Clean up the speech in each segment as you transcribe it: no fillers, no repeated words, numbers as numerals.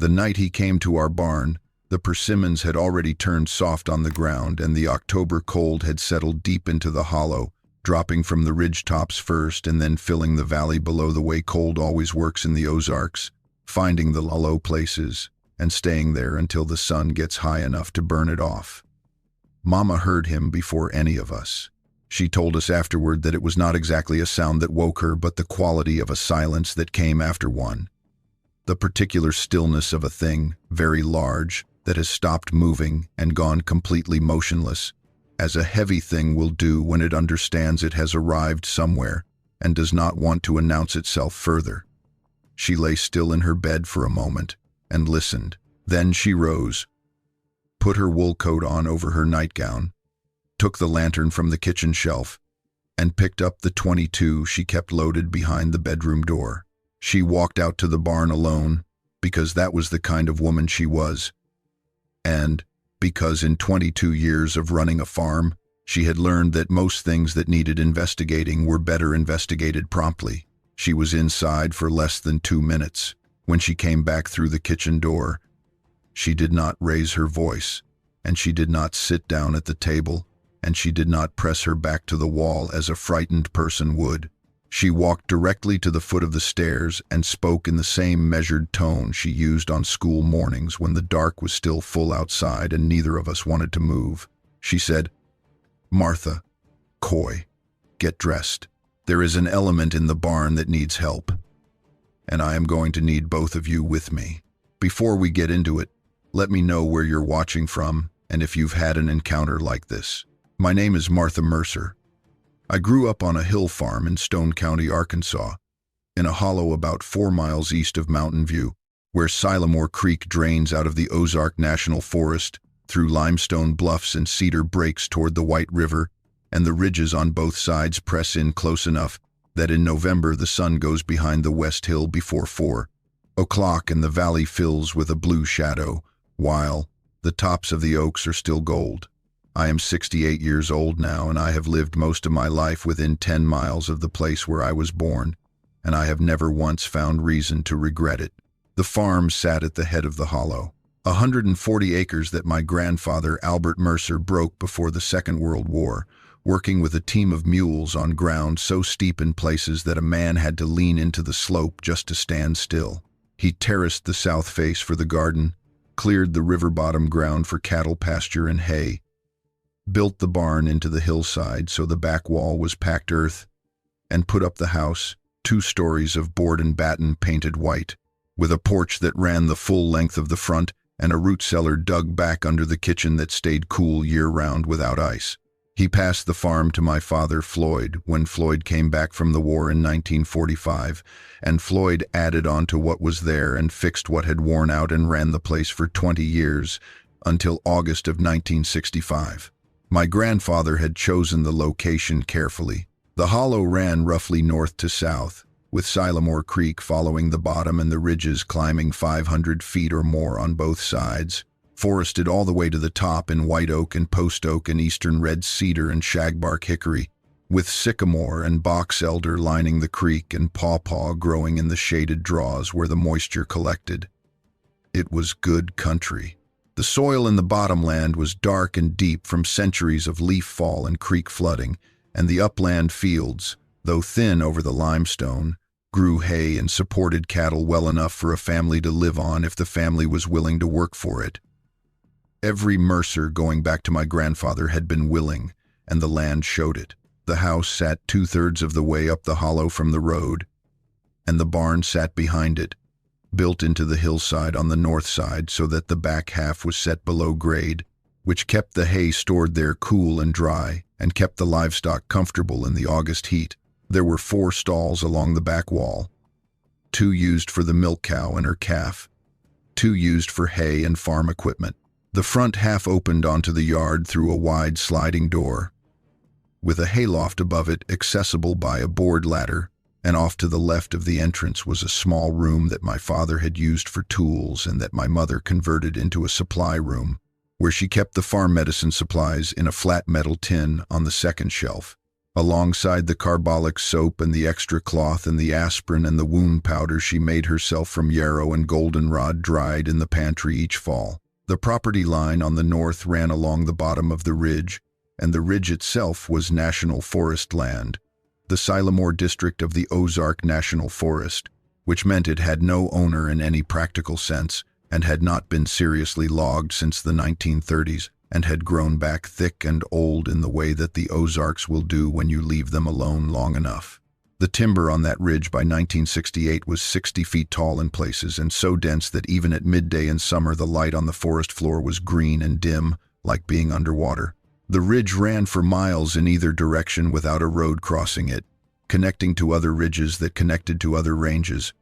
The night he came to our barn, the persimmons had already turned soft on the ground, and the October cold had settled deep into the hollow, dropping from the ridge tops first and then filling the valley below the way cold always works in the Ozarks, finding the low places and staying there until the sun gets high enough to burn it off. Mama heard him before any of us. She told us afterward that it was not exactly a sound that woke her, but the quality of a silence that came after one. The particular stillness of a thing, very large, that has stopped moving and gone completely motionless, as a heavy thing will do when it understands it has arrived somewhere and does not want to announce itself further. She lay still in her bed for a moment and listened. Then she rose, put her wool coat on over her nightgown, took the lantern from the kitchen shelf, and picked up the .22 she kept loaded behind the bedroom door. She walked out to the barn alone, because that was the kind of woman she was, and because in 22 years of running a farm, she had learned that most things that needed investigating were better investigated promptly. She was inside for less than 2 minutes. When she came back through the kitchen door, she did not raise her voice, and she did not sit down at the table, and she did not press her back to the wall as a frightened person would. She walked directly to the foot of the stairs and spoke in the same measured tone she used on school mornings when the dark was still full outside and neither of us wanted to move. She said, "Martha, Coy, get dressed. There is an element in the barn that needs help, and I am going to need both of you with me. Before we get into it, let me know where you're watching from and if you've had an encounter like this. My name is Martha Mercer. I grew up on a hill farm in Stone County, Arkansas, in a hollow about 4 miles east of Mountain View, where Sylamore Creek drains out of the Ozark National Forest through limestone bluffs and cedar breaks toward the White River, and the ridges on both sides press in close enough that in November the sun goes behind the west hill before 4 o'clock and the valley fills with a blue shadow, while the tops of the oaks are still gold. I am 68 years old now, and I have lived most of my life within 10 miles of the place where I was born, and I have never once found reason to regret it. The farm sat at the head of the hollow, 140 acres that my grandfather Albert Mercer broke before the Second World War, working with a team of mules on ground so steep in places that a man had to lean into the slope just to stand still. He terraced the south face for the garden, cleared the river bottom ground for cattle pasture and hay, built the barn into the hillside so the back wall was packed earth, and put up the house, 2 stories of board and batten painted white, with a porch that ran the full length of the front and a root cellar dug back under the kitchen that stayed cool year-round without ice. He passed the farm to my father Floyd when Floyd came back from the war in 1945, and Floyd added on to what was there and fixed what had worn out and ran the place for 20 years until August of 1965. My grandfather had chosen the location carefully. The hollow ran roughly north to south, with Sylamore Creek following the bottom and the ridges climbing 500 feet or more on both sides, forested all the way to the top in white oak and post oak and eastern red cedar and shagbark hickory, with sycamore and box elder lining the creek and pawpaw growing in the shaded draws where the moisture collected. It was good country. The soil in the bottomland was dark and deep from centuries of leaf fall and creek flooding, and the upland fields, though thin over the limestone, grew hay and supported cattle well enough for a family to live on if the family was willing to work for it. Every Mercer going back to my grandfather had been willing, and the land showed it. The house sat 2/3 of the way up the hollow from the road, and the barn sat behind it, built into the hillside on the north side so that the back half was set below grade, which kept the hay stored there cool and dry and kept the livestock comfortable in the August heat. There were 4 stalls along the back wall, 2 used for the milk cow and her calf, 2 used for hay and farm equipment. The front half opened onto the yard through a wide sliding door, with a hayloft above it accessible by a board ladder, and off to the left of the entrance was a small room that my father had used for tools and that my mother converted into a supply room, where she kept the farm medicine supplies in a flat metal tin on the second shelf. Alongside the carbolic soap and the extra cloth and the aspirin and the wound powder she made herself from yarrow and goldenrod dried in the pantry each fall. The property line on the north ran along the bottom of the ridge, and the ridge itself was national forest land, the Sylamore district of the Ozark National Forest, which meant it had no owner in any practical sense and had not been seriously logged since the 1930s and had grown back thick and old in the way that the Ozarks will do when you leave them alone long enough. The timber on that ridge by 1968 was 60 feet tall in places and so dense that even at midday in summer the light on the forest floor was green and dim, like being underwater. The ridge ran for miles in either direction without a road crossing it, connecting to other ridges that connected to other ranges.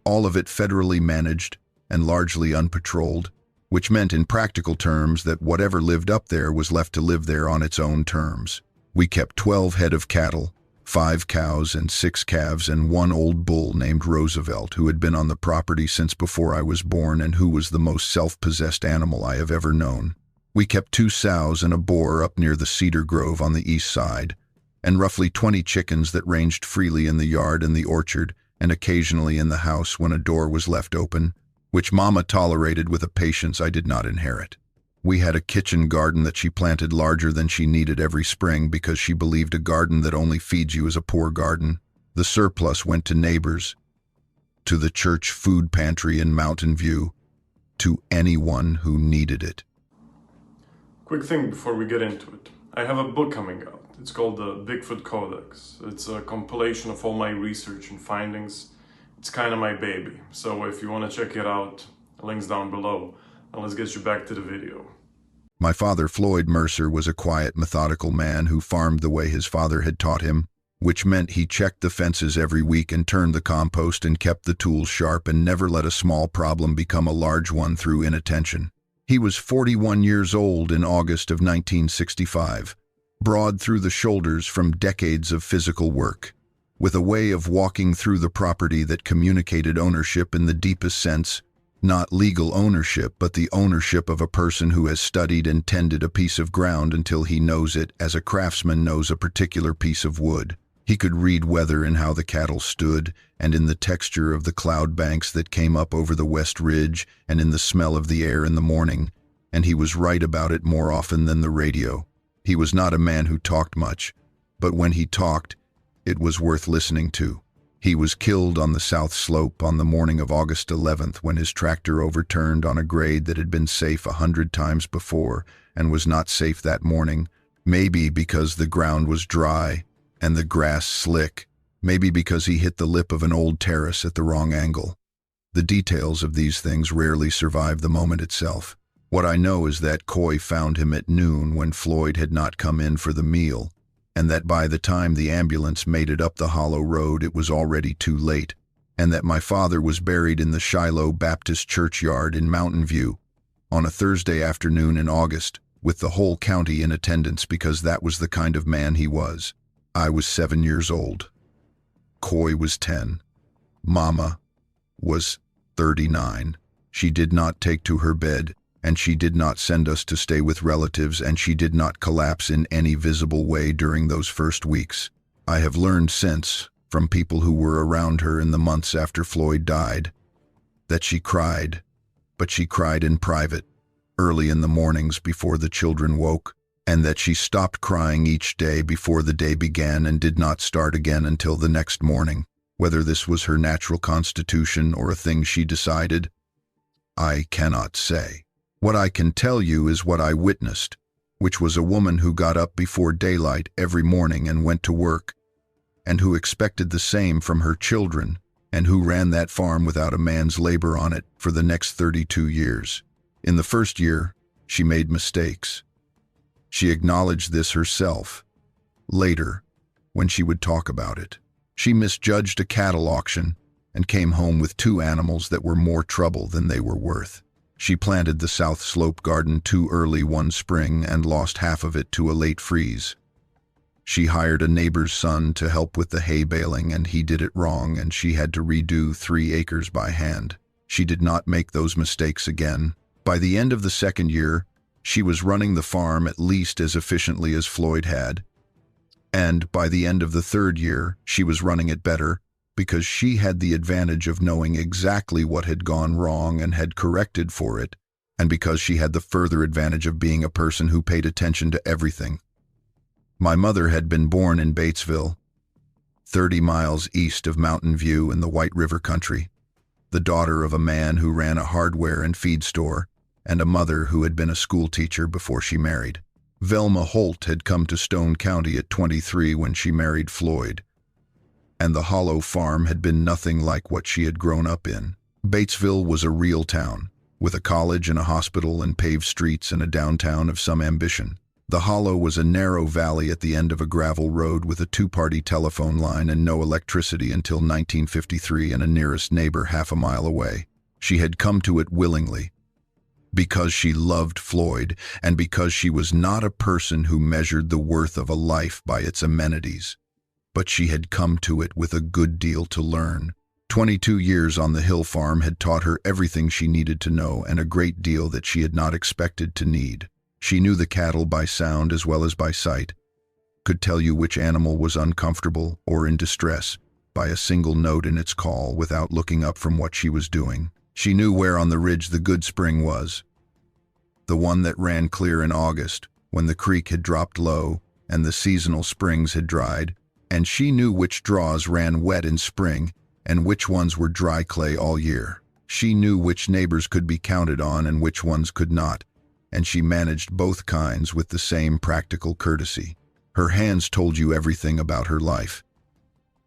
All of it federally managed and largely unpatrolled, which meant in practical terms that whatever lived up there was left to live there on its own terms. We kept 12 head of cattle, 5 cows and 6 calves and 1 old bull named Roosevelt, who had been on the property since before I was born and who was the most self-possessed animal I have ever known. We kept 2 sows and a boar up near the cedar grove on the east side, and roughly 20 chickens that ranged freely in the yard and the orchard and occasionally in the house when a door was left open, which Mama tolerated with a patience I did not inherit. We had a kitchen garden that she planted larger than she needed every spring because she believed a garden that only feeds you is a poor garden. The surplus went to neighbors, to the church food pantry in Mountain View, to anyone who needed it. Quick thing before we get into it. I have a book coming out. It's called the Bigfoot Codex. It's a compilation of all my research and findings. It's kind of my baby, so if you want to check it out, links down below, and let's get you back to the video. My father, Floyd Mercer, was a quiet, methodical man who farmed the way his father had taught him, which meant he checked the fences every week and turned the compost and kept the tools sharp and never let a small problem become a large one through inattention. He was 41 years old in August of 1965, broad through the shoulders from decades of physical work, with a way of walking through the property that communicated ownership in the deepest sense, not legal ownership, but the ownership of a person who has studied and tended a piece of ground until he knows it as a craftsman knows a particular piece of wood. He could read weather in how the cattle stood, and in the texture of the cloud banks that came up over the West Ridge, and in the smell of the air in the morning, and he was right about it more often than the radio. He was not a man who talked much, but when he talked, it was worth listening to. He was killed on the South Slope on the morning of August 11th when his tractor overturned on a grade that had been safe 100 times before and was not safe that morning, maybe because the ground was dry and the grass slick, maybe because he hit the lip of an old terrace at the wrong angle. The details of these things rarely survive the moment itself. What I know is that Coy found him at noon when Floyd had not come in for the meal, and that by the time the ambulance made it up the hollow road it was already too late, and that my father was buried in the Shiloh Baptist churchyard in Mountain View on a Thursday afternoon in August, with the whole county in attendance because that was the kind of man he was. I was 7 years old. Coy was 10. Mama was 39. She did not take to her bed, and she did not send us to stay with relatives, and she did not collapse in any visible way during those first weeks. I have learned since, from people who were around her in the months after Floyd died, that she cried, but she cried in private, early in the mornings before the children woke, and that she stopped crying each day before the day began and did not start again until the next morning. Whether this was her natural constitution or a thing she decided, I cannot say. What I can tell you is what I witnessed, which was a woman who got up before daylight every morning and went to work, and who expected the same from her children, and who ran that farm without a man's labor on it for the next 32 years. In the first year, she made mistakes. She acknowledged this herself. Later, when she would talk about it, she misjudged a cattle auction and came home with 2 animals that were more trouble than they were worth. She planted the South Slope garden too early one spring and lost half of it to a late freeze. She hired a neighbor's son to help with the hay baling, and he did it wrong, and she had to redo 3 acres by hand. She did not make those mistakes again. By the end of the second year, she was running the farm at least as efficiently as Floyd had, And by the end of the third year, she was running it better because she had the advantage of knowing exactly what had gone wrong and had corrected for it, and because she had the further advantage of being a person who paid attention to everything. My mother had been born in Batesville, 30 miles east of Mountain View in the White River country, the daughter of a man who ran a hardware and feed store and a mother who had been a school teacher before she married. Velma Holt had come to Stone County at 23 when she married Floyd, and the Hollow farm had been nothing like what she had grown up in. Batesville was a real town, with a college and a hospital and paved streets and a downtown of some ambition. The Hollow was a narrow valley at the end of a gravel road with a two-party telephone line and no electricity until 1953 and a nearest neighbor half a mile away. She had come to it willingly, because she loved Floyd and because she was not a person who measured the worth of a life by its amenities. But she had come to it with a good deal to learn. 22 years on the hill farm had taught her everything she needed to know and a great deal that she had not expected to need. She knew the cattle by sound as well as by sight, could tell you which animal was uncomfortable or in distress by a single note in its call without looking up from what she was doing. She knew where on the ridge the good spring was, the one that ran clear in August when the creek had dropped low and the seasonal springs had dried, and she knew which draws ran wet in spring and which ones were dry clay all year. She knew which neighbors could be counted on and which ones could not, and she managed both kinds with the same practical courtesy. Her hands told you everything about her life.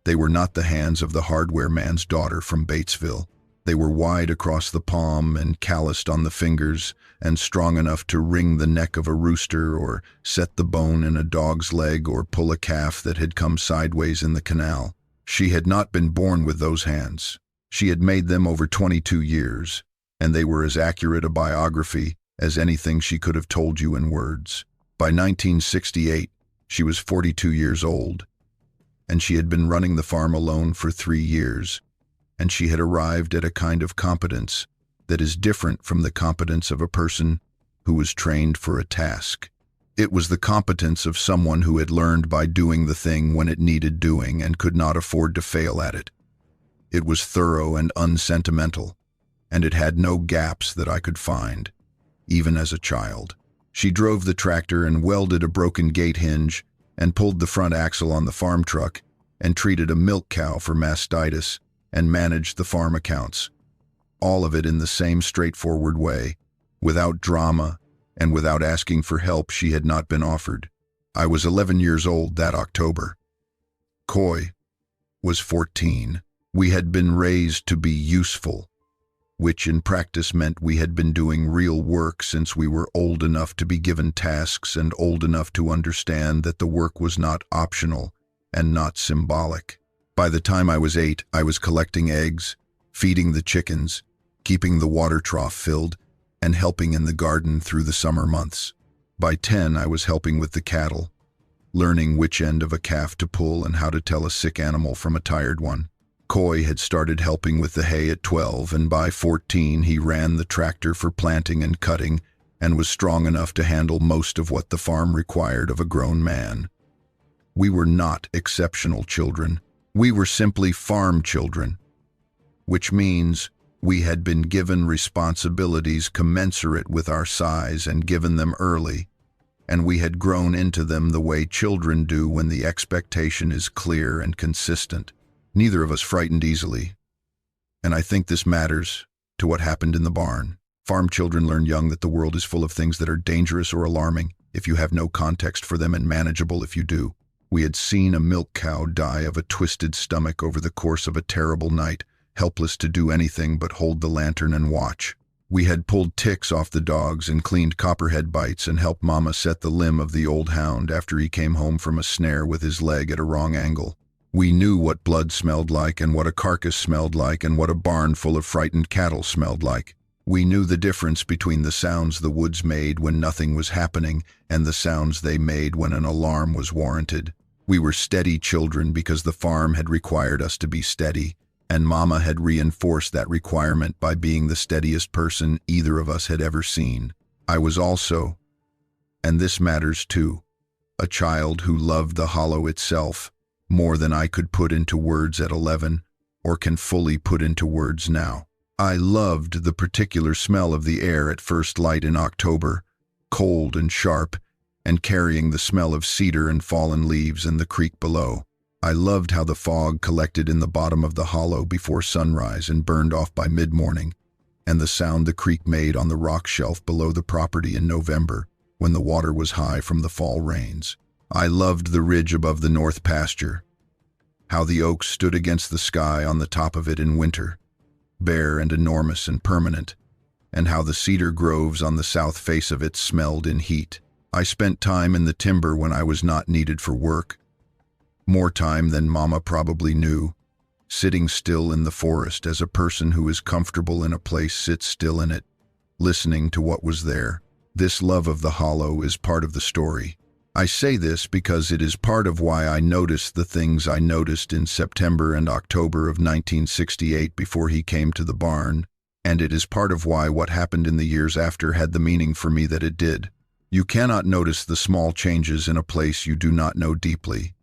They were not the hands of the hardware man's daughter from Batesville. They were wide across the palm and calloused on the fingers and strong enough to wring the neck of a rooster or set the bone in a dog's leg or pull a calf that had come sideways in the canal. She had not been born with those hands. She had made them over 22 years, and they were as accurate a biography as anything she could have told you in words. By 1968, she was 42 years old, and she had been running the farm alone for 3 years, and she had arrived at a kind of competence that is different from the competence of a person who was trained for a task. It was the competence of someone who had learned by doing the thing when it needed doing and could not afford to fail at it. It was thorough and unsentimental, and it had no gaps that I could find, even as a child. She drove the tractor and welded a broken gate hinge and pulled the front axle on the farm truck and treated a milk cow for mastitis and managed the farm accounts. All of it in the same straightforward way, without drama and without asking for help she had not been offered. I was 11 years old that October. Coy was 14. We had been raised to be useful, which in practice meant we had been doing real work since we were old enough to be given tasks and old enough to understand that the work was not optional and not symbolic. By the time I was 8, I was collecting eggs, feeding the chickens, keeping the water trough filled, and helping in the garden through the summer months. By 10, I was helping with the cattle, learning which end of a calf to pull and how to tell a sick animal from a tired one. Coy had started helping with the hay at 12, and by 14 he ran the tractor for planting and cutting and was strong enough to handle most of what the farm required of a grown man. We were not exceptional children. We were simply farm children, which means we had been given responsibilities commensurate with our size and given them early, and we had grown into them the way children do when the expectation is clear and consistent. Neither of us frightened easily, and I think this matters to what happened in the barn. Farm children learn young that the world is full of things that are dangerous or alarming if you have no context for them and manageable if you do. We had seen a milk cow die of a twisted stomach over the course of a terrible night, helpless to do anything but hold the lantern and watch. We had pulled ticks off the dogs and cleaned copperhead bites and helped Mama set the limb of the old hound after he came home from a snare with his leg at a wrong angle. We knew what blood smelled like and what a carcass smelled like and what a barn full of frightened cattle smelled like. We knew the difference between the sounds the woods made when nothing was happening and the sounds they made when an alarm was warranted. We were steady children because the farm had required us to be steady, and Mama had reinforced that requirement by being the steadiest person either of us had ever seen. I was also, and this matters too, a child who loved the hollow itself more than I could put into words at 11 or can fully put into words now. I loved the particular smell of the air at first light in October, cold and sharp, and carrying the smell of cedar and fallen leaves in the creek below. I loved how the fog collected in the bottom of the hollow before sunrise and burned off by mid-morning, and the sound the creek made on the rock shelf below the property in November, when the water was high from the fall rains. I loved the ridge above the north pasture, how the oaks stood against the sky on the top of it in winter, bare and enormous and permanent, and how the cedar groves on the south face of it smelled in heat. I spent time in the timber when I was not needed for work, more time than Mama probably knew, sitting still in the forest as a person who is comfortable in a place sits still in it, listening to what was there. This love of the hollow is part of the story. I say this because it is part of why I noticed the things I noticed in September and October of 1968 before he came to the barn, and it is part of why what happened in the years after had the meaning for me that it did. You cannot notice the small changes in a place you do not know deeply,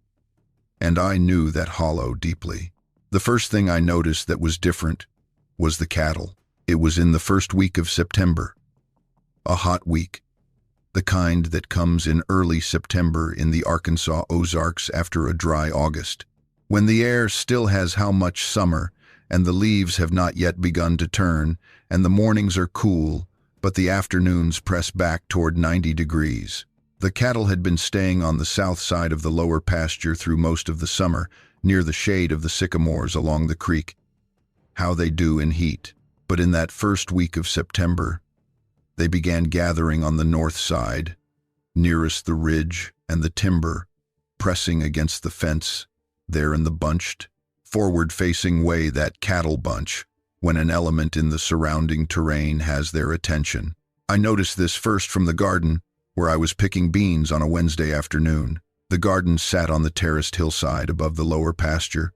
and I knew that hollow deeply. The first thing I noticed that was different was the cattle. It was in the first week of September, a hot week, the kind that comes in early September in the Arkansas Ozarks after a dry August, when the air still has how much summer and the leaves have not yet begun to turn and the mornings are cool, but the afternoons press back toward 90 degrees. The cattle had been staying on the south side of the lower pasture through most of the summer, near the shade of the sycamores along the creek. How they do in heat. But in that first week of September, they began gathering on the north side, nearest the ridge and the timber, pressing against the fence, there in the bunched, forward-facing way that cattle bunch, when an element in the surrounding terrain has their attention. I noticed this first from the garden, where I was picking beans on a Wednesday afternoon. The garden sat on the terraced hillside above the lower pasture,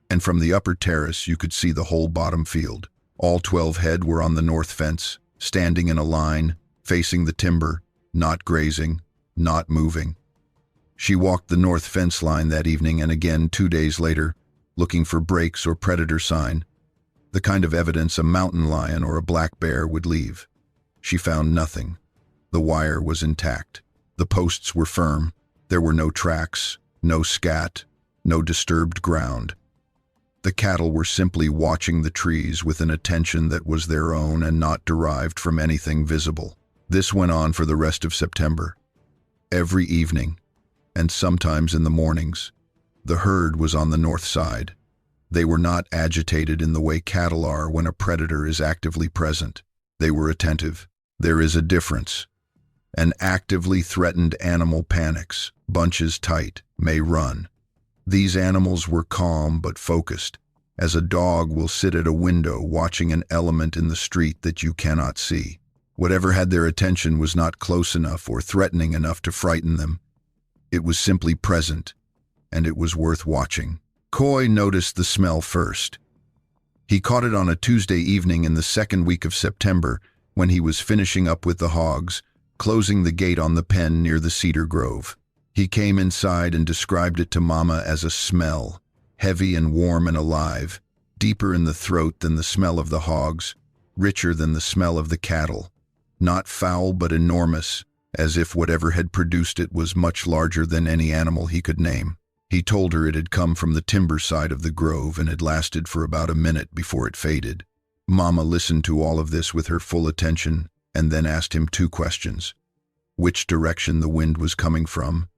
and from the upper terrace you could see the whole bottom field. All 12 head were on the north fence, standing in a line, facing the timber, not grazing, not moving. She walked the north fence line that evening and again 2 days later, looking for breaks or predator sign, the kind of evidence a mountain lion or a black bear would leave. She found nothing. The wire was intact. The posts were firm. There were no tracks, no scat, no disturbed ground. The cattle were simply watching the trees with an attention that was their own and not derived from anything visible. This went on for the rest of September. Every evening, and sometimes in the mornings, the herd was on the north side. They were not agitated in the way cattle are when a predator is actively present. They were attentive. There is a difference. An actively threatened animal panics, bunches tight, may run. These animals were calm but focused, as a dog will sit at a window watching an element in the street that you cannot see. Whatever had their attention was not close enough or threatening enough to frighten them. It was simply present, and it was worth watching. Coy noticed the smell first. He caught it on a Tuesday evening in the second week of September when he was finishing up with the hogs, closing the gate on the pen near the cedar grove. He came inside and described it to Mama as a smell, heavy and warm and alive, deeper in the throat than the smell of the hogs, richer than the smell of the cattle, not foul but enormous, as if whatever had produced it was much larger than any animal he could name. He told her it had come from the timber side of the grove and had lasted for about a minute before it faded. Mama listened to all of this with her full attention and then asked him 2 questions. Which direction the wind was coming from,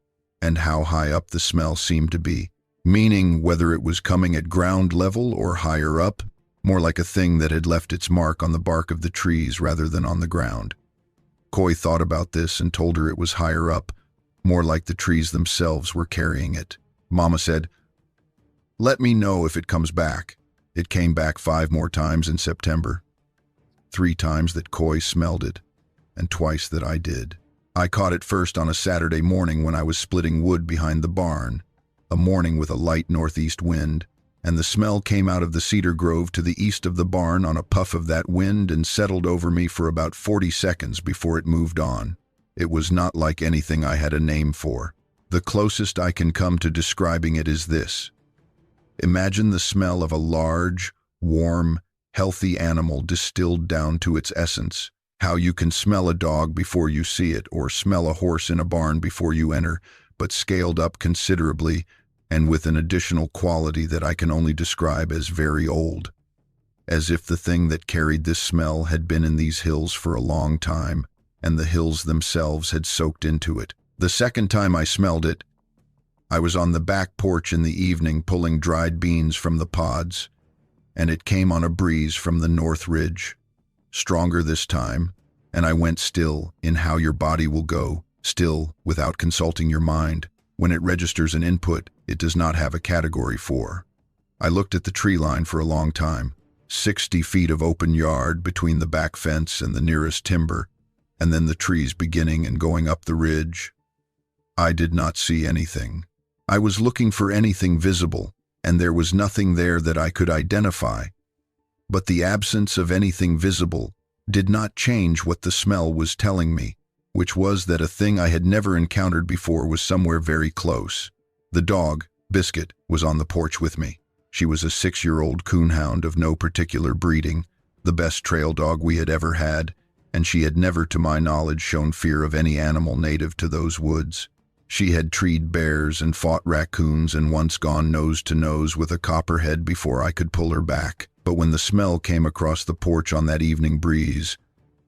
and how high up the smell seemed to be, meaning whether it was coming at ground level or higher up, more like a thing that had left its mark on the bark of the trees rather than on the ground. Coy thought about this and told her it was higher up, more like the trees themselves were carrying it. Mama said, "Let me know if it comes back." It came back 5 more times in September. 3 times that Coy smelled it, and twice that I did. I caught it first on a Saturday morning when I was splitting wood behind the barn, a morning with a light northeast wind, and the smell came out of the cedar grove to the east of the barn on a puff of that wind and settled over me for about 40 seconds before it moved on. It was not like anything I had a name for. The closest I can come to describing it is this. Imagine the smell of a large, warm, healthy animal distilled down to its essence. How you can smell a dog before you see it, or smell a horse in a barn before you enter, but scaled up considerably and with an additional quality that I can only describe as very old. As if the thing that carried this smell had been in these hills for a long time, and the hills themselves had soaked into it. The second time I smelled it, I was on the back porch in the evening pulling dried beans from the pods, and it came on a breeze from the north ridge. Stronger this time, and I went still in how your body will go, still without consulting your mind. When it registers an input, it does not have a category for. I looked at the tree line for a long time, 60 feet of open yard between the back fence and the nearest timber, and then the trees beginning and going up the ridge. I did not see anything. I was looking for anything visible, and there was nothing there that I could identify. But the absence of anything visible did not change what the smell was telling me, which was that a thing I had never encountered before was somewhere very close. The dog, Biscuit, was on the porch with me. She was a 6-year-old coonhound of no particular breeding, the best trail dog we had ever had, and she had never, to my knowledge, shown fear of any animal native to those woods. She had treed bears and fought raccoons and once gone nose to nose with a copperhead before I could pull her back. But when the smell came across the porch on that evening breeze,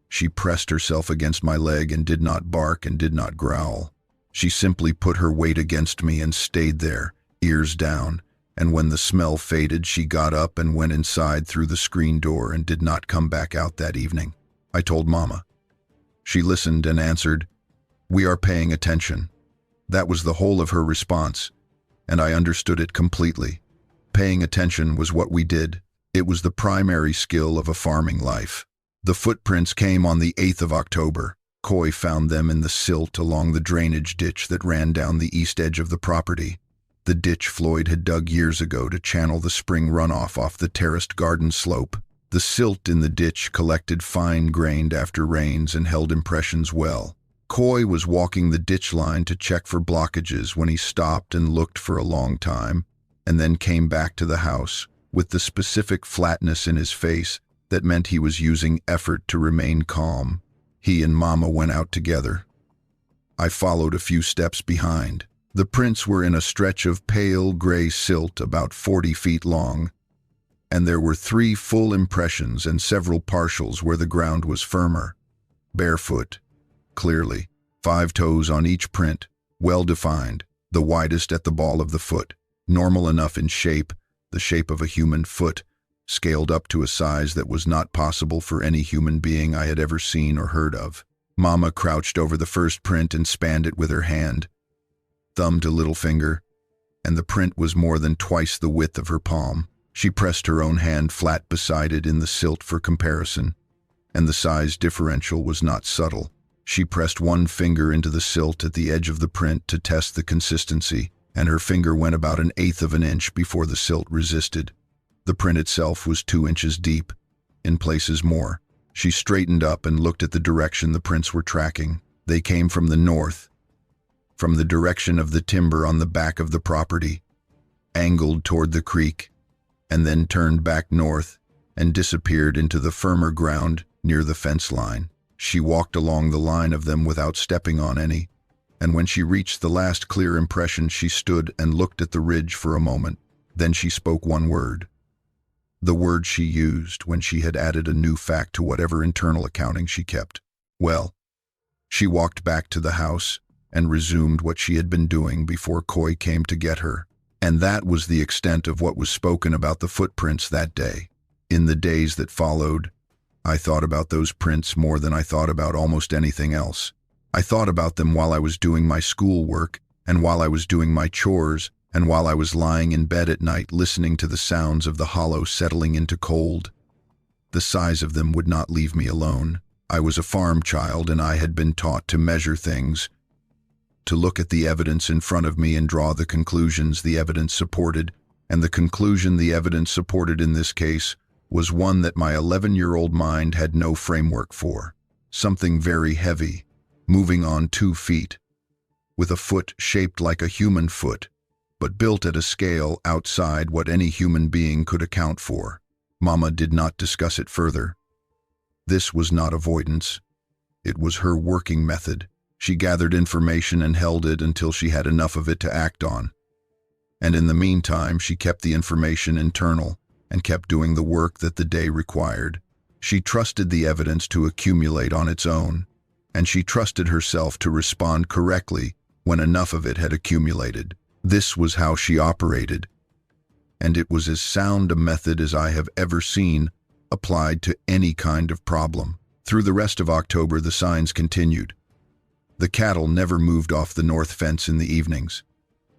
she pressed herself against my leg and did not bark and did not growl. She simply put her weight against me and stayed there, ears down, and when the smell faded, she got up and went inside through the screen door and did not come back out that evening. I told Mama. She listened and answered, "We are paying attention." That was the whole of her response, and I understood it completely. Paying attention was what we did. It was the primary skill of a farming life. The footprints came on the 8th of October. Coy found them in the silt along the drainage ditch that ran down the east edge of the property. The ditch Floyd had dug years ago to channel the spring runoff off the terraced garden slope. The silt in the ditch collected fine-grained after rains and held impressions well. Coy was walking the ditch line to check for blockages when he stopped and looked for a long time, and then came back to the house with the specific flatness in his face that meant he was using effort to remain calm. He and Mama went out together. I followed a few steps behind. The prints were in a stretch of pale gray silt about 40 feet long, and there were 3 full impressions and several partials where the ground was firmer. Barefoot, clearly, 5 toes on each print, well-defined, the widest at the ball of the foot, normal enough in shape, the shape of a human foot, scaled up to a size that was not possible for any human being I had ever seen or heard of. Mama crouched over the first print and spanned it with her hand, thumb to little finger, and the print was more than twice the width of her palm. She pressed her own hand flat beside it in the silt for comparison, and the size differential was not subtle. She pressed one finger into the silt at the edge of the print to test the consistency, and her finger went about 1/8 of an inch before the silt resisted. The print itself was 2 inches deep, in places more. She straightened up and looked at the direction the prints were tracking. They came from the north, from the direction of the timber on the back of the property, angled toward the creek, and then turned back north and disappeared into the firmer ground near the fence line. She walked along the line of them without stepping on any, and when she reached the last clear impression, she stood and looked at the ridge for a moment. Then she spoke one word. The word she used when she had added a new fact to whatever internal accounting she kept. Well, she walked back to the house and resumed what she had been doing before Coy came to get her. And that was the extent of what was spoken about the footprints that day. In the days that followed, I thought about those prints more than I thought about almost anything else. I thought about them while I was doing my schoolwork, and while I was doing my chores, and while I was lying in bed at night listening to the sounds of the hollow settling into cold. The size of them would not leave me alone. I was a farm child, and I had been taught to measure things, to look at the evidence in front of me and draw the conclusions the evidence supported, and the conclusion the evidence supported in this case was one that my 11-year-old mind had no framework for. Something very heavy, moving on 2 feet, with a foot shaped like a human foot, but built at a scale outside what any human being could account for. Mama did not discuss it further. This was not avoidance. It was her working method. She gathered information and held it until she had enough of it to act on. And in the meantime, she kept the information internal and kept doing the work that the day required. She trusted the evidence to accumulate on its own, and she trusted herself to respond correctly when enough of it had accumulated. This was how she operated, and it was as sound a method as I have ever seen applied to any kind of problem. Through the rest of October, the signs continued. The cattle never moved off the north fence in the evenings.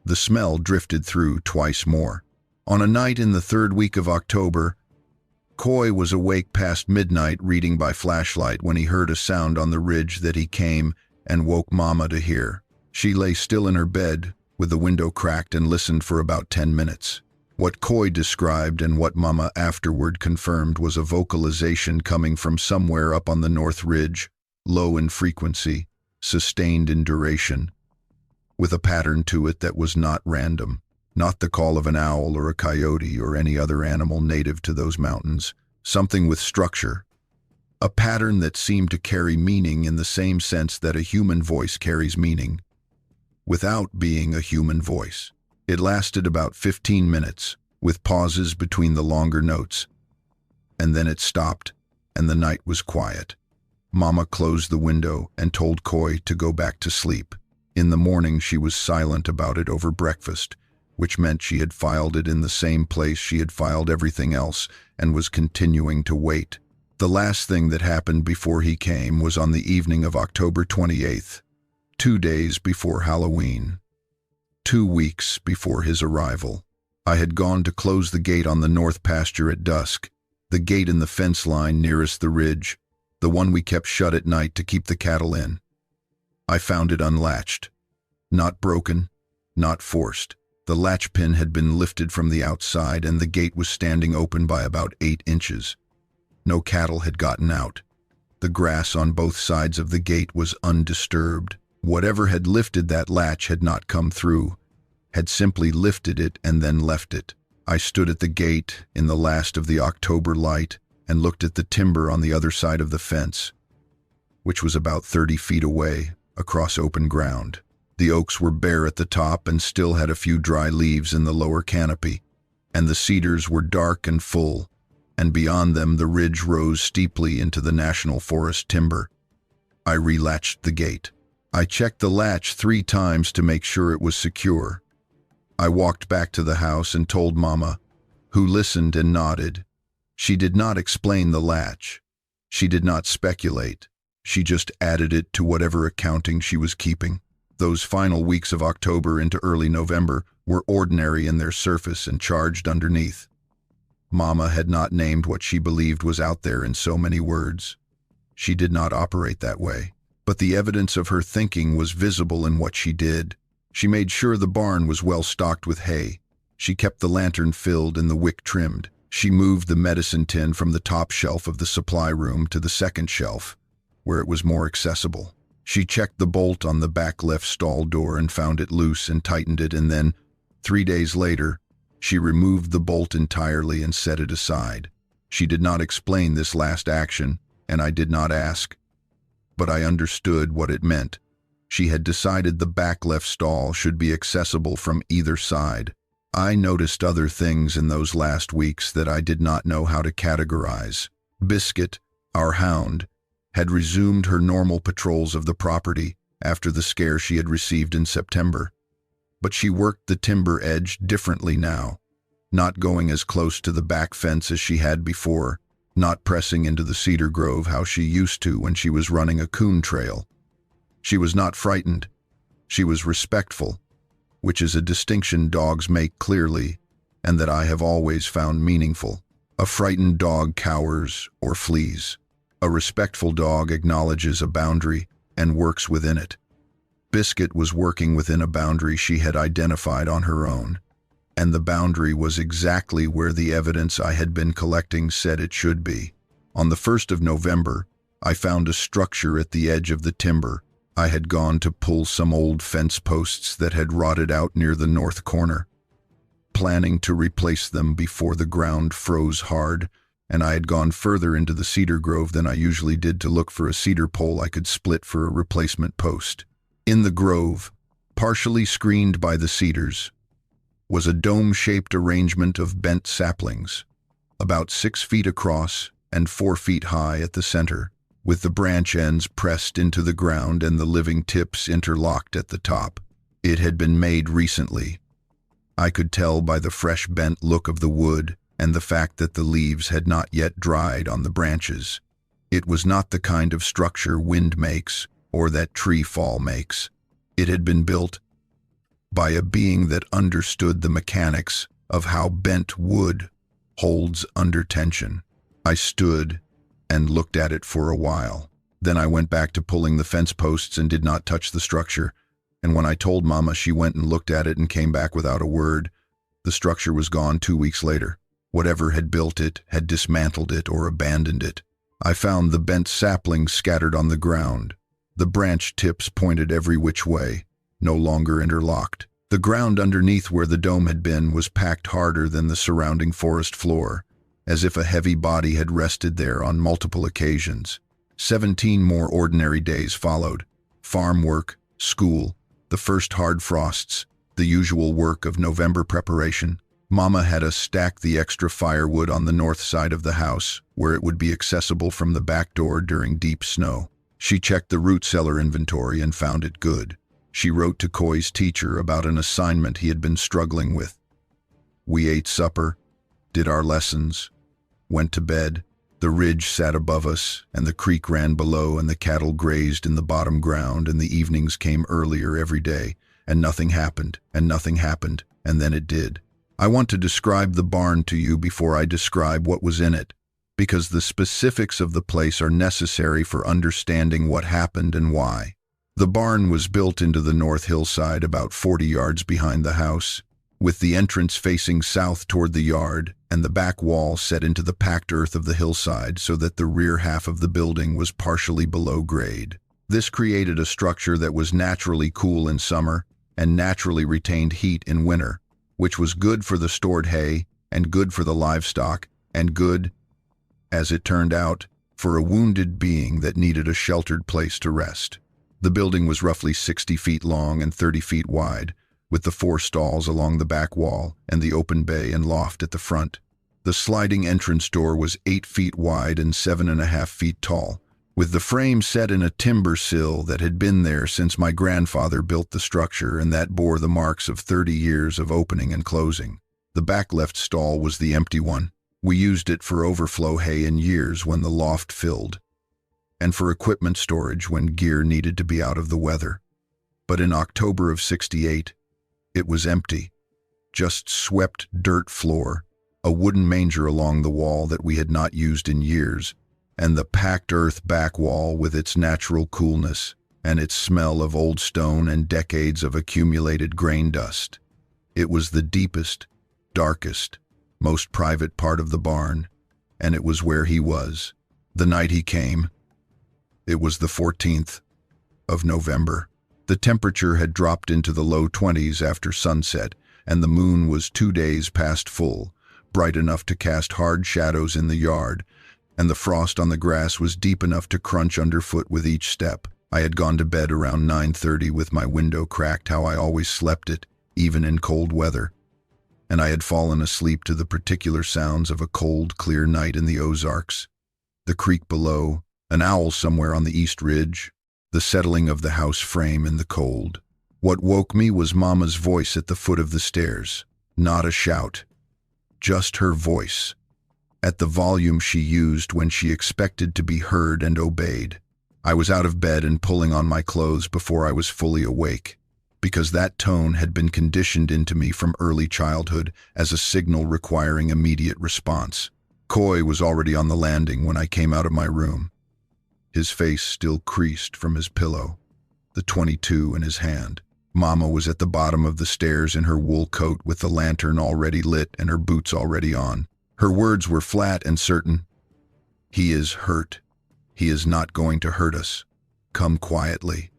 The smell drifted through twice more. On a night in the 3rd week of October, Coy was awake past midnight reading by flashlight when he heard a sound on the ridge that he came and woke Mama to hear. She lay still in her bed with the window cracked and listened for about 10 minutes. What Coy described and what Mama afterward confirmed was a vocalization coming from somewhere up on the north ridge, low in frequency, sustained in duration, with a pattern to it that was not random, not the call of an owl or a coyote or any other animal native to those mountains, something with structure, a pattern that seemed to carry meaning in the same sense that a human voice carries meaning, without being a human voice. It lasted about 15 minutes, with pauses between the longer notes, and then it stopped, and the night was quiet. Mama closed the window and told Coy to go back to sleep. In the morning, she was silent about it over breakfast, which meant she had filed it in the same place she had filed everything else and was continuing to wait. The last thing that happened before he came was on the evening of October 28th, 2 days before Halloween, 2 weeks before his arrival. I had gone to close the gate on the north pasture at dusk, the gate in the fence line nearest the ridge, the one we kept shut at night to keep the cattle in. I found it unlatched. Not broken, not forced. The latch pin had been lifted from the outside and the gate was standing open by about 8 inches. No cattle had gotten out. The grass on both sides of the gate was undisturbed. Whatever had lifted that latch had not come through, had simply lifted it and then left it. I stood at the gate in the last of the October light and looked at the timber on the other side of the fence, which was about 30 feet away, across open ground. The oaks were bare at the top and still had a few dry leaves in the lower canopy, and the cedars were dark and full, and beyond them the ridge rose steeply into the national forest timber. I relatched the gate. I checked the latch 3 times to make sure it was secure. I walked back to the house and told Mama, who listened and nodded. She did not explain the latch. She did not speculate. She just added it to whatever accounting she was keeping. Those final weeks of October into early November were ordinary in their surface and charged underneath. Mama had not named what she believed was out there in so many words. She did not operate that way. But the evidence of her thinking was visible in what she did. She made sure the barn was well stocked with hay. She kept the lantern filled and the wick trimmed. She moved the medicine tin from the top shelf of the supply room to the second shelf, where it was more accessible. She checked the bolt on the back left stall door and found it loose and tightened it, and then, 3 days later, she removed the bolt entirely and set it aside. She did not explain this last action, and I did not ask, but I understood what it meant. She had decided the back left stall should be accessible from either side. I noticed other things in those last weeks that I did not know how to categorize. Biscuit, our hound, had resumed her normal patrols of the property after the scare she had received in September. But she worked the timber edge differently now, not going as close to the back fence as she had before, not pressing into the cedar grove how she used to when she was running a coon trail. She was not frightened. She was respectful, which is a distinction dogs make clearly and that I have always found meaningful. A frightened dog cowers or flees. A respectful dog acknowledges a boundary and works within it. Biscuit was working within a boundary she had identified on her own, and the boundary was exactly where the evidence I had been collecting said it should be. On the 1st of November, I found a structure at the edge of the timber, I had gone to pull some old fence posts that had rotted out near the north corner, planning to replace them before the ground froze hard, and I had gone further into the cedar grove than I usually did to look for a cedar pole I could split for a replacement post. In the grove, partially screened by the cedars, was a dome-shaped arrangement of bent saplings, about 6 feet across and 4 feet high at the center, with the branch ends pressed into the ground and the living tips interlocked at the top. It had been made recently. I could tell by the fresh bent look of the wood and the fact that the leaves had not yet dried on the branches. It was not the kind of structure wind makes or that tree fall makes. It had been built by a being that understood the mechanics of how bent wood holds under tension. I stood and looked at it for a while. Then I went back to pulling the fence posts and did not touch the structure. And when I told Mama, she went and looked at it and came back without a word. The structure was gone 2 weeks later. Whatever had built it had dismantled it or abandoned it. I found the bent saplings scattered on the ground. The branch tips pointed every which way, no longer interlocked. The ground underneath where the dome had been was packed harder than the surrounding forest floor, as if a heavy body had rested there on multiple occasions. 17 more ordinary days followed. Farm work, school, the first hard frosts, the usual work of November preparation. Mama had us stack the extra firewood on the north side of the house, where it would be accessible from the back door during deep snow. She checked the root cellar inventory and found it good. She wrote to Coy's teacher about an assignment he had been struggling with. We ate supper, did our lessons, went to bed. The ridge sat above us, and the creek ran below, and the cattle grazed in the bottom ground, and the evenings came earlier every day, and nothing happened, and nothing happened, and then it did. I want to describe the barn to you before I describe what was in it, because the specifics of the place are necessary for understanding what happened and why. The barn was built into the north hillside about 40 yards behind the house, with the entrance facing south toward the yard and the back wall set into the packed earth of the hillside so that the rear half of the building was partially below grade. This created a structure that was naturally cool in summer and naturally retained heat in winter, which was good for the stored hay and good for the livestock and good, as it turned out, for a wounded being that needed a sheltered place to rest. The building was roughly 60 feet long and 30 feet wide, with the 4 stalls along the back wall and the open bay and loft at the front. The sliding entrance door was 8 feet wide and 7.5 feet tall, with the frame set in a timber sill that had been there since my grandfather built the structure and that bore the marks of 30 years of opening and closing. The back left stall was the empty one. We used it for overflow hay in years when the loft filled, and for equipment storage when gear needed to be out of the weather. But in October of '68, it was empty. Just swept dirt floor, a wooden manger along the wall that we had not used in years, and the packed earth back wall with its natural coolness and its smell of old stone and decades of accumulated grain dust. It was the deepest, darkest, most private part of the barn, and it was where he was. The night he came, it was the 14th of November. The temperature had dropped into the low 20s after sunset, and the moon was 2 days past full, bright enough to cast hard shadows in the yard, and the frost on the grass was deep enough to crunch underfoot with each step. I had gone to bed around 9:30 with my window cracked how I always slept it, even in cold weather, and I had fallen asleep to the particular sounds of a cold, clear night in the Ozarks. The creek below, an owl somewhere on the east ridge, the settling of the house frame in the cold. What woke me was Mama's voice at the foot of the stairs. Not a shout, just her voice, at the volume she used when she expected to be heard and obeyed. I was out of bed and pulling on my clothes before I was fully awake, because that tone had been conditioned into me from early childhood as a signal requiring immediate response. Coy was already on the landing when I came out of my room, his face still creased from his pillow, the .22 in his hand. Mama was at the bottom of the stairs in her wool coat with the lantern already lit and her boots already on. Her words were flat and certain. "He is hurt. He is not going to hurt us. Come quietly."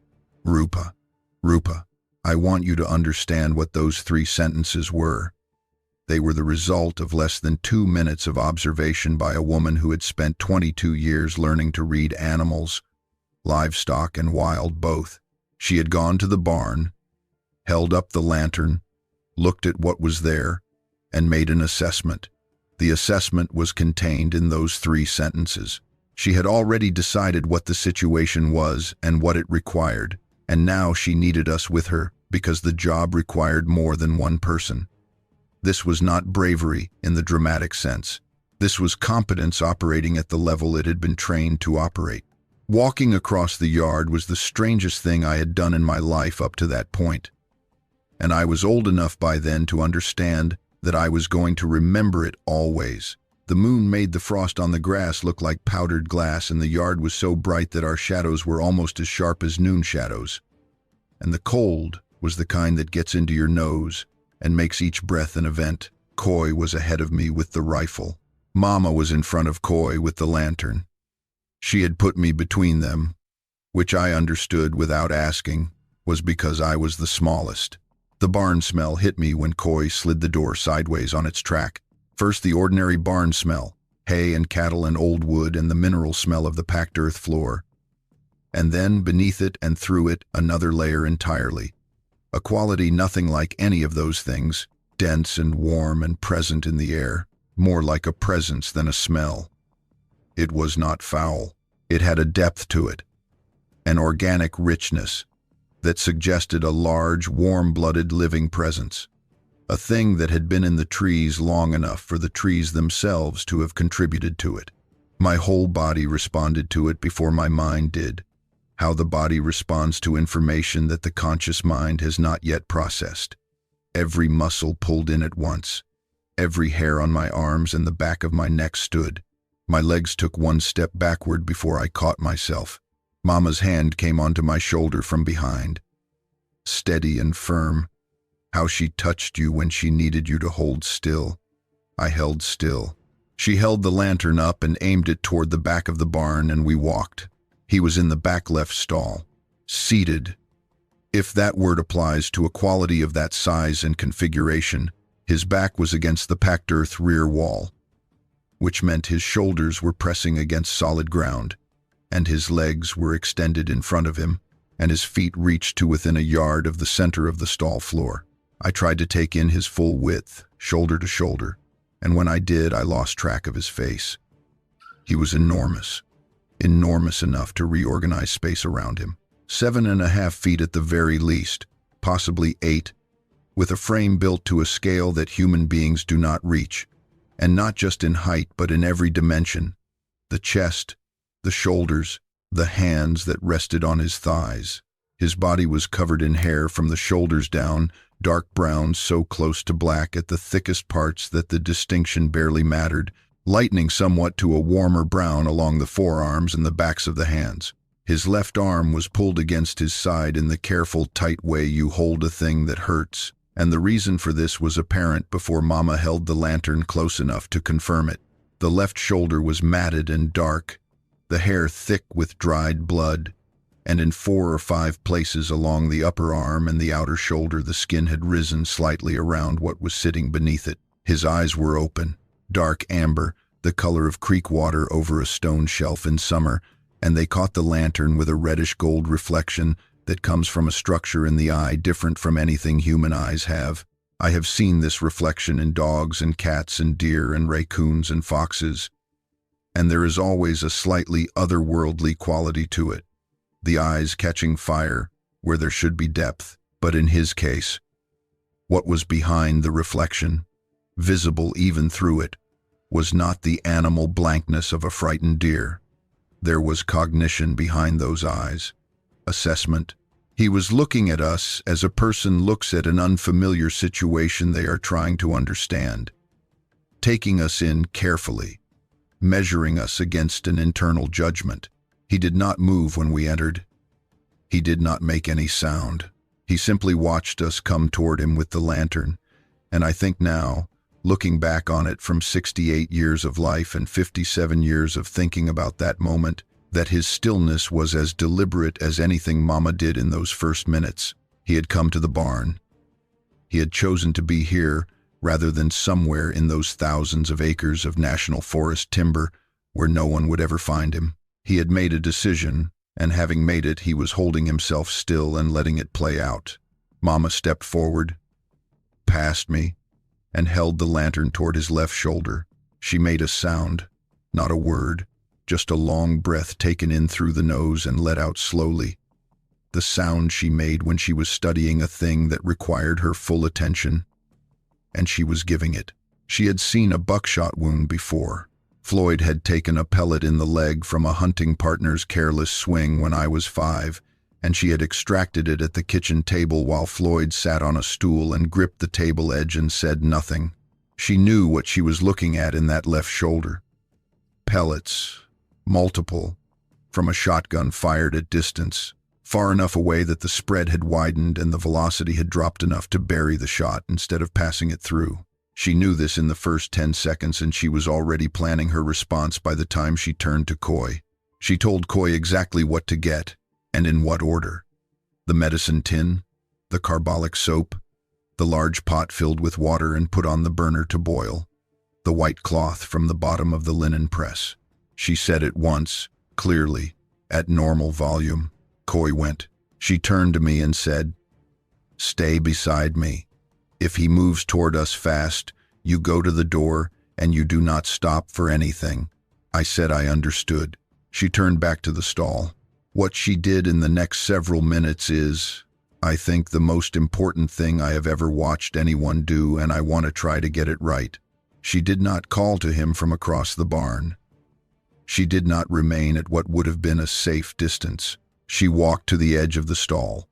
Rupa, Rupa, I want you to understand what those 3 sentences were. They were the result of less than 2 minutes of observation by a woman who had spent 22 years learning to read animals, livestock and wild both. She had gone to the barn, held up the lantern, looked at what was there, and made an assessment. The assessment was contained in those 3 sentences. She had already decided what the situation was and what it required, and now she needed us with her because the job required more than one person. This was not bravery in the dramatic sense. This was competence operating at the level it had been trained to operate. Walking across the yard was the strangest thing I had done in my life up to that point, and I was old enough by then to understand that I was going to remember it always. The moon made the frost on the grass look like powdered glass, and the yard was so bright that our shadows were almost as sharp as noon shadows. And the cold was the kind that gets into your nose and makes each breath an event. Coy was ahead of me with the rifle. Mama was in front of Coy with the lantern. She had put me between them, which I understood without asking was because I was the smallest. The barn smell hit me when Coy slid the door sideways on its track. First the ordinary barn smell, hay and cattle and old wood and the mineral smell of the packed earth floor. And then beneath it and through it another layer entirely. A quality nothing like any of those things, dense and warm and present in the air, more like a presence than a smell. It was not foul. It had a depth to it, an organic richness that suggested a large, warm-blooded living presence, a thing that had been in the trees long enough for the trees themselves to have contributed to it. My whole body responded to it before my mind did. How the body responds to information that the conscious mind has not yet processed. Every muscle pulled in at once. Every hair on my arms and the back of my neck stood. My legs took one step backward before I caught myself. Mama's hand came onto my shoulder from behind. Steady and firm. How she touched you when she needed you to hold still. I held still. She held the lantern up and aimed it toward the back of the barn, and we walked. He was in the back left stall, seated. If that word applies to a quality of that size and configuration, his back was against the packed earth rear wall, which meant his shoulders were pressing against solid ground, and his legs were extended in front of him, and his feet reached to within a yard of the center of the stall floor. I tried to take in his full width, shoulder to shoulder, and when I did, I lost track of his face. He was enormous. Enormous enough to reorganize space around him. 7.5 feet at the very least, possibly 8, with a frame built to a scale that human beings do not reach, and not just in height but in every dimension. The chest, the shoulders, the hands that rested on his thighs. His body was covered in hair from the shoulders down, dark brown so close to black at the thickest parts that the distinction barely mattered, lightening somewhat to a warmer brown along the forearms and the backs of the hands. His left arm was pulled against his side in the careful, tight way you hold a thing that hurts, and the reason for this was apparent before Mama held the lantern close enough to confirm it. The left shoulder was matted and dark, the hair thick with dried blood, and in 4 or 5 places along the upper arm and the outer shoulder the skin had risen slightly around what was sitting beneath it. His eyes were open, dark amber, the color of creek water over a stone shelf in summer, and they caught the lantern with a reddish-gold reflection that comes from a structure in the eye different from anything human eyes have. I have seen this reflection in dogs and cats and deer and raccoons and foxes, and there is always a slightly otherworldly quality to it, the eyes catching fire where there should be depth. But in his case, what was behind the reflection, visible even through it, was not the animal blankness of a frightened deer. There was cognition behind those eyes, assessment. He was looking at us as a person looks at an unfamiliar situation they are trying to understand, taking us in carefully, measuring us against an internal judgment. He did not move when we entered. He did not make any sound. He simply watched us come toward him with the lantern, and I think now, looking back on it from 68 years of life and 57 years of thinking about that moment, that his stillness was as deliberate as anything Mama did in those first minutes. He had come to the barn. He had chosen to be here rather than somewhere in those thousands of acres of national forest timber where no one would ever find him. He had made a decision, and having made it, he was holding himself still and letting it play out. Mama stepped forward, past me, and held the lantern toward his left shoulder. She made a sound, not a word, just a long breath taken in through the nose and let out slowly. The sound she made when she was studying a thing that required her full attention. And she was giving it. She had seen a buckshot wound before. Floyd had taken a pellet in the leg from a hunting partner's careless swing when I was 5, and she had extracted it at the kitchen table while Floyd sat on a stool and gripped the table edge and said nothing. She knew what she was looking at in that left shoulder. Pellets, multiple, from a shotgun fired at distance, far enough away that the spread had widened and the velocity had dropped enough to bury the shot instead of passing it through. She knew this in the first 10 seconds, and she was already planning her response by the time she turned to Coy. She told Coy exactly what to get, and in what order. The medicine tin, the carbolic soap, the large pot filled with water and put on the burner to boil, the white cloth from the bottom of the linen press. She said it once, clearly, at normal volume. Coy went. She turned to me and said, "Stay beside me. If he moves toward us fast, you go to the door and you do not stop for anything." I said I understood. She turned back to the stall. What she did in the next several minutes is, I think, the most important thing I have ever watched anyone do, and I want to try to get it right. She did not call to him from across the barn. She did not remain at what would have been a safe distance. She walked to the edge of the stall,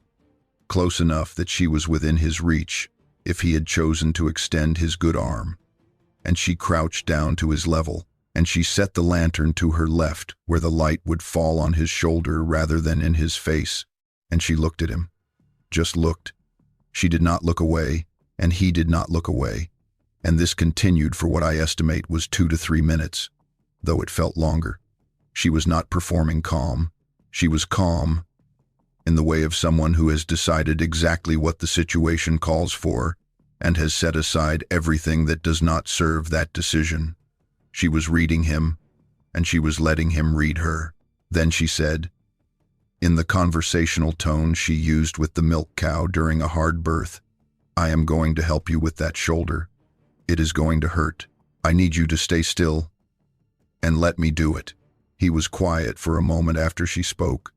close enough that she was within his reach if he had chosen to extend his good arm, and she crouched down to his level, and she set the lantern to her left where the light would fall on his shoulder rather than in his face, and she looked at him. Just looked. She did not look away, and he did not look away, and this continued for what I estimate was 2 to 3 minutes, though it felt longer. She was not performing calm. She was calm, in the way of someone who has decided exactly what the situation calls for and has set aside everything that does not serve that decision. She was reading him, and she was letting him read her. Then she said, in the conversational tone she used with the milk cow during a hard birth, "I am going to help you with that shoulder. It is going to hurt. I need you to stay still and let me do it." He was quiet for a moment after she spoke.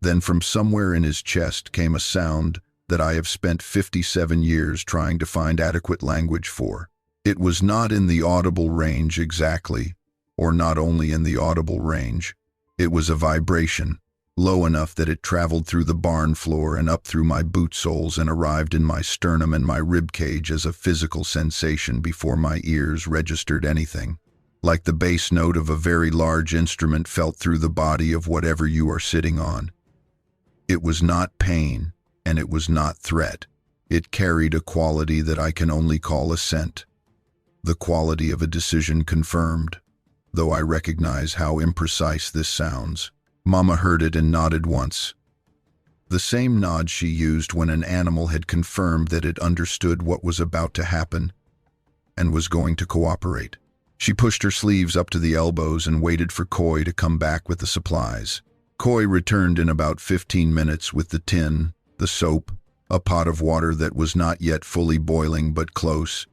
Then from somewhere in his chest came a sound that I have spent 57 years trying to find adequate language for. It was not in the audible range exactly, or not only in the audible range. It was a vibration, low enough that it traveled through the barn floor and up through my boot soles and arrived in my sternum and my rib cage as a physical sensation before my ears registered anything. Like the bass note of a very large instrument felt through the body of whatever you are sitting on. It was not pain, and it was not threat. It carried a quality that I can only call assent. The quality of a decision confirmed, though I recognize how imprecise this sounds. Mama heard it and nodded once. The same nod she used when an animal had confirmed that it understood what was about to happen and was going to cooperate. She pushed her sleeves up to the elbows and waited for Coy to come back with the supplies. Coy returned in about 15 minutes with the tin, the soap, a pot of water that was not yet fully boiling but close,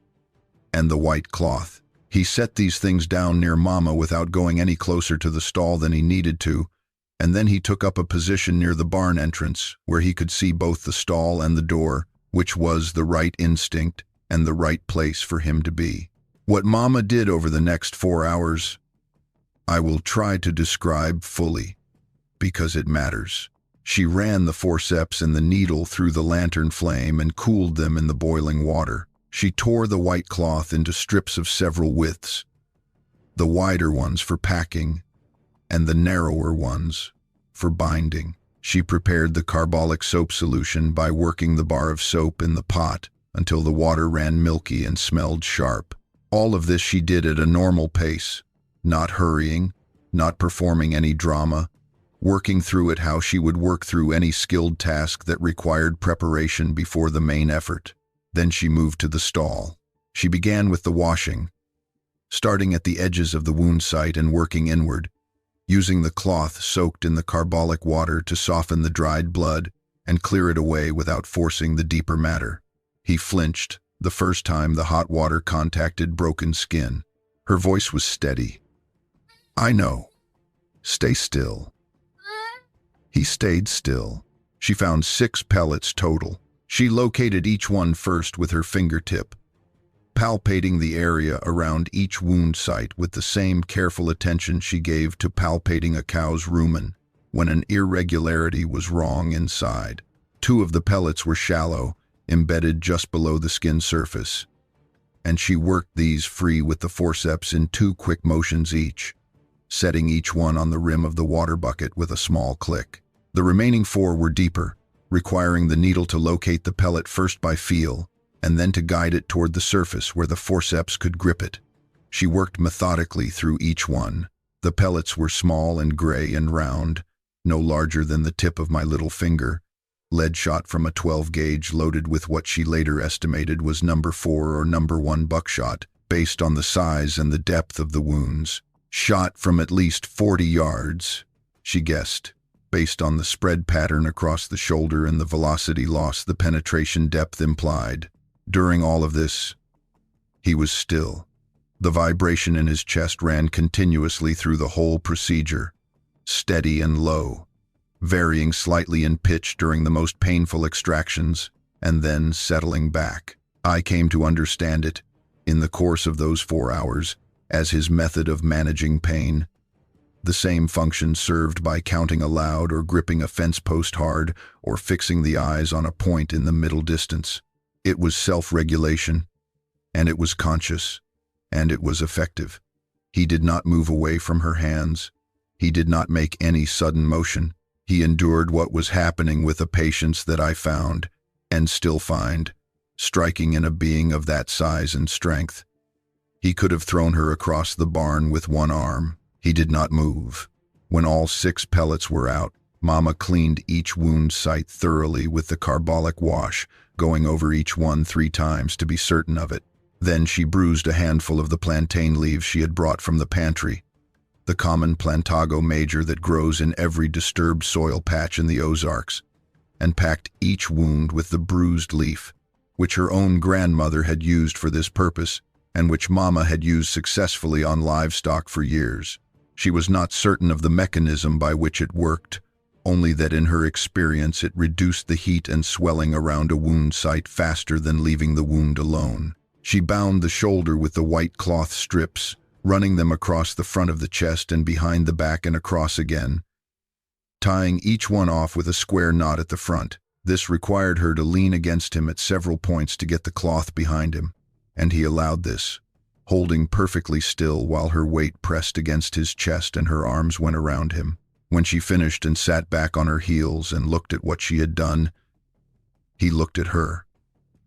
and the white cloth. He set these things down near Mama without going any closer to the stall than he needed to, and then he took up a position near the barn entrance where he could see both the stall and the door, which was the right instinct and the right place for him to be. What Mama did over the next 4 hours, I will try to describe fully, because it matters. She ran the forceps and the needle through the lantern flame and cooled them in the boiling water. She tore the white cloth into strips of several widths, the wider ones for packing and the narrower ones for binding. She prepared the carbolic soap solution by working the bar of soap in the pot until the water ran milky and smelled sharp. All of this she did at a normal pace, not hurrying, not performing any drama, working through it how she would work through any skilled task that required preparation before the main effort. Then she moved to the stall. She began with the washing, starting at the edges of the wound site and working inward, using the cloth soaked in the carbolic water to soften the dried blood and clear it away without forcing the deeper matter. He flinched the first time the hot water contacted broken skin. Her voice was steady. "I know. Stay still." He stayed still. She found 6 pellets total. She located each one first with her fingertip, palpating the area around each wound site with the same careful attention she gave to palpating a cow's rumen when an irregularity was wrong inside. 2 of the pellets were shallow, embedded just below the skin surface, and she worked these free with the forceps in 2 quick motions each, setting each one on the rim of the water bucket with a small click. The remaining 4 were deeper, requiring the needle to locate the pellet first by feel, and then to guide it toward the surface where the forceps could grip it. She worked methodically through each one. The pellets were small and gray and round, no larger than the tip of my little finger, lead shot from a 12-gauge loaded with what she later estimated was number 4 or number 1 buckshot, based on the size and the depth of the wounds. Shot from at least 40 yards, she guessed, based on the spread pattern across the shoulder and the velocity loss the penetration depth implied. During all of this, he was still. The vibration in his chest ran continuously through the whole procedure, steady and low, varying slightly in pitch during the most painful extractions, and then settling back. I came to understand it, in the course of those 4 hours, as his method of managing pain. The same function served by counting aloud or gripping a fence post hard or fixing the eyes on a point in the middle distance. It was self-regulation, and it was conscious, and it was effective. He did not move away from her hands. He did not make any sudden motion. He endured what was happening with a patience that I found, and still find, striking in a being of that size and strength. He could have thrown her across the barn with one arm. He did not move. When all 6 pellets were out, Mama cleaned each wound site thoroughly with the carbolic wash, going over each one 3 times to be certain of it. Then she bruised a handful of the plantain leaves she had brought from the pantry, the common plantago major that grows in every disturbed soil patch in the Ozarks, and packed each wound with the bruised leaf, which her own grandmother had used for this purpose, and which Mama had used successfully on livestock for years. She was not certain of the mechanism by which it worked, only that in her experience it reduced the heat and swelling around a wound site faster than leaving the wound alone. She bound the shoulder with the white cloth strips, running them across the front of the chest and behind the back and across again, tying each one off with a square knot at the front. This required her to lean against him at several points to get the cloth behind him, and he allowed this, holding perfectly still while her weight pressed against his chest and her arms went around him. When she finished and sat back on her heels and looked at what she had done, he looked at her.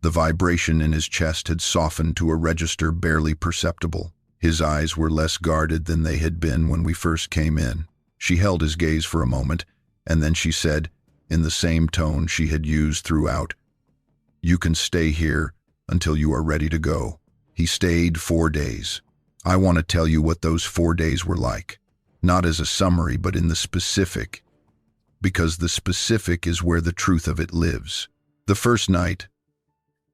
The vibration in his chest had softened to a register barely perceptible. His eyes were less guarded than they had been when we first came in. She held his gaze for a moment, and then she said, in the same tone she had used throughout, "You can stay here until you are ready to go." He stayed 4 days. I want to tell you what those 4 days were like. Not as a summary, but in the specific, because the specific is where the truth of it lives. The first night,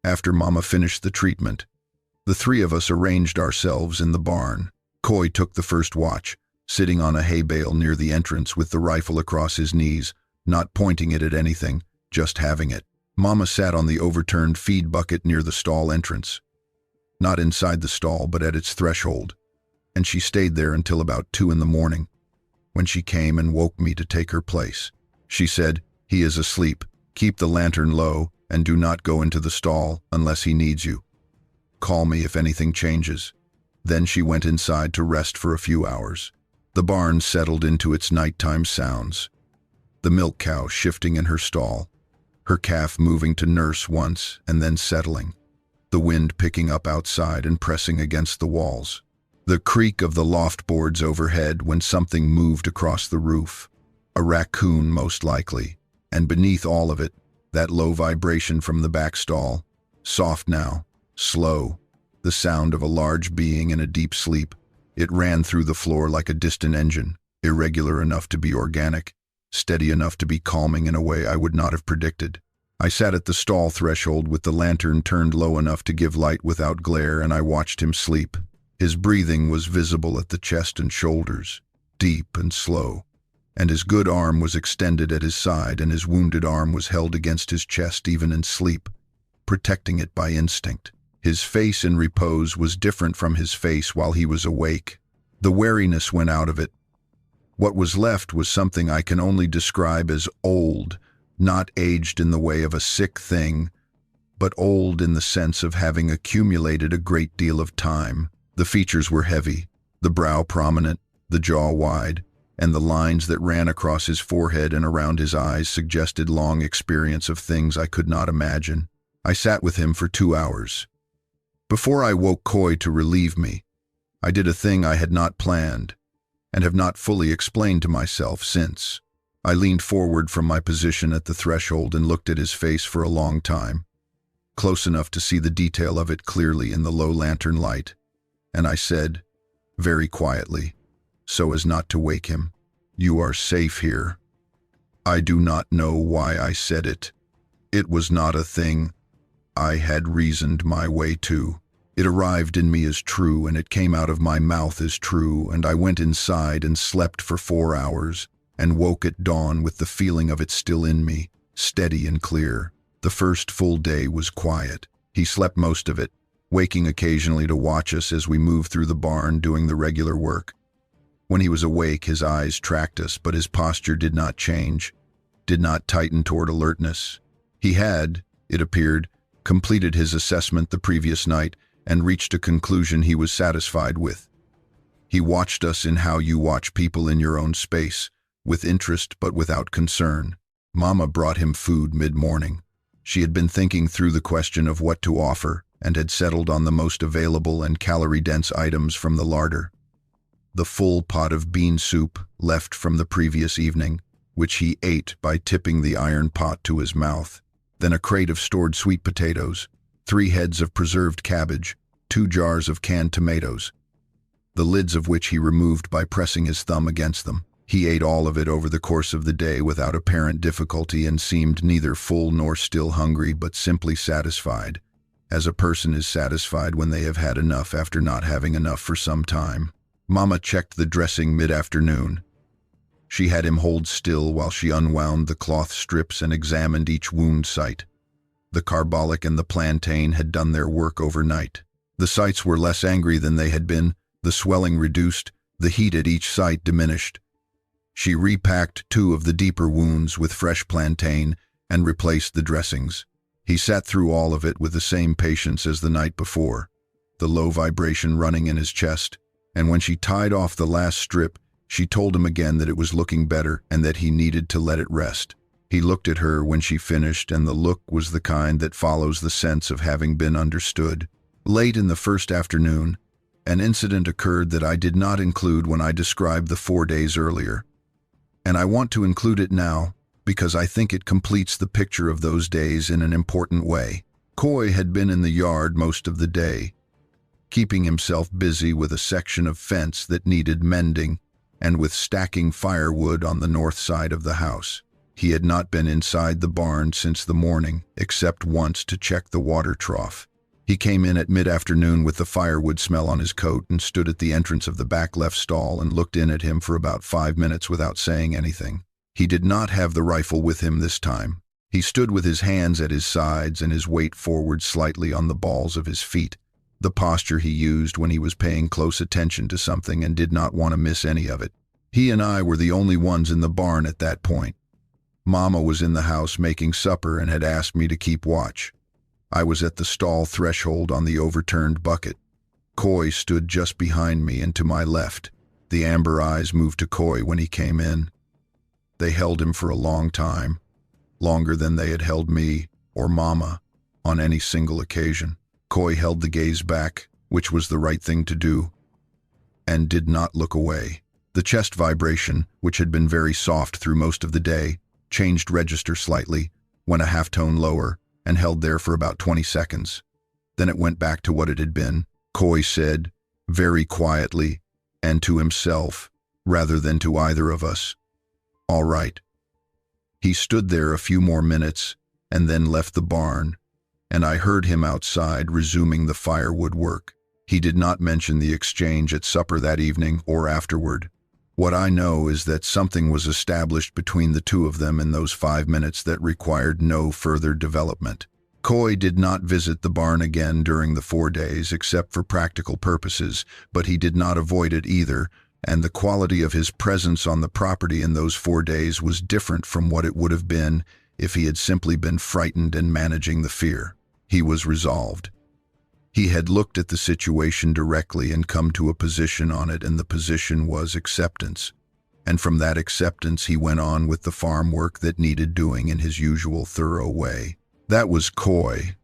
after Mama finished the treatment, the 3 of us arranged ourselves in the barn. Coy took the first watch, sitting on a hay bale near the entrance with the rifle across his knees, not pointing it at anything, just having it. Mama sat on the overturned feed bucket near the stall entrance, not inside the stall but at its threshold, and she stayed there until about 2 in the morning, when she came and woke me to take her place. She said, "He is asleep. Keep the lantern low and do not go into the stall unless he needs you. Call me if anything changes." Then she went inside to rest for a few hours. The barn settled into its nighttime sounds. The milk cow shifting in her stall, her calf moving to nurse once and then settling, the wind picking up outside and pressing against the walls. The creak of the loft boards overhead when something moved across the roof. A raccoon, most likely. And beneath all of it, that low vibration from the back stall. Soft now, slow. The sound of a large being in a deep sleep. It ran through the floor like a distant engine, irregular enough to be organic, steady enough to be calming in a way I would not have predicted. I sat at the stall threshold with the lantern turned low enough to give light without glare, and I watched him sleep. His breathing was visible at the chest and shoulders, deep and slow, and his good arm was extended at his side, and his wounded arm was held against his chest even in sleep, protecting it by instinct. His face in repose was different from his face while he was awake. The wariness went out of it. What was left was something I can only describe as old, not aged in the way of a sick thing, but old in the sense of having accumulated a great deal of time. The features were heavy, the brow prominent, the jaw wide, and the lines that ran across his forehead and around his eyes suggested long experience of things I could not imagine. I sat with him for 2 hours. Before I woke Coy to relieve me, I did a thing I had not planned, and have not fully explained to myself since. I leaned forward from my position at the threshold and looked at his face for a long time, close enough to see the detail of it clearly in the low lantern light, and I said, very quietly, so as not to wake him, "You are safe here." I do not know why I said it. It was not a thing I had reasoned my way to. It arrived in me as true, and it came out of my mouth as true, and I went inside and slept for 4 hours, and woke at dawn with the feeling of it still in me, steady and clear. The first full day was quiet. He slept most of it, waking occasionally to watch us as we moved through the barn doing the regular work. When he was awake, his eyes tracked us, but his posture did not change, did not tighten toward alertness. He had, it appeared, completed his assessment the previous night and reached a conclusion he was satisfied with. He watched us in how you watch people in your own space, with interest but without concern. Mama brought him food mid-morning. She had been thinking through the question of what to offer and had settled on the most available and calorie-dense items from the larder. The full pot of bean soup left from the previous evening, which he ate by tipping the iron pot to his mouth. Then a crate of stored sweet potatoes, 3 heads of preserved cabbage, 2 jars of canned tomatoes, the lids of which he removed by pressing his thumb against them. He ate all of it over the course of the day without apparent difficulty and seemed neither full nor still hungry, but simply satisfied, as a person is satisfied when they have had enough after not having enough for some time. Mama checked the dressing mid-afternoon. She had him hold still while she unwound the cloth strips and examined each wound site. The carbolic and the plantain had done their work overnight. The sites were less angry than they had been, the swelling reduced, the heat at each site diminished. She repacked 2 of the deeper wounds with fresh plantain and replaced the dressings. He sat through all of it with the same patience as the night before, the low vibration running in his chest, and when she tied off the last strip, she told him again that it was looking better and that he needed to let it rest. He looked at her when she finished, and the look was the kind that follows the sense of having been understood. Late in the first afternoon, an incident occurred that I did not include when I described the 4 days earlier, and I want to include it now because I think it completes the picture of those days in an important way. Coy had been in the yard most of the day, keeping himself busy with a section of fence that needed mending and with stacking firewood on the north side of the house. He had not been inside the barn since the morning, except once to check the water trough. He came in at mid-afternoon with the firewood smell on his coat and stood at the entrance of the back left stall and looked in at him for about 5 minutes without saying anything. He did not have the rifle with him this time. He stood with his hands at his sides and his weight forward slightly on the balls of his feet, the posture he used when he was paying close attention to something and did not want to miss any of it. He and I were the only ones in the barn at that point. Mama was in the house making supper and had asked me to keep watch. I was at the stall threshold on the overturned bucket. Coy stood just behind me and to my left. The amber eyes moved to Coy when he came in. They held him for a long time, longer than they had held me or Mama on any single occasion. Coy held the gaze back, which was the right thing to do. and did not look away. The chest vibration, which had been very soft through most of the day, changed register slightly, went a half-tone lower, and held there for about 20 seconds. Then it went back to what it had been. Coy said, very quietly, and to himself, rather than to either of us, "All right." He stood there a few more minutes, and then left the barn, and I heard him outside resuming the firewood work. He did not mention the exchange at supper that evening or afterward. What I know is that something was established between the two of them in those 5 minutes that required no further development. Coy did not visit the barn again during the 4 days except for practical purposes, but he did not avoid it either, and the quality of his presence on the property in those 4 days was different from what it would have been if he had simply been frightened and managing the fear. He was resolved. He had looked at the situation directly and come to a position on it, and the position was acceptance. And from that acceptance he went on with the farm work that needed doing in his usual thorough way. That was Coy,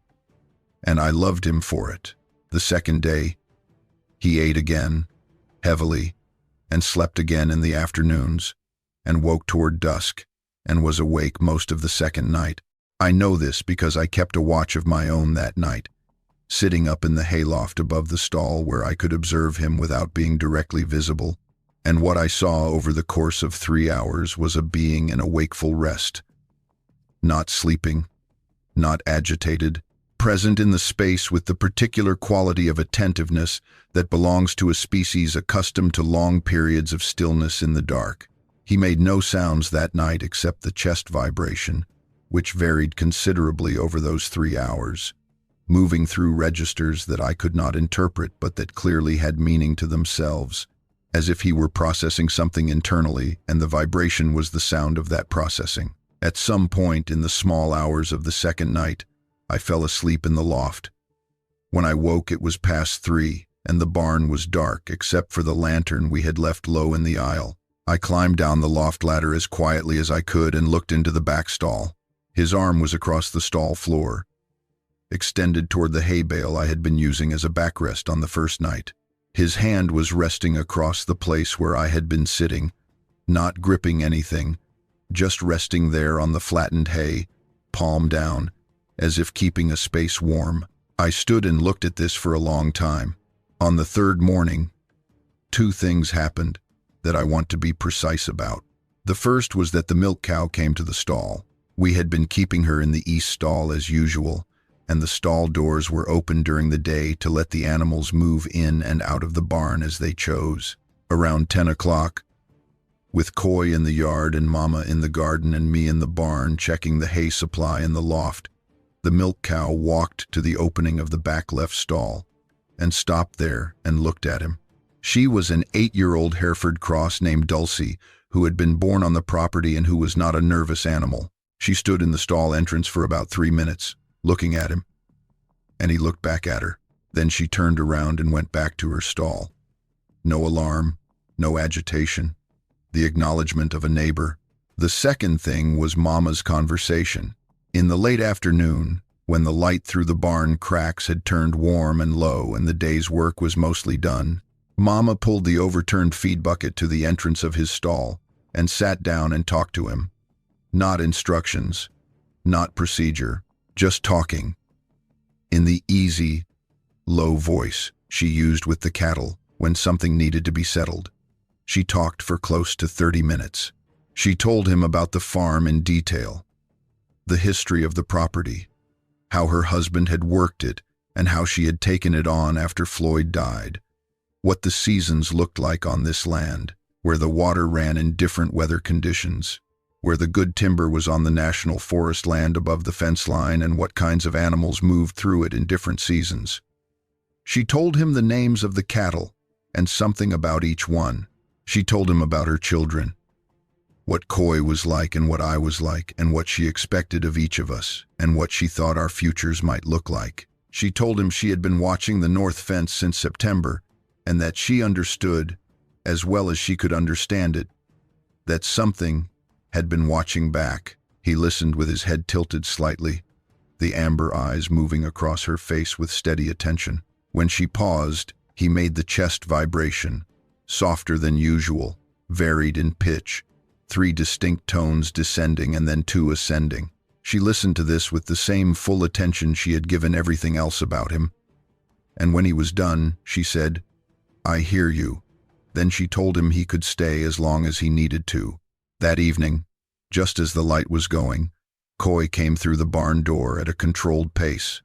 and I loved him for it. The second day, he ate again, heavily, and slept again in the afternoons, and woke toward dusk, and was awake most of the second night. I know this because I kept a watch of my own that night, sitting up in the hayloft above the stall where I could observe him without being directly visible, and what I saw over the course of 3 hours was a being in a wakeful rest, not sleeping, not agitated, present in the space with the particular quality of attentiveness that belongs to a species accustomed to long periods of stillness in the dark. He made no sounds that night except the chest vibration, which varied considerably over those 3 hours, moving through registers that I could not interpret but that clearly had meaning to themselves, as if he were processing something internally and the vibration was the sound of that processing. At some point in the small hours of the second night, I fell asleep in the loft. When I woke it was past 3, and the barn was dark except for the lantern we had left low in the aisle. I climbed down the loft ladder as quietly as I could and looked into the back stall. His arm was across the stall floor, extended toward the hay bale I had been using as a backrest on the first night. His hand was resting across the place where I had been sitting, not gripping anything, just resting there on the flattened hay, palm down, as if keeping a space warm. I stood and looked at this for a long time. On the third morning, 2 things happened that I want to be precise about. The first was that the milk cow came to the stall. We had been keeping her in the east stall as usual, and the stall doors were open during the day to let the animals move in and out of the barn as they chose. Around 10 o'clock, with Coy in the yard and Mama in the garden and me in the barn checking the hay supply in the loft, the milk cow walked to the opening of the back left stall and stopped there and looked at him. She was an 8-year-old Hereford cross named Dulcie, who had been born on the property and who was not a nervous animal. She stood in the stall entrance for about 3 minutes, looking at him, and he looked back at her. Then she turned around and went back to her stall. No alarm, no agitation, the acknowledgement of a neighbor. The second thing was Mama's conversation. In the late afternoon, when the light through the barn cracks had turned warm and low and the day's work was mostly done, Mama pulled the overturned feed bucket to the entrance of his stall and sat down and talked to him. Not instructions, not procedure, just talking, in the easy, low voice she used with the cattle when something needed to be settled. She talked for close to 30 minutes. She told him about the farm in detail, the history of the property, how her husband had worked it and how she had taken it on after Floyd died, what the seasons looked like on this land, where the water ran in different weather conditions, where the good timber was on the national forest land above the fence line and what kinds of animals moved through it in different seasons. She told him the names of the cattle and something about each one. She told him about her children, what Coy was like and what I was like, and what she expected of each of us, and what she thought our futures might look like. She told him she had been watching the north fence since September, and that she understood, as well as she could understand it, that something had been watching back. He listened with his head tilted slightly, the amber eyes moving across her face with steady attention. When she paused, he made the chest vibration, softer than usual, varied in pitch, 3 distinct tones descending and then 2 ascending. She listened to this with the same full attention she had given everything else about him. And when he was done, she said, "I hear you." Then she told him he could stay as long as he needed to. That evening, just as the light was going, Coy came through the barn door at a controlled pace,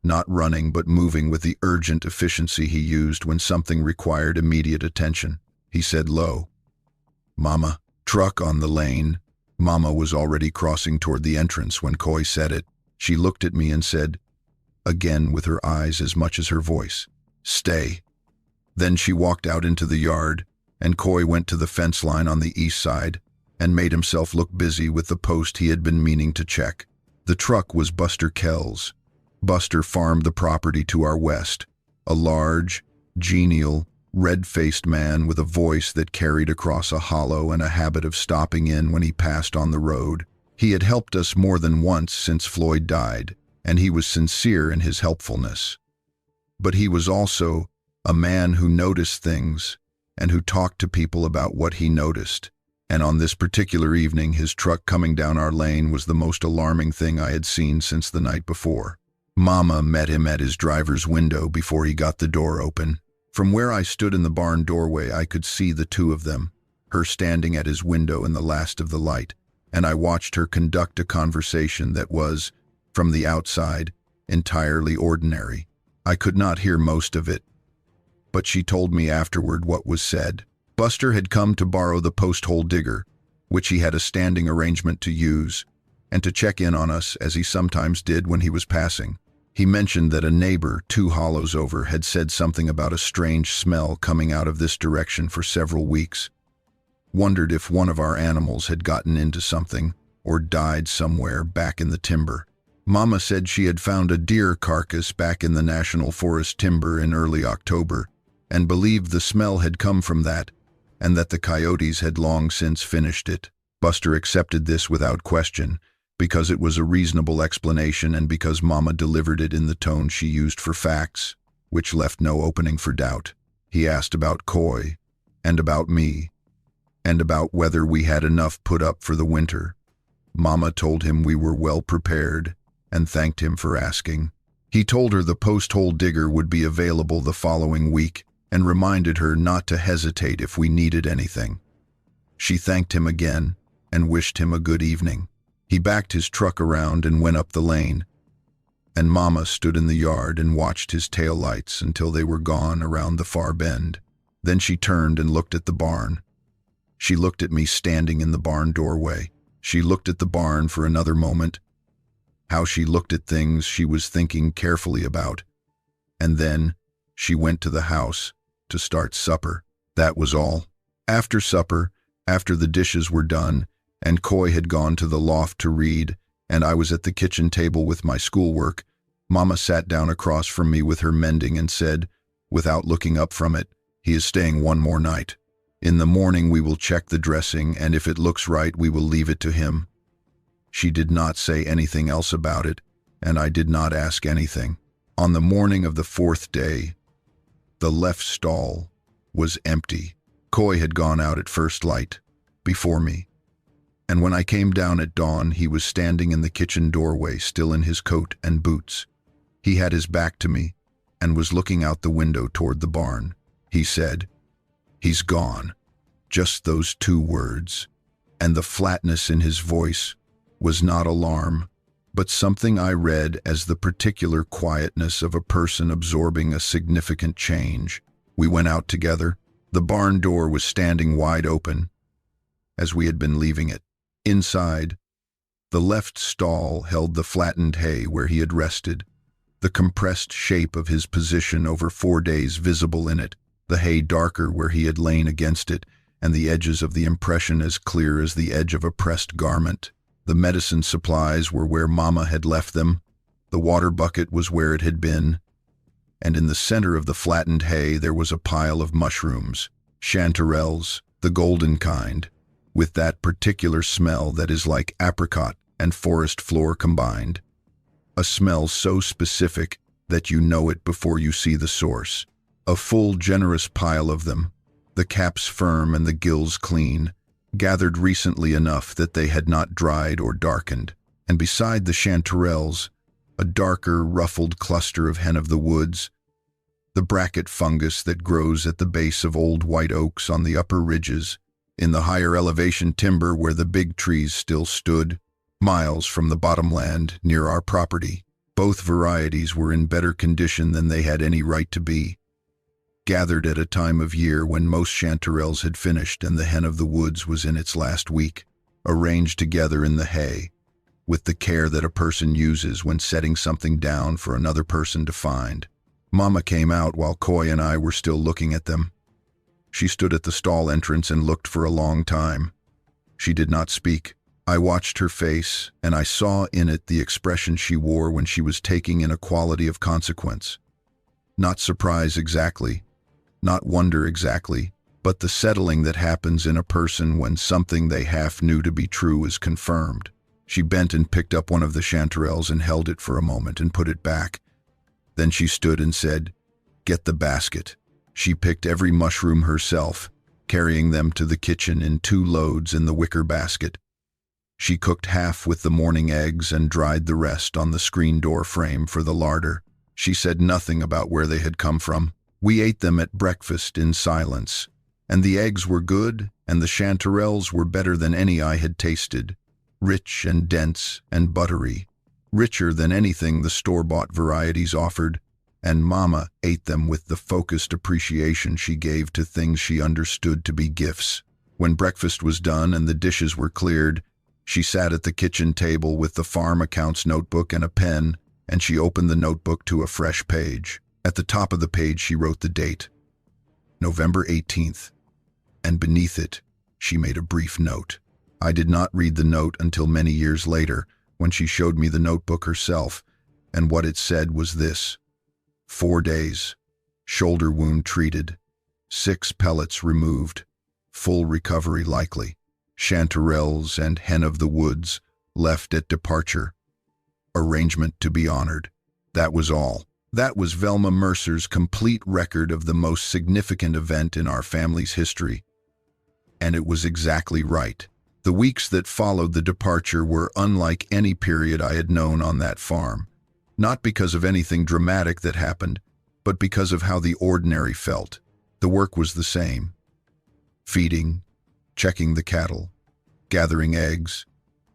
not running but moving with the urgent efficiency he used when something required immediate attention. He said low, "Mama." Truck on the lane. Mama was already crossing toward the entrance when Coy said it. She looked at me and said, again with her eyes as much as her voice, "Stay." Then she walked out into the yard, and Coy went to the fence line on the east side and made himself look busy with the post he had been meaning to check. The truck was Buster Kell's. Buster farmed the property to our west, a large, genial, red-faced man with a voice that carried across a hollow and a habit of stopping in when he passed on the road. He had helped us more than once since Floyd died, and he was sincere in his helpfulness. But he was also a man who noticed things and who talked to people about what he noticed. And on this particular evening, his truck coming down our lane was the most alarming thing I had seen since the night before. Mama met him at his driver's window before he got the door open. From where I stood in the barn doorway, I could see the two of them, her standing at his window in the last of the light, and I watched her conduct a conversation that was, from the outside, entirely ordinary. I could not hear most of it, but she told me afterward what was said. Buster had come to borrow the post-hole digger, which he had a standing arrangement to use, and to check in on us as he sometimes did when he was passing. He mentioned that a neighbor 2 hollows over had said something about a strange smell coming out of this direction for several weeks. Wondered if one of our animals had gotten into something or died somewhere back in the timber. Mama said she had found a deer carcass back in the National Forest timber in early October and believed the smell had come from that and that the coyotes had long since finished it. Buster accepted this without question, because it was a reasonable explanation and because Mama delivered it in the tone she used for facts, which left no opening for doubt. He asked about Coy, and about me, and about whether we had enough put up for the winter. Mama told him we were well prepared and thanked him for asking. He told her the post-hole digger would be available the following week and reminded her not to hesitate if we needed anything. She thanked him again and wished him a good evening. He backed his truck around and went up the lane, and Mama stood in the yard and watched his taillights until they were gone around the far bend. Then she turned and looked at the barn. She looked at me standing in the barn doorway. She looked at the barn for another moment. How she looked at things she was thinking carefully about. And then she went to the house to start supper. That was all. After supper, after the dishes were done, and Coy had gone to the loft to read, and I was at the kitchen table with my schoolwork, Mama sat down across from me with her mending and said, without looking up from it, "He is staying one more night. In the morning we will check the dressing, and if it looks right, we will leave it to him." She did not say anything else about it, and I did not ask anything. On the morning of the 4th day, the left stall was empty. Coy had gone out at first light, before me. And when I came down at dawn, he was standing in the kitchen doorway, still in his coat and boots. He had his back to me and was looking out the window toward the barn. He said, "He's gone." Just those 2 words, and the flatness in his voice was not alarm, but something I read as the particular quietness of a person absorbing a significant change. We went out together. The barn door was standing wide open, as we had been leaving it. Inside, the left stall held the flattened hay where he had rested, the compressed shape of his position over 4 days visible in it, the hay darker where he had lain against it, and the edges of the impression as clear as the edge of a pressed garment. The medicine supplies were where Mama had left them, the water bucket was where it had been, and in the center of the flattened hay there was a pile of mushrooms, chanterelles, the golden kind, with that particular smell that is like apricot and forest floor combined. A smell so specific that you know it before you see the source. A full, generous pile of them, the caps firm and the gills clean, gathered recently enough that they had not dried or darkened, and beside the chanterelles, a darker, ruffled cluster of hen of the woods, the bracket fungus that grows at the base of old white oaks on the upper ridges, in the higher elevation timber where the big trees still stood, miles from the bottomland near our property. Both varieties were in better condition than they had any right to be. Gathered at a time of year when most chanterelles had finished and the hen of the woods was in its last week, arranged together in the hay, with the care that a person uses when setting something down for another person to find. Mama came out while Coy and I were still looking at them. She stood at the stall entrance and looked for a long time. She did not speak. I watched her face, and I saw in it the expression she wore when she was taking in a quality of consequence. Not surprise exactly, not wonder exactly, but the settling that happens in a person when something they half knew to be true is confirmed. She bent and picked up one of the chanterelles and held it for a moment and put it back. Then she stood and said, "Get the basket." She picked every mushroom herself, carrying them to the kitchen in 2 loads in the wicker basket. She cooked half with the morning eggs and dried the rest on the screen door frame for the larder. She said nothing about where they had come from. We ate them at breakfast in silence, and the eggs were good, and the chanterelles were better than any I had tasted, rich and dense and buttery, richer than anything the store-bought varieties offered, and Mama ate them with the focused appreciation she gave to things she understood to be gifts. When breakfast was done and the dishes were cleared, she sat at the kitchen table with the farm accounts notebook and a pen, and she opened the notebook to a fresh page. At the top of the page she wrote the date, November 18th, and beneath it she made a brief note. I did not read the note until many years later, when she showed me the notebook herself, and what it said was this: 4 days, shoulder wound treated, 6 pellets removed, full recovery likely, chanterelles and hen of the woods left at departure, arrangement to be honored. That was all. That was Velma Mercer's complete record of the most significant event in our family's history. And it was exactly right. The weeks that followed the departure were unlike any period I had known on that farm, not because of anything dramatic that happened, but because of how the ordinary felt. The work was the same: feeding, checking the cattle, gathering eggs,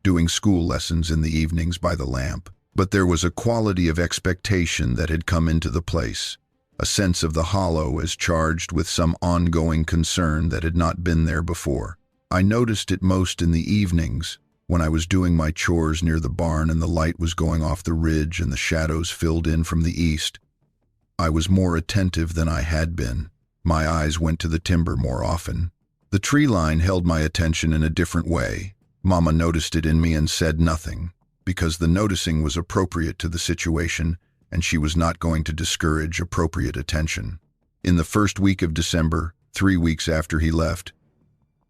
doing school lessons in the evenings by the lamp. But there was a quality of expectation that had come into the place, a sense of the hollow as charged with some ongoing concern that had not been there before. I noticed it most in the evenings, when I was doing my chores near the barn and the light was going off the ridge and the shadows filled in from the east. I was more attentive than I had been. My eyes went to the timber more often. The tree line held my attention in a different way. Mama noticed it in me and said nothing, because the noticing was appropriate to the situation, and she was not going to discourage appropriate attention. In the first week of December, 3 weeks after he left,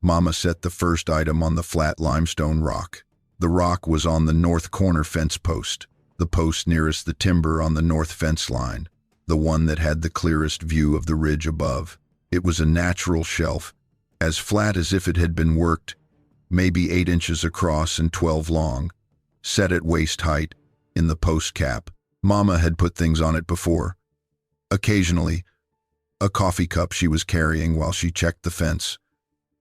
Mama set the first item on the flat limestone rock. The rock was on the north corner fence post, the post nearest the timber on the north fence line, the one that had the clearest view of the ridge above. It was a natural shelf, as flat as if it had been worked, maybe 8 inches across and 12 long, set at waist height, in the post cap. Mama had put things on it before. Occasionally, a coffee cup she was carrying while she checked the fence,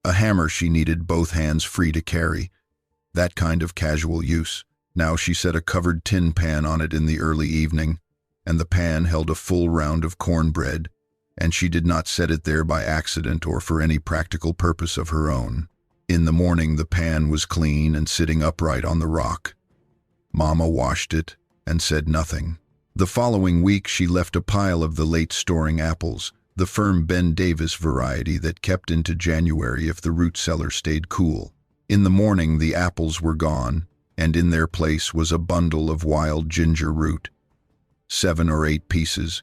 a hammer she needed both hands free to carry, that kind of casual use. Now she set a covered tin pan on it in the early evening, and the pan held a full round of cornbread, and she did not set it there by accident or for any practical purpose of her own. In the morning the pan was clean and sitting upright on the rock. Mama washed it and said nothing. The following week she left a pile of the late storing apples, the firm Ben Davis variety that kept into January if the root cellar stayed cool. In the morning the apples were gone, and in their place was a bundle of wild ginger root. 7 or 8 pieces,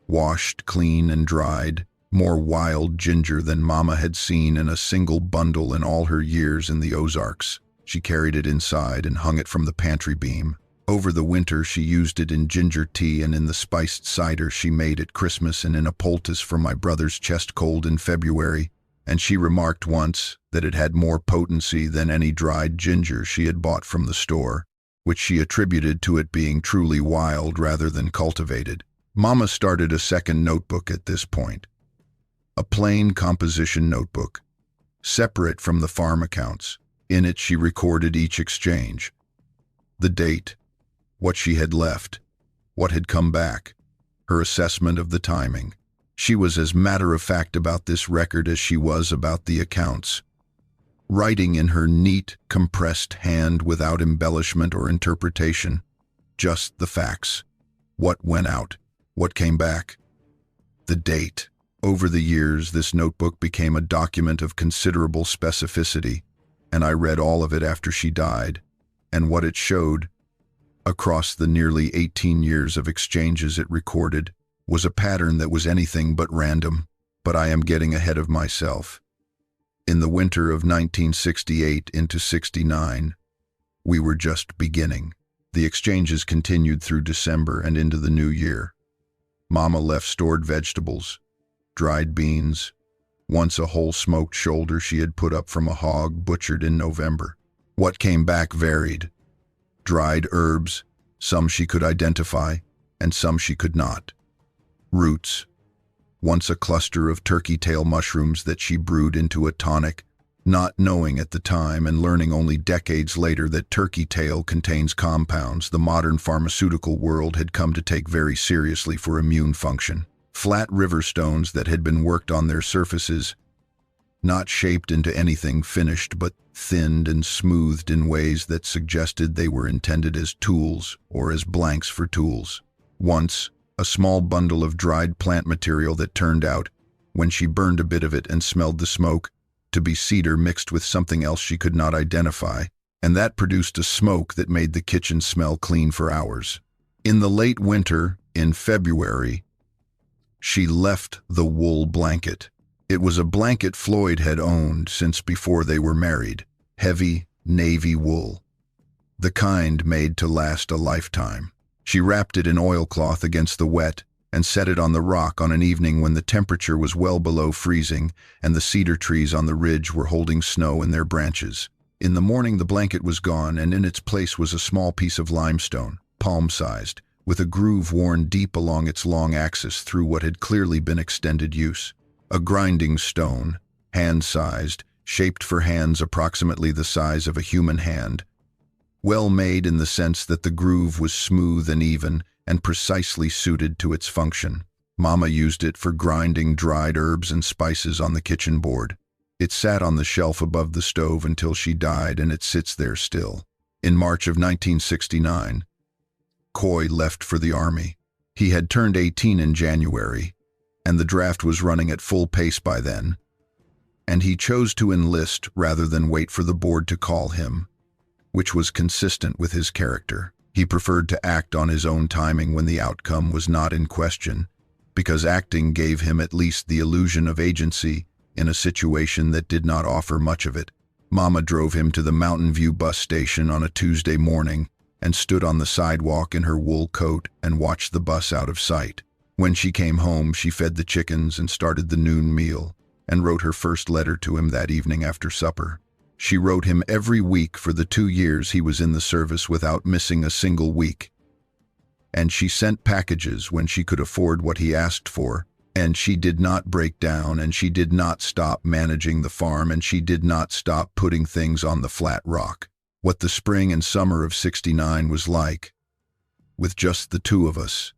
washed clean and dried, more wild ginger than Mama had seen in a single bundle in all her years in the Ozarks. She carried it inside and hung it from the pantry beam. Over the winter she used it in ginger tea and in the spiced cider she made at Christmas and in a poultice for my brother's chest cold in February. and she remarked once that it had more potency than any dried ginger she had bought from the store, which she attributed to it being truly wild rather than cultivated. Mama started a second notebook at this point. A plain composition notebook, separate from the farm accounts. In it she recorded each exchange, the date, what she had left, what had come back, her assessment of the timing. She was as matter-of-fact about this record as she was about the accounts, writing in her neat, compressed hand without embellishment or interpretation, just the facts. What went out, what came back, the date. Over the years, this notebook became a document of considerable specificity, and I read all of it after she died, and what it showed, across the nearly 18 years of exchanges it recorded, was a pattern that was anything but random. But I am getting ahead of myself. In the winter of 1968 into 69, we were just beginning. The exchanges continued through December and into the new year. Mama left stored vegetables, dried beans, once a whole smoked shoulder she had put up from a hog butchered in November. What came back varied. Dried herbs, some she could identify, and some she could not. Roots, once a cluster of turkey tail mushrooms that she brewed into a tonic, not knowing at the time and learning only decades later that turkey tail contains compounds the modern pharmaceutical world had come to take very seriously for immune function. Flat river stones that had been worked on their surfaces, not shaped into anything finished but thinned and smoothed in ways that suggested they were intended as tools or as blanks for tools. Once, a small bundle of dried plant material that turned out, when she burned a bit of it and smelled the smoke, to be cedar mixed with something else she could not identify, and that produced a smoke that made the kitchen smell clean for hours. In the late winter, in February, she left the wool blanket. It was a blanket Floyd had owned since before they were married, heavy navy wool, the kind made to last a lifetime. She wrapped it in oilcloth against the wet and set it on the rock on an evening when the temperature was well below freezing and the cedar trees on the ridge were holding snow in their branches. In the morning the blanket was gone, and in its place was a small piece of limestone, palm-sized, with a groove worn deep along its long axis through what had clearly been extended use. A grinding stone, hand-sized, shaped for hands approximately the size of a human hand, well made in the sense that the groove was smooth and even and precisely suited to its function. Mama used it for grinding dried herbs and spices on the kitchen board. It sat on the shelf above the stove until she died, and it sits there still. In March of 1969, Coy left for the Army. He had turned 18 in January, and the draft was running at full pace by then, and he chose to enlist rather than wait for the board to call him, which was consistent with his character. He preferred to act on his own timing when the outcome was not in question, because acting gave him at least the illusion of agency in a situation that did not offer much of it. Mama drove him to the Mountain View bus station on a Tuesday morning and stood on the sidewalk in her wool coat and watched the bus out of sight. When she came home, she fed the chickens and started the noon meal, and wrote her first letter to him that evening after supper. She wrote him every week for the 2 years he was in the service without missing a single week. And she sent packages when she could afford what he asked for, and she did not break down, and she did not stop managing the farm, and she did not stop putting things on the flat rock. What the spring and summer of '69 was like, with just the two of us,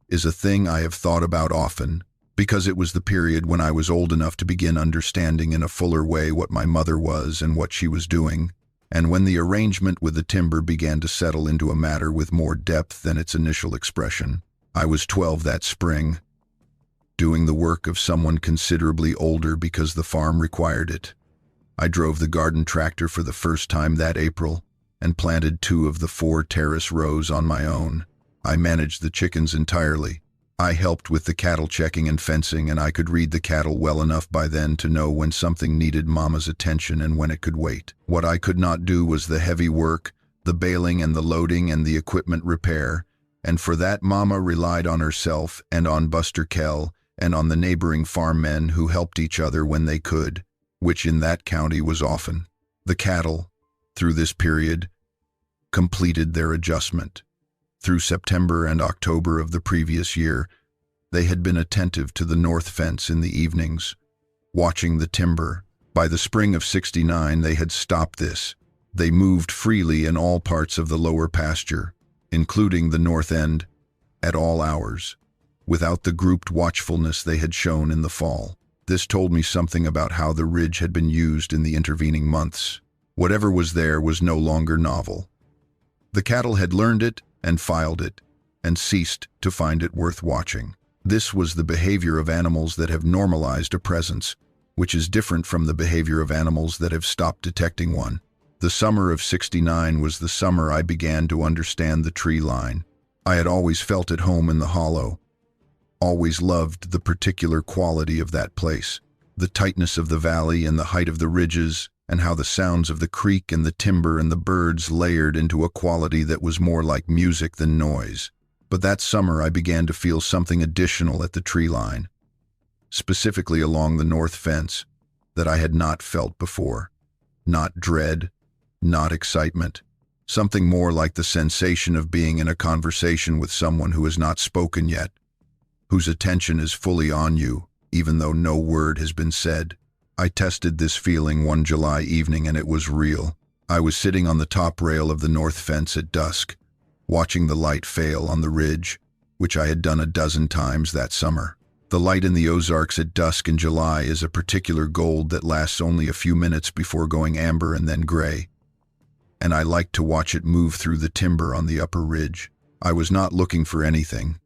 is a thing I have thought about often, because it was the period when I was old enough to begin understanding in a fuller way what my mother was and what she was doing, and when the arrangement with the timber began to settle into a matter with more depth than its initial expression. I was 12 that spring, doing the work of someone considerably older because the farm required it. I drove the garden tractor for the first time that April and planted 2 of the 4 terrace rows on my own. I managed the chickens entirely. I helped with the cattle checking and fencing, and I could read the cattle well enough by then to know when something needed Mama's attention and when it could wait. What I could not do was the heavy work, the baling and the loading and the equipment repair, and for that Mama relied on herself and on Buster Kell and on the neighboring farm men who helped each other when they could. which in that county was often. The cattle, through this period, completed their adjustment. Through September and October of the previous year, they had been attentive to the north fence in the evenings, watching the timber. By the spring of '69, they had stopped this. They moved freely in all parts of the lower pasture, including the north end, at all hours, without the grouped watchfulness they had shown in the fall. This told me something about how the ridge had been used in the intervening months. Whatever was there was no longer novel. The cattle had learned it and filed it, and ceased to find it worth watching. This was the behavior of animals that have normalized a presence, which is different from the behavior of animals that have stopped detecting one. The summer of '69 was the summer I began to understand the tree line. I had always felt at home in the hollow, always loved the particular quality of that place, the tightness of the valley and the height of the ridges, and how the sounds of the creek and the timber and the birds layered into a quality that was more like music than noise. But that summer I began to feel something additional at the tree line, specifically along the north fence, that I had not felt before. Not dread, not excitement, something more like the sensation of being in a conversation with someone who has not spoken yet, whose attention is fully on you, even though no word has been said. I tested this feeling one July evening, and it was real. I was sitting on the top rail of the north fence at dusk, watching the light fail on the ridge, which I had done a dozen times that summer. The light in the Ozarks at dusk in July is a particular gold that lasts only a few minutes before going amber and then gray, and I liked to watch it move through the timber on the upper ridge. I was not looking for anything.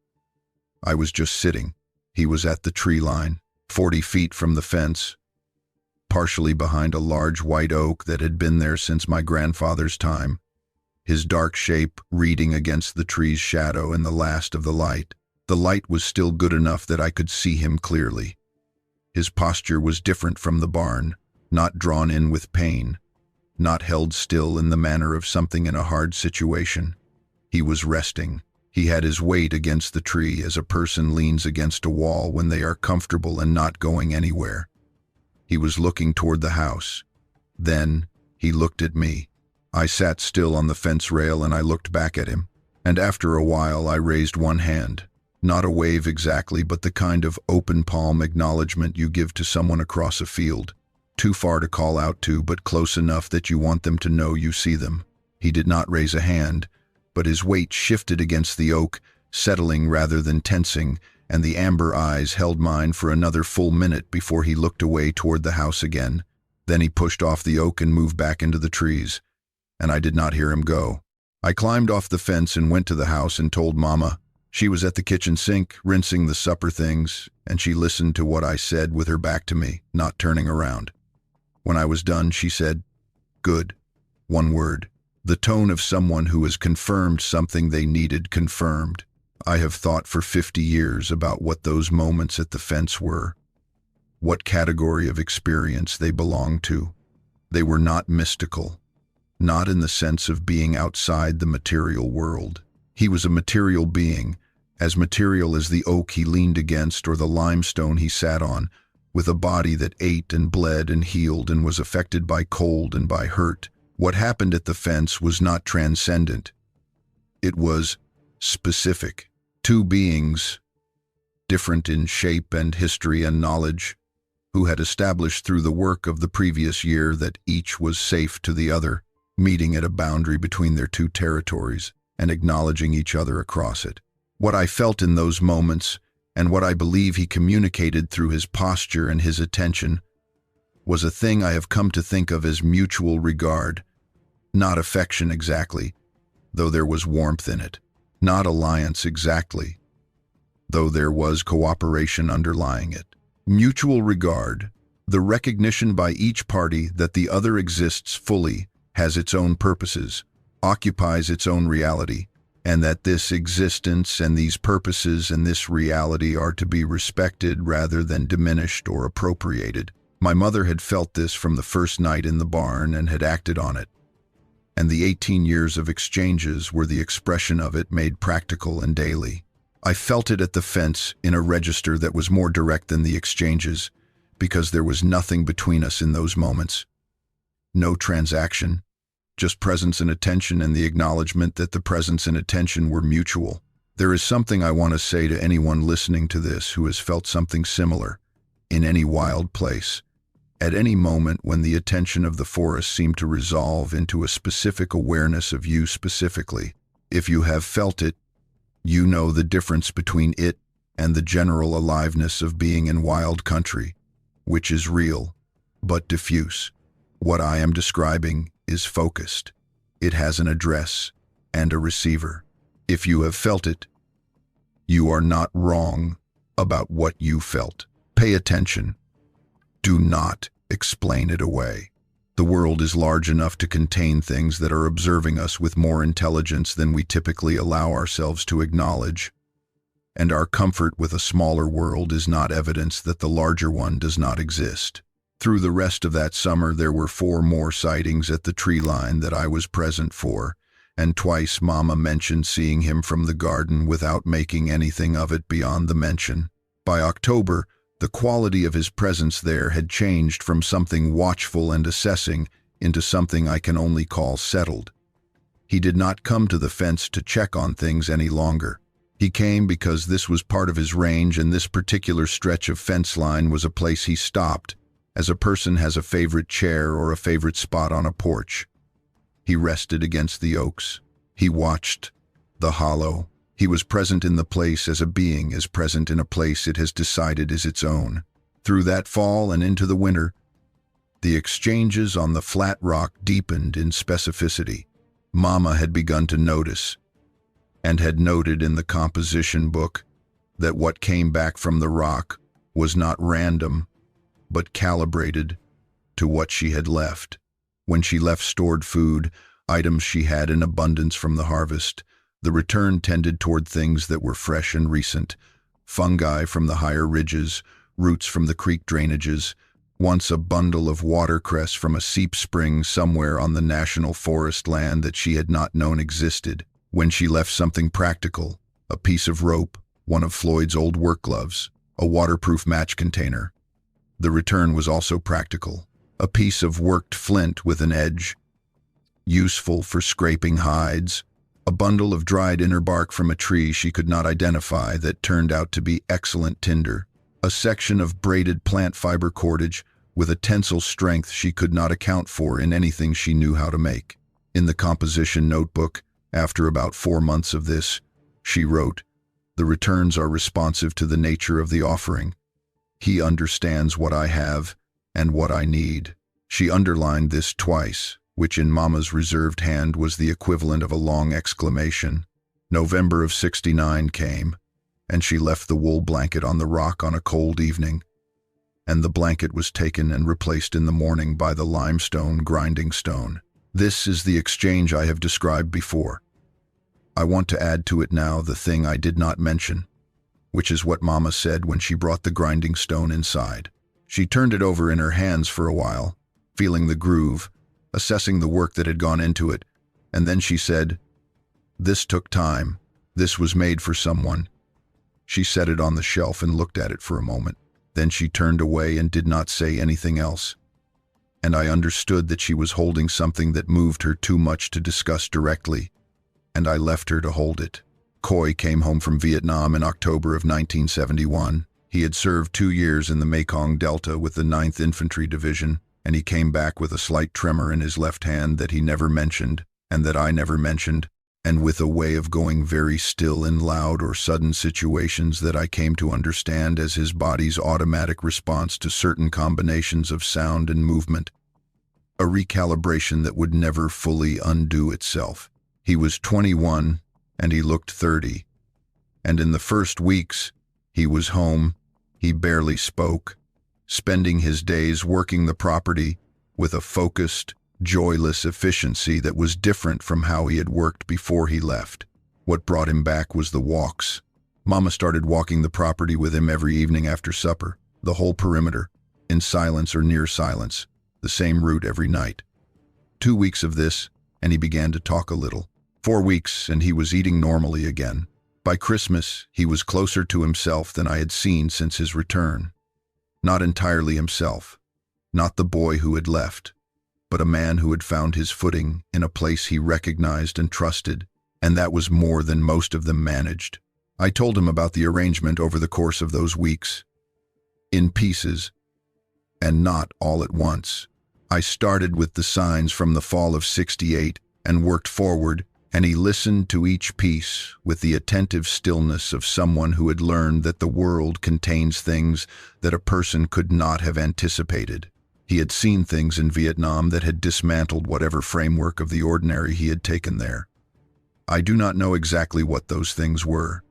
I was just sitting. He was at the tree line, 40 feet from the fence, partially behind a large white oak that had been there since my grandfather's time, his dark shape reading against the tree's shadow in the last of the light. The light was still good enough that I could see him clearly. His posture was different from the barn, not drawn in with pain, not held still in the manner of something in a hard situation. He was resting. He had his weight against the tree as a person leans against a wall when they are comfortable and not going anywhere. He was looking toward the house. Then he looked at me. I sat still on the fence rail and I looked back at him. And after a while I raised one hand. Not a wave exactly, but the kind of open palm acknowledgement you give to someone across a field. Too far to call out to, but close enough that you want them to know you see them. He did not raise a hand, but his weight shifted against the oak, settling rather than tensing, and the amber eyes held mine for another full minute before he looked away toward the house again. Then he pushed off the oak and moved back into the trees, and I did not hear him go. I climbed off the fence and went to the house and told Mama. She was at the kitchen sink, rinsing the supper things, and she listened to what I said with her back to me, not turning around. When I was done, she said, "Good." One word. The tone of someone who has confirmed something they needed confirmed. I have thought for 50 years about what those moments at the fence were, what category of experience they belonged to. They were not mystical, not in the sense of being outside the material world. He was a material being, as material as the oak he leaned against or the limestone he sat on, with a body that ate and bled and healed and was affected by cold and by hurt. What happened at the fence was not transcendent. It was specific. Two beings, different in shape and history and knowledge, who had established through the work of the previous year that each was safe to the other, meeting at a boundary between their two territories and acknowledging each other across it. What I felt in those moments, and what I believe he communicated through his posture and his attention, was a thing I have come to think of as mutual regard, not affection exactly, though there was warmth in it. Not alliance exactly, though there was cooperation underlying it. Mutual regard, the recognition by each party that the other exists fully, has its own purposes, occupies its own reality, and that this existence and these purposes and this reality are to be respected rather than diminished or appropriated. My mother had felt this from the first night in the barn and had acted on it. And the 18 years of exchanges were the expression of it made practical and daily. I felt it at the fence in a register that was more direct than the exchanges, because there was nothing between us in those moments. No transaction, just presence and attention, and the acknowledgement that the presence and attention were mutual. There is something I want to say to anyone listening to this who has felt something similar, in any wild place, at any moment when the attention of the forest seemed to resolve into a specific awareness of you specifically. If you have felt it, you know the difference between it and the general aliveness of being in wild country, which is real, but diffuse. What I am describing is focused. It has an address and a receiver. If you have felt it, you are not wrong about what you felt. Pay attention. Do not explain it away. The world is large enough to contain things that are observing us with more intelligence than we typically allow ourselves to acknowledge. And our comfort with a smaller world is not evidence that the larger one does not exist. Through the rest of that summer, there were 4 more sightings at the tree line that I was present for, and twice Mama mentioned seeing him from the garden without making anything of it beyond the mention. By October, the quality of his presence there had changed from something watchful and assessing into something I can only call settled. He did not come to the fence to check on things any longer. He came because this was part of his range, and this particular stretch of fence line was a place he stopped, as a person has a favorite chair or a favorite spot on a porch. He rested against the oaks. He watched the hollow. He was present in the place as a being is present in a place it has decided is its own. Through that fall and into the winter, the exchanges on the flat rock deepened in specificity. Mama had begun to notice, and had noted in the composition book, that what came back from the rock was not random, but calibrated to what she had left. When she left stored food, items she had in abundance from the harvest, the return tended toward things that were fresh and recent: fungi from the higher ridges, roots from the creek drainages, once a bundle of watercress from a seep spring somewhere on the national forest land that she had not known existed. When she left something practical, a piece of rope, one of Floyd's old work gloves, a waterproof match container. The return was also practical: a piece of worked flint with an edge, useful for scraping hides, a bundle of dried inner bark from a tree she could not identify that turned out to be excellent tinder, a section of braided plant fiber cordage with a tensile strength she could not account for in anything she knew how to make. In the composition notebook, after about 4 months of this, she wrote, "The returns are responsive to the nature of the offering. He understands what I have and what I need." She underlined this twice, which in Mama's reserved hand was the equivalent of a long exclamation. November of '69 came, and she left the wool blanket on the rock on a cold evening, and the blanket was taken and replaced in the morning by the limestone grinding stone. This is the exchange I have described before. I want to add to it now the thing I did not mention, which is what Mama said when she brought the grinding stone inside. She turned it over in her hands for a while, feeling the groove, assessing the work that had gone into it, and then she said, "This took time. This was made for someone." She set it on the shelf and looked at it for a moment. Then she turned away and did not say anything else. And I understood that she was holding something that moved her too much to discuss directly, and I left her to hold it. Coy came home from Vietnam in October of 1971. He had served 2 years in the Mekong Delta with the 9th Infantry Division, and he came back with a slight tremor in his left hand that he never mentioned, and that I never mentioned, and with a way of going very still in loud or sudden situations that I came to understand as his body's automatic response to certain combinations of sound and movement, a recalibration that would never fully undo itself. He was 21, and he looked 30, and in the first weeks, he was home. He barely spoke, spending his days working the property with a focused, joyless efficiency that was different from how he had worked before he left. What brought him back was the walks. Mama started walking the property with him every evening after supper, the whole perimeter, in silence or near silence, the same route every night. 2 weeks of this, and he began to talk a little. 4 weeks, and he was eating normally again. By Christmas, he was closer to himself than I had seen since his return. Not entirely himself, not the boy who had left, but a man who had found his footing in a place he recognized and trusted, and that was more than most of them managed. I told him about the arrangement over the course of those weeks, in pieces, and not all at once. I started with the signs from the fall of '68 and worked forward, and he listened to each piece with the attentive stillness of someone who had learned that the world contains things that a person could not have anticipated. He had seen things in Vietnam that had dismantled whatever framework of the ordinary he had taken there. I do not know exactly what those things were.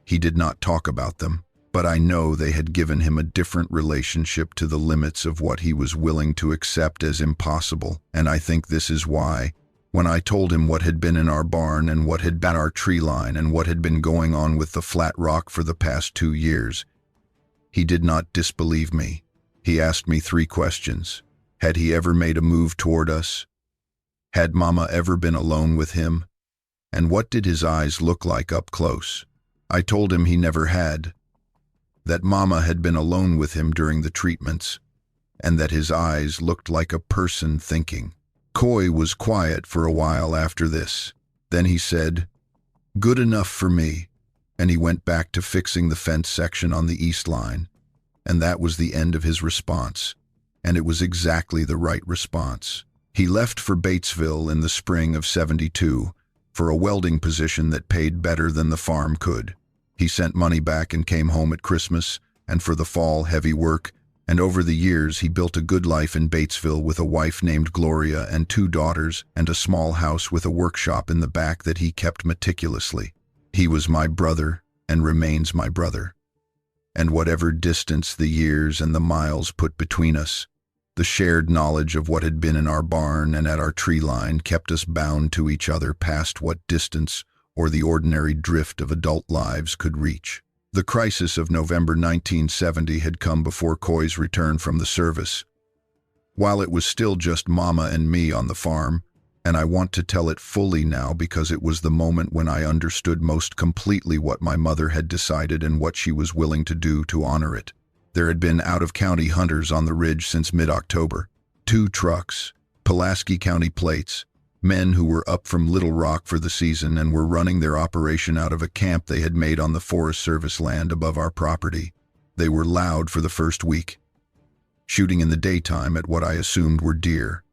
He did not talk about them, but I know they had given him a different relationship to the limits of what he was willing to accept as impossible, and I think this is why, when I told him what had been in our barn and what had been our tree line and what had been going on with the flat rock for the past 2 years, he did not disbelieve me. He asked me 3 questions. Had he ever made a move toward us? Had Mama ever been alone with him? And what did his eyes look like up close? I told him he never had, that Mama had been alone with him during the treatments, and that his eyes looked like a person thinking. Coy was quiet for a while after this. Then he said, "Good enough for me," and he went back to fixing the fence section on the east line. And that was the end of his response, and it was exactly the right response. He left for Batesville in the spring of '72 for a welding position that paid better than the farm could. He sent money back and came home at Christmas, and for the fall, heavy work, and over the years he built a good life in Batesville with a wife named Gloria and 2 daughters and a small house with a workshop in the back that he kept meticulously. He was my brother and remains my brother. And whatever distance the years and the miles put between us, the shared knowledge of what had been in our barn and at our tree line kept us bound to each other past what distance or the ordinary drift of adult lives could reach. The crisis of November 1970 had come before Coy's return from the service. While it was still just Mama and me on the farm, and I want to tell it fully now because it was the moment when I understood most completely what my mother had decided and what she was willing to do to honor it. There had been out-of-county hunters on the ridge since mid-October. 2 trucks, Pulaski County plates, men who were up from Little Rock for the season and were running their operation out of a camp they had made on the Forest Service land above our property. They were loud for the first week, shooting in the daytime at what I assumed were deer,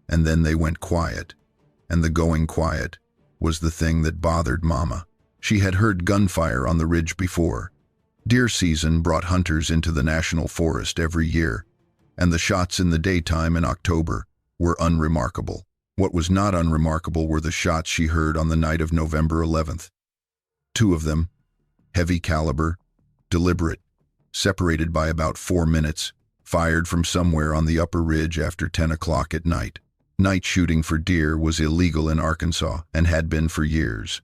and then they went quiet, and the going quiet was the thing that bothered Mama. She had heard gunfire on the ridge before. Deer season brought hunters into the national forest every year, and the shots in the daytime in October were unremarkable. What was not unremarkable were the shots she heard on the night of November 11th. 2 of them, heavy caliber, deliberate, separated by about 4 minutes, fired from somewhere on the upper ridge after 10 o'clock at night. Night shooting for deer was illegal in Arkansas and had been for years.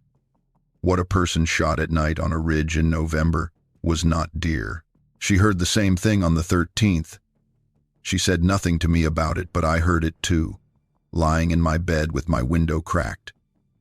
What a person shot at night on a ridge in November was not deer. She heard the same thing on the 13th. She said nothing to me about it, but I heard it too, lying in my bed with my window cracked.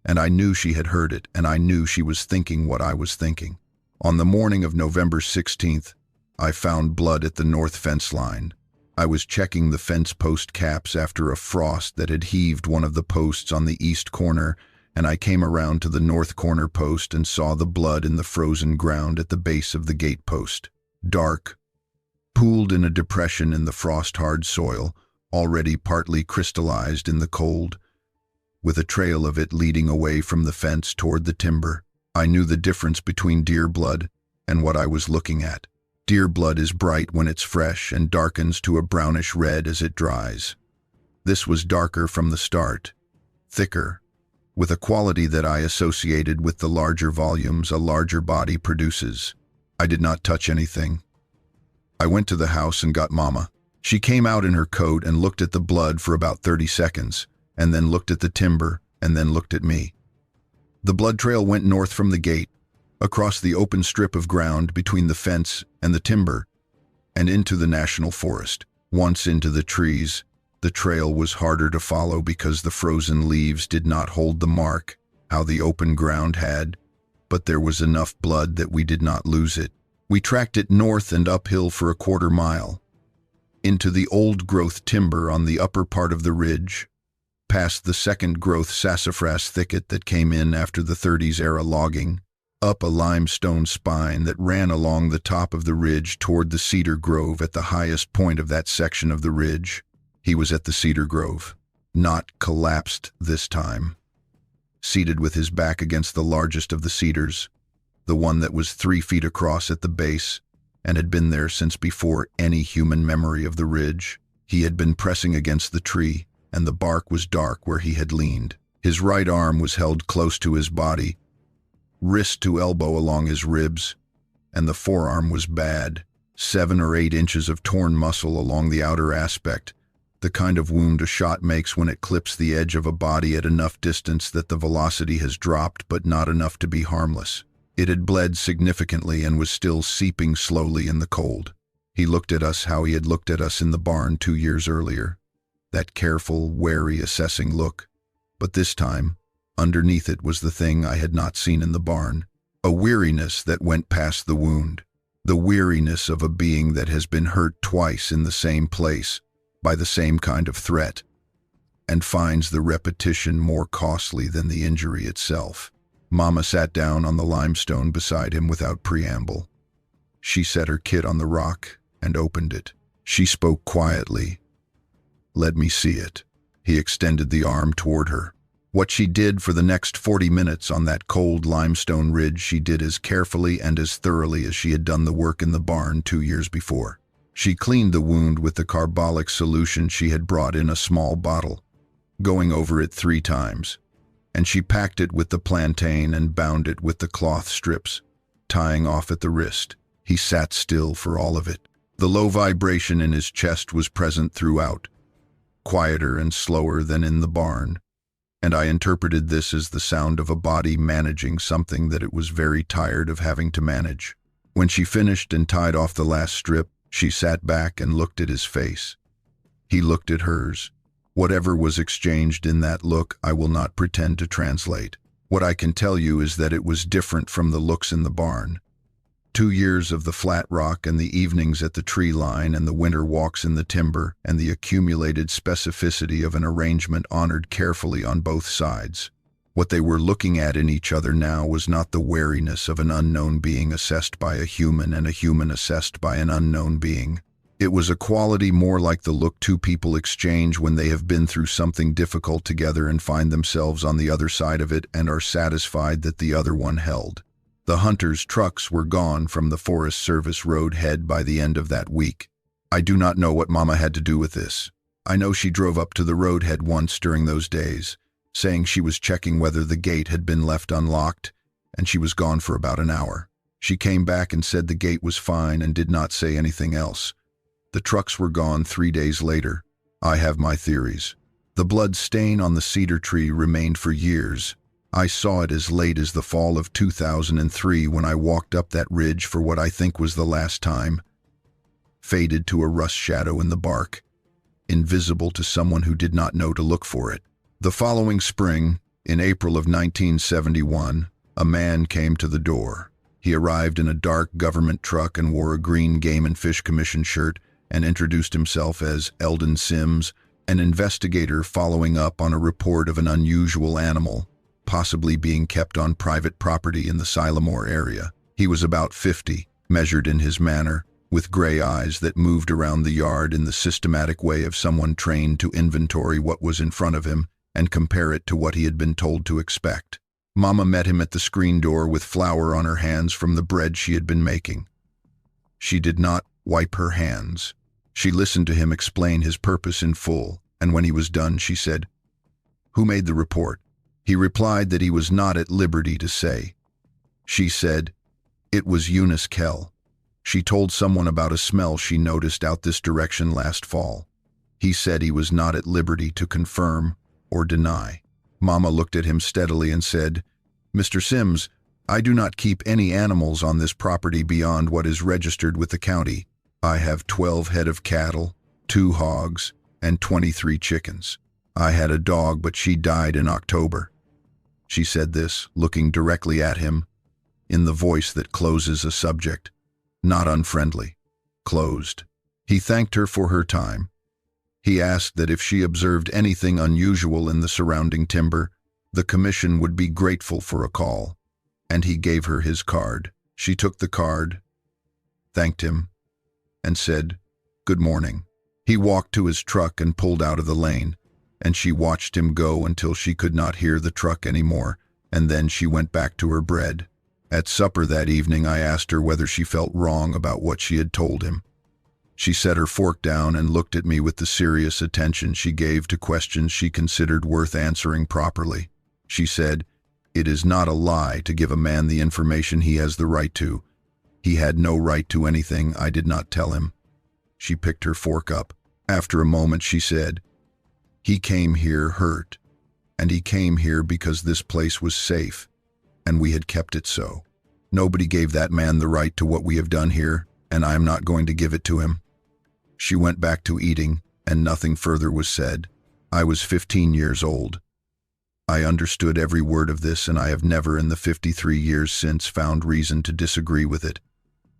And I knew she had heard it, and I knew she was thinking what I was thinking. On the morning of November 16th, I found blood at the north fence line. I was checking the fence post caps after a frost that had heaved one of the posts on the east corner, and I came around to the north corner post and saw the blood in the frozen ground at the base of the gate post. Dark, pooled in a depression in the frost-hard soil, already partly crystallized in the cold, with a trail of it leading away from the fence toward the timber. I knew the difference between deer blood and what I was looking at. Deer blood is bright when it's fresh and darkens to a brownish red as it dries. This was darker from the start, thicker, with a quality that I associated with the larger volumes a larger body produces. I did not touch anything. I went to the house and got Mama. She came out in her coat and looked at the blood for about 30 seconds, and then looked at the timber, and then looked at me. The blood trail went north from the gate, across the open strip of ground between the fence and the timber, and into the national forest. Once into the trees, the trail was harder to follow because the frozen leaves did not hold the mark, how the open ground had, but there was enough blood that we did not lose it. We tracked it north and uphill for a quarter mile, into the old-growth timber on the upper part of the ridge, past the second-growth sassafras thicket that came in after the 30s-era logging, up a limestone spine that ran along the top of the ridge toward the cedar grove at the highest point of that section of the ridge. He was at the cedar grove, not collapsed this time. Seated with his back against the largest of the cedars, the one that was 3 feet across at the base and had been there since before any human memory of the ridge. He had been pressing against the tree, and the bark was dark where he had leaned. His right arm was held close to his body, wrist to elbow along his ribs, and the forearm was bad, 7 or 8 inches of torn muscle along the outer aspect, the kind of wound a shot makes when it clips the edge of a body at enough distance that the velocity has dropped but not enough to be harmless. It had bled significantly and was still seeping slowly in the cold. He looked at us how he had looked at us in the barn 2 years earlier, that careful, wary, assessing look. But this time, underneath it was the thing I had not seen in the barn, a weariness that went past the wound, the weariness of a being that has been hurt twice in the same place, by the same kind of threat, and finds the repetition more costly than the injury itself. Mama sat down on the limestone beside him without preamble. She set her kit on the rock and opened it. She spoke quietly. "Let me see it." He extended the arm toward her. What she did for the next 40 minutes on that cold limestone ridge she did as carefully and as thoroughly as she had done the work in the barn 2 years before. She cleaned the wound with the carbolic solution she had brought in a small bottle, going over it 3 times, and she packed it with the plantain and bound it with the cloth strips, tying off at the wrist. He sat still for all of it. The low vibration in his chest was present throughout, quieter and slower than in the barn, and I interpreted this as the sound of a body managing something that it was very tired of having to manage. When she finished and tied off the last strip, she sat back and looked at his face. He looked at hers. Whatever was exchanged in that look, I will not pretend to translate. What I can tell you is that it was different from the looks in the barn. 2 years of the flat rock and the evenings at the tree line and the winter walks in the timber and the accumulated specificity of an arrangement honored carefully on both sides. What they were looking at in each other now was not the wariness of an unknown being assessed by a human and a human assessed by an unknown being. It was a quality more like the look 2 people exchange when they have been through something difficult together and find themselves on the other side of it and are satisfied that the other one held. The hunters' trucks were gone from the Forest Service road head by the end of that week. I do not know what Mama had to do with this. I know she drove up to the road head once during those days, saying she was checking whether the gate had been left unlocked, and she was gone for about an hour. She came back and said the gate was fine and did not say anything else. The trucks were gone 3 days later. I have my theories. The blood stain on the cedar tree remained for years. I saw it as late as the fall of 2003 when I walked up that ridge for what I think was the last time. Faded to a rust shadow in the bark, invisible to someone who did not know to look for it. The following spring, in April of 1971, a man came to the door. He arrived in a dark government truck and wore a green Game and Fish Commission shirt and introduced himself as Eldon Sims, an investigator following up on a report of an unusual animal, possibly being kept on private property in the Sylamore area. He was about 50, measured in his manner, with gray eyes that moved around the yard in the systematic way of someone trained to inventory what was in front of him and compare it to what he had been told to expect. Mama met him at the screen door with flour on her hands from the bread she had been making. She did not wipe her hands. She listened to him explain his purpose in full, and when he was done, she said, "Who made the report?" He replied that he was not at liberty to say. She said, "It was Eunice Kell. She told someone about a smell she noticed out this direction last fall." He said he was not at liberty to confirm or deny. Mama looked at him steadily and said, "Mr. Sims, I do not keep any animals on this property beyond what is registered with the county. I have 12 head of cattle, 2 hogs, and 23 chickens. I had a dog, but she died in October." She said this, looking directly at him, in the voice that closes a subject, not unfriendly, closed. He thanked her for her time. He asked that if she observed anything unusual in the surrounding timber, the commission would be grateful for a call, and he gave her his card. She took the card, thanked him, and said, "Good morning." He walked to his truck and pulled out of the lane, and she watched him go until she could not hear the truck anymore, and then she went back to her bread. At supper that evening, I asked her whether she felt wrong about what she had told him. She set her fork down and looked at me with the serious attention she gave to questions she considered worth answering properly. She said, "It is not a lie to give a man the information he has the right to. He had no right to anything I did not tell him." She picked her fork up. After a moment, she said, "He came here hurt, and he came here because this place was safe, and we had kept it so. Nobody gave that man the right to what we have done here, and I am not going to give it to him." She went back to eating, and nothing further was said. I was 15 years old. I understood every word of this, and I have never in the 53 years since found reason to disagree with it.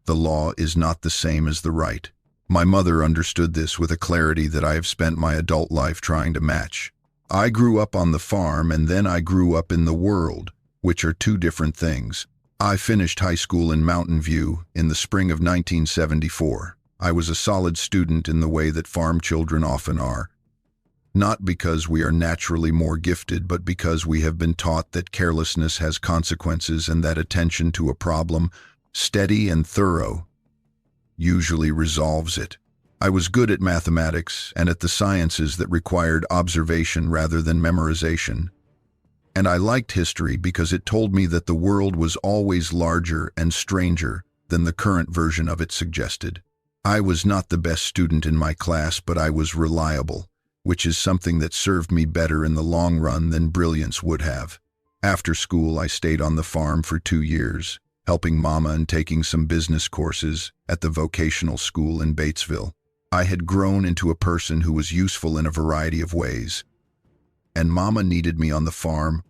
The law is not the same as the right. My mother understood this with a clarity that I have spent my adult life trying to match. I grew up on the farm, and then I grew up in the world, which are two different things. I finished high school in Mountain View in the spring of 1974. I was a solid student in the way that farm children often are. Not because we are naturally more gifted, but because we have been taught that carelessness has consequences and that attention to a problem, steady and thorough, usually resolves it. I was good at mathematics and at the sciences that required observation rather than memorization. And I liked history because it told me that the world was always larger and stranger than the current version of it suggested. I was not the best student in my class, but I was reliable, which is something that served me better in the long run than brilliance would have. After school, I stayed on the farm for 2 years, helping Mama and taking some business courses at the vocational school in Batesville. I had grown into a person who was useful in a variety of ways, and Mama needed me on the farm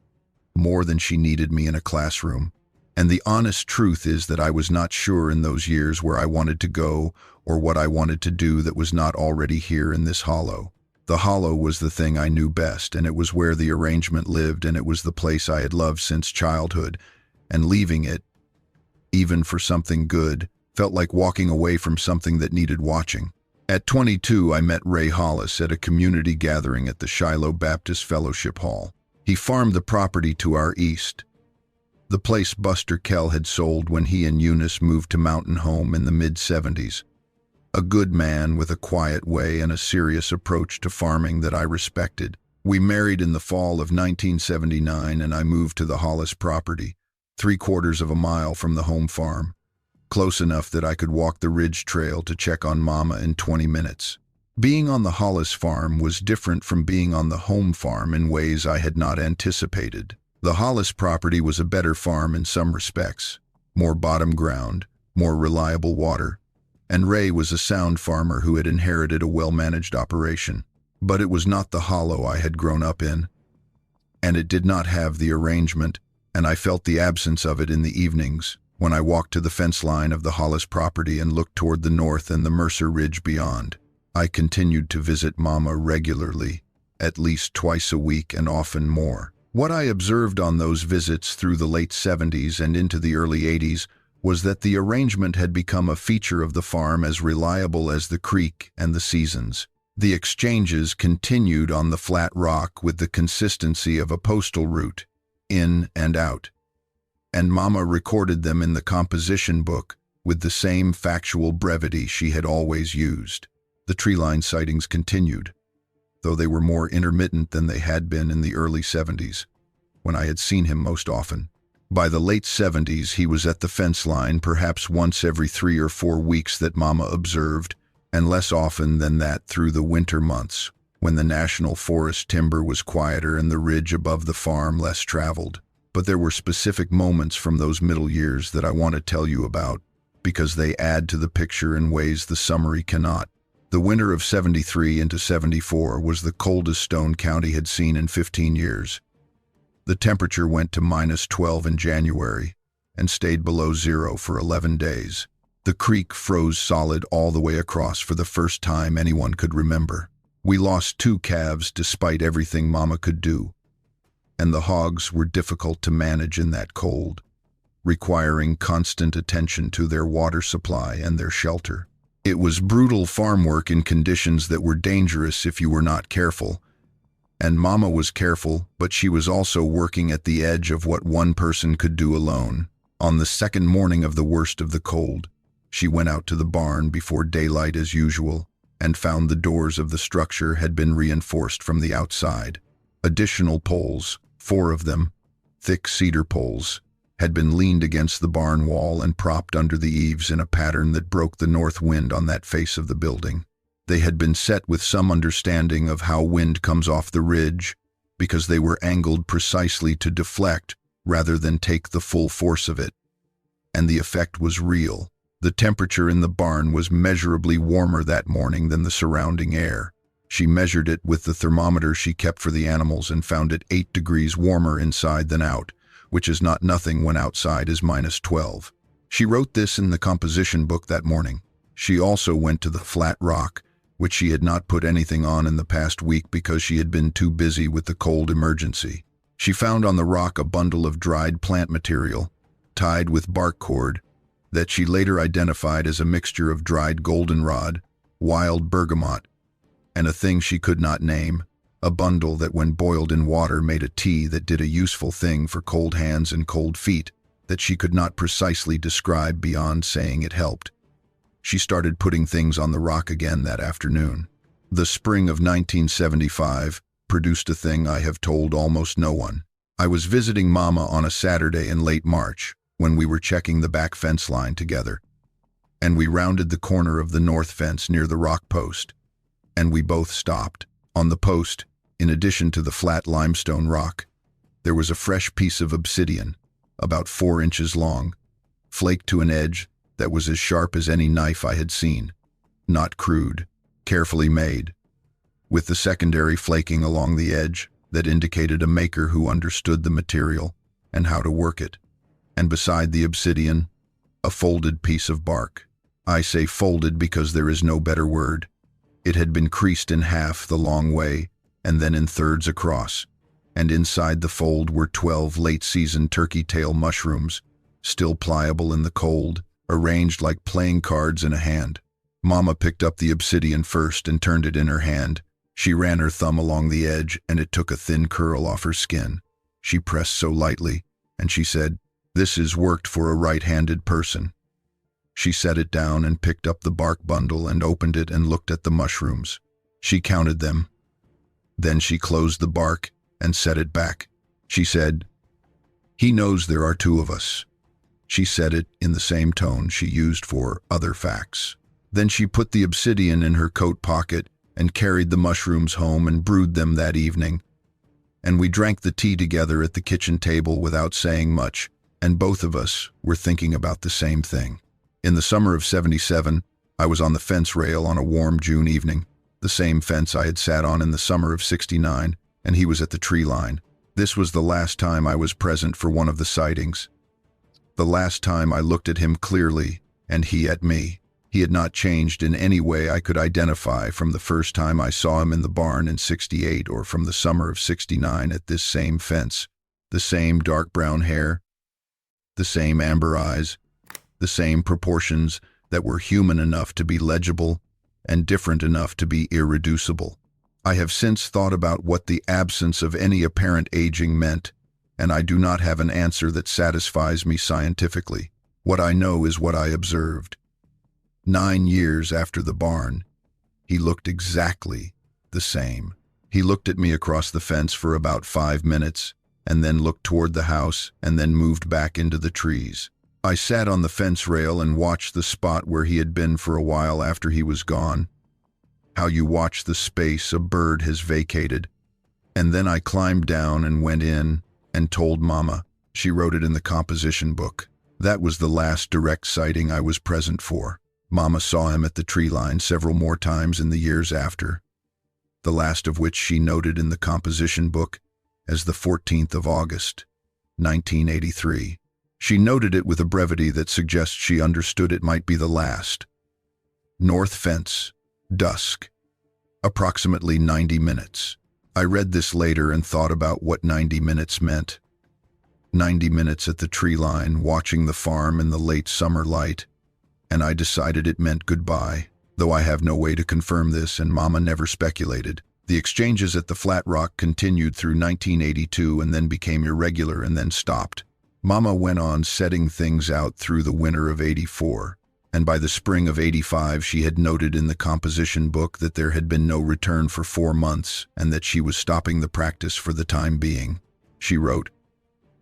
more than she needed me in a classroom. And the honest truth is that I was not sure in those years where I wanted to go or what I wanted to do that was not already here in this hollow. The hollow was the thing I knew best, and it was where the arrangement lived, and it was the place I had loved since childhood, and leaving it, even for something good, felt like walking away from something that needed watching. At 22, I met Ray Hollis at a community gathering at the Shiloh Baptist Fellowship Hall. He farmed the property to our east, the place Buster Kell had sold when he and Eunice moved to Mountain Home in the mid-70s. A good man with a quiet way and a serious approach to farming that I respected. We married in the fall of 1979, and I moved to the Hollis property, 3/4 of a mile from the home farm, close enough that I could walk the ridge trail to check on Mama in 20 minutes. Being on the Hollis farm was different from being on the home farm in ways I had not anticipated. The Hollis property was a better farm in some respects, more bottom ground, more reliable water, and Ray was a sound farmer who had inherited a well-managed operation. But it was not the hollow I had grown up in, and it did not have the arrangement, and I felt the absence of it in the evenings when I walked to the fence line of the Hollis property and looked toward the north and the Mercer Ridge beyond. I continued to visit Mama regularly, at least twice a week and often more. What I observed on those visits through the late 70s and into the early 80s was that the arrangement had become a feature of the farm as reliable as the creek and the seasons. The exchanges continued on the flat rock with the consistency of a postal route, in and out, and Mama recorded them in the composition book with the same factual brevity she had always used. The treeline sightings continued, though they were more intermittent than they had been in the early 70s, when I had seen him most often. By the late 70s, he was at the fence line perhaps once every 3 or 4 weeks that Mama observed, and less often than that through the winter months, when the national forest timber was quieter and the ridge above the farm less traveled. But there were specific moments from those middle years that I want to tell you about, because they add to the picture in ways the summary cannot. The winter of 73 into 74 was the coldest Stone County had seen in 15 years. The temperature went to -12 in January and stayed below zero for 11 days. The creek froze solid all the way across for the first time anyone could remember. We lost 2 calves despite everything Mama could do, and the hogs were difficult to manage in that cold, requiring constant attention to their water supply and their shelter. It was brutal farm work in conditions that were dangerous if you were not careful, and Mama was careful, but she was also working at the edge of what one person could do alone. On the second morning of the worst of the cold, she went out to the barn before daylight as usual and found the doors of the structure had been reinforced from the outside. Additional poles, 4 of them, thick cedar poles, had been leaned against the barn wall and propped under the eaves in a pattern that broke the north wind on that face of the building. They had been set with some understanding of how wind comes off the ridge, because they were angled precisely to deflect rather than take the full force of it. And the effect was real. The temperature in the barn was measurably warmer that morning than the surrounding air. She measured it with the thermometer she kept for the animals and found it 8 degrees warmer inside than out, which is not nothing when outside is -12. She wrote this in the composition book that morning. She also went to the flat rock, which she had not put anything on in the past week because she had been too busy with the cold emergency. She found on the rock a bundle of dried plant material, tied with bark cord, that she later identified as a mixture of dried goldenrod, wild bergamot, and a thing she could not name, a bundle that when boiled in water made a tea that did a useful thing for cold hands and cold feet that she could not precisely describe beyond saying it helped. She started putting things on the rock again that afternoon. The spring of 1975 produced a thing I have told almost no one. I was visiting Mama on a Saturday in late March, when we were checking the back fence line together, and we rounded the corner of the north fence near the rock post, and we both stopped. On the post, in addition to the flat limestone rock, there was a fresh piece of obsidian, about 4 inches long, flaked to an edge that was as sharp as any knife I had seen, not crude, carefully made, with the secondary flaking along the edge that indicated a maker who understood the material and how to work it. And beside the obsidian, a folded piece of bark. I say folded because there is no better word. It had been creased in half the long way and then in thirds across, and inside the fold were 12 late-season turkey-tail mushrooms, still pliable in the cold, arranged like playing cards in a hand. Mama picked up the obsidian first and turned it in her hand. She ran her thumb along the edge and it took a thin curl off her skin. She pressed so lightly, and she said, "This is worked for a right-handed person." She set it down and picked up the bark bundle and opened it and looked at the mushrooms. She counted them. Then she closed the bark and set it back. She said, "He knows there are 2 of us." She said it in the same tone she used for other facts. Then she put the obsidian in her coat pocket and carried the mushrooms home and brewed them that evening. And we drank the tea together at the kitchen table without saying much, and both of us were thinking about the same thing. In the summer of '77, I was on the fence rail on a warm June evening, the same fence I had sat on in the summer of '69, and he was at the tree line. This was the last time I was present for one of the sightings. The last time I looked at him clearly, and he at me. He had not changed in any way I could identify from the first time I saw him in the barn in '68 or from the summer of '69 at this same fence. The same dark brown hair, the same amber eyes, the same proportions that were human enough to be legible and different enough to be irreducible. I have since thought about what the absence of any apparent aging meant, and I do not have an answer that satisfies me scientifically. What I know is what I observed. 9 years after the barn, he looked exactly the same. He looked at me across the fence for about 5 minutes, and then looked toward the house, and then moved back into the trees. I sat on the fence rail and watched the spot where he had been for a while after he was gone. How you watch the space a bird has vacated. And then I climbed down and went in and told Mama. She wrote it in the composition book. That was the last direct sighting I was present for. Mama saw him at the tree line several more times in the years after, the last of which she noted in the composition book as the 14th of August, 1983. She noted it with a brevity that suggests she understood it might be the last. North fence, dusk. Approximately 90 minutes. I read this later and thought about what 90 minutes meant. 90 minutes at the tree line, watching the farm in the late summer light, and I decided it meant goodbye, though I have no way to confirm this and Mama never speculated. The exchanges at the Flat Rock continued through 1982 and then became irregular and then stopped. Mama went on setting things out through the winter of '84, and by the spring of '85 she had noted in the composition book that there had been no return for 4 months and that she was stopping the practice for the time being. She wrote,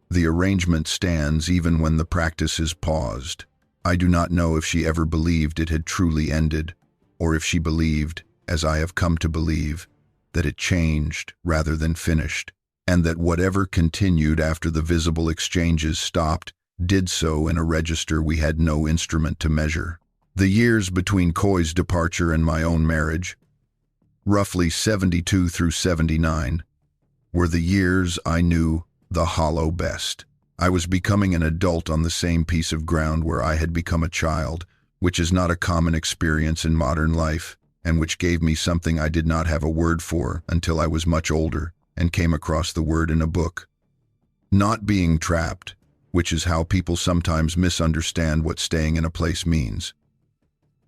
"The arrangement stands even when the practice is paused." I do not know if she ever believed it had truly ended, or if she believed, as I have come to believe, that it changed rather than finished, and that whatever continued after the visible exchanges stopped did so in a register we had no instrument to measure. The years between Coy's departure and my own marriage, roughly 72 through 79, were the years I knew the hollow best. I was becoming an adult on the same piece of ground where I had become a child, which is not a common experience in modern life, and which gave me something I did not have a word for until I was much older and came across the word in a book. Not being trapped, which is how people sometimes misunderstand what staying in a place means.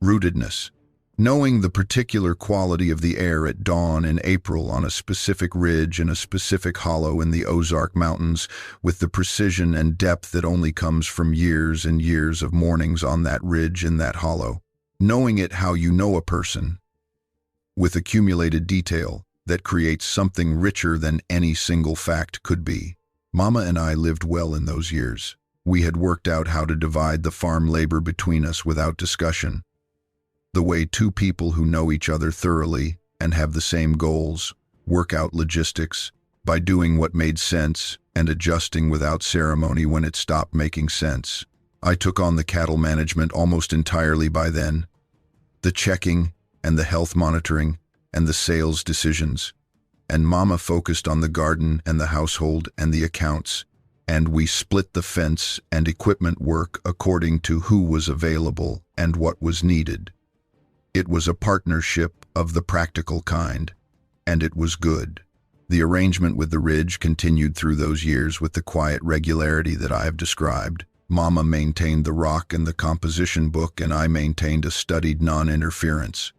Rootedness. Knowing the particular quality of the air at dawn in April on a specific ridge in a specific hollow in the Ozark Mountains with the precision and depth that only comes from years and years of mornings on that ridge in that hollow. Knowing it how you know a person, with accumulated detail that creates something richer than any single fact could be. Mama and I lived well in those years. We had worked out how to divide the farm labor between us without discussion. The way two people who know each other thoroughly and have the same goals work out logistics by doing what made sense and adjusting without ceremony when it stopped making sense. I took on the cattle management almost entirely by then, the checking and the health monitoring and the sales decisions, and Mama focused on the garden and the household and the accounts, and we split the fence and equipment work according to who was available and what was needed. It was a partnership of the practical kind, and it was good. The arrangement with the ridge continued through those years with the quiet regularity that I have described. Mama maintained the rock and the composition book, and I maintained a studied non-interference.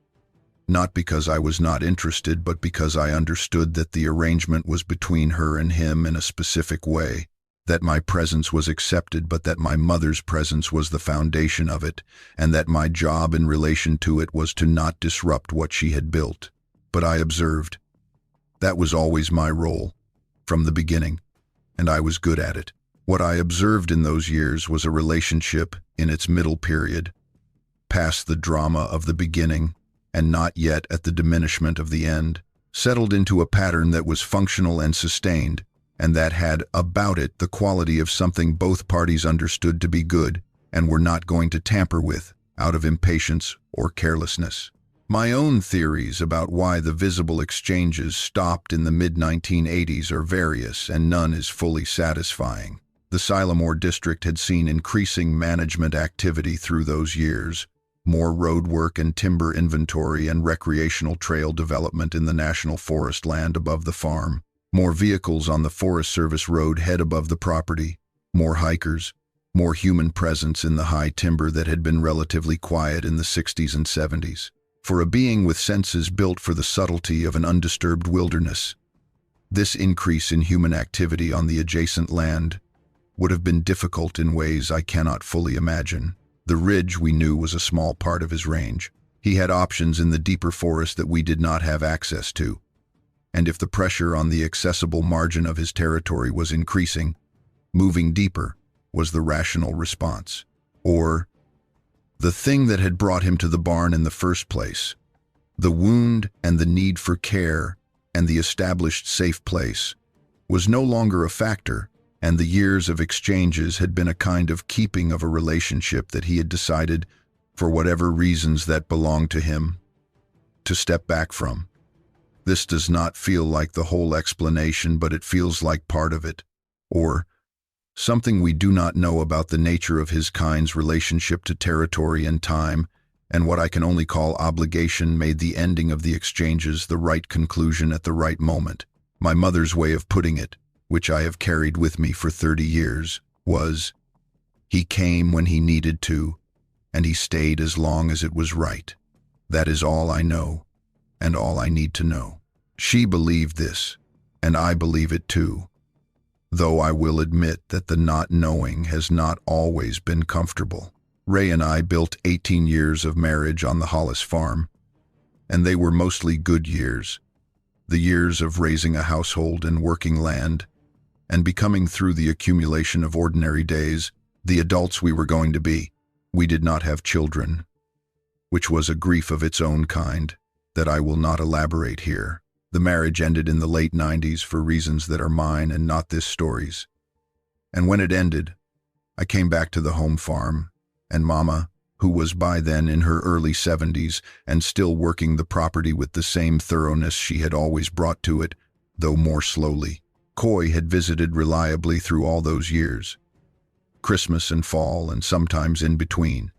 Not because I was not interested, but because I understood that the arrangement was between her and him in a specific way, that my presence was accepted, but that my mother's presence was the foundation of it, and that my job in relation to it was to not disrupt what she had built. But I observed. That was always my role, from the beginning, and I was good at it. What I observed in those years was a relationship in its middle period, past the drama of the beginning, and not yet at the diminishment of the end, settled into a pattern that was functional and sustained, and that had about it the quality of something both parties understood to be good and were not going to tamper with out of impatience or carelessness. My own theories about why the visible exchanges stopped in the mid-1980s are various, and none is fully satisfying. The Sylamore district had seen increasing management activity through those years, more road work and timber inventory and recreational trail development in the national forest land above the farm, more vehicles on the Forest Service road head above the property, more hikers, more human presence in the high timber that had been relatively quiet in the 60s and 70s. For a being with senses built for the subtlety of an undisturbed wilderness, this increase in human activity on the adjacent land would have been difficult in ways I cannot fully imagine. The ridge, we knew, was a small part of his range. He had options in the deeper forest that we did not have access to. And if the pressure on the accessible margin of his territory was increasing, moving deeper was the rational response. Or the thing that had brought him to the barn in the first place, the wound and the need for care and the established safe place, was no longer a factor, and the years of exchanges had been a kind of keeping of a relationship that he had decided, for whatever reasons that belonged to him, to step back from. This does not feel like the whole explanation, but it feels like part of it, or Something we do not know about the nature of his kind's relationship to territory and time, and what I can only call obligation made the ending of the exchanges the right conclusion at the right moment. My mother's way of putting it, which I have carried with me for 30 years, was, he came when he needed to, and he stayed as long as it was right. That is all I know, and all I need to know. She believed this, and I believe it too, though I will admit that the not knowing has not always been comfortable. Ray and I built 18 years of marriage on the Hollis farm, and they were mostly good years, the years of raising a household and working land, and becoming through the accumulation of ordinary days, the adults we were going to be. We did not have children, which was a grief of its own kind that I will not elaborate here. The marriage ended in the late 90s for reasons that are mine and not this story's. And when it ended, I came back to the home farm, and Mama, who was by then in her early 70s and still working the property with the same thoroughness she had always brought to it, though more slowly. Coy had visited reliably through all those years, Christmas and fall and sometimes in between,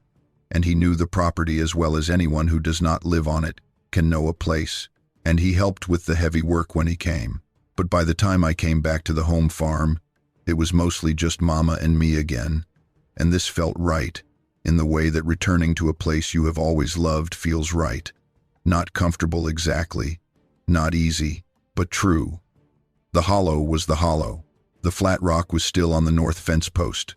and he knew the property as well as anyone who does not live on it can know a place, and he helped with the heavy work when he came. But by the time I came back to the home farm, it was mostly just Mama and me again, and this felt right, in the way that returning to a place you have always loved feels right. Not comfortable exactly, not easy, but true. The hollow was the hollow. The flat rock was still on the north fence post.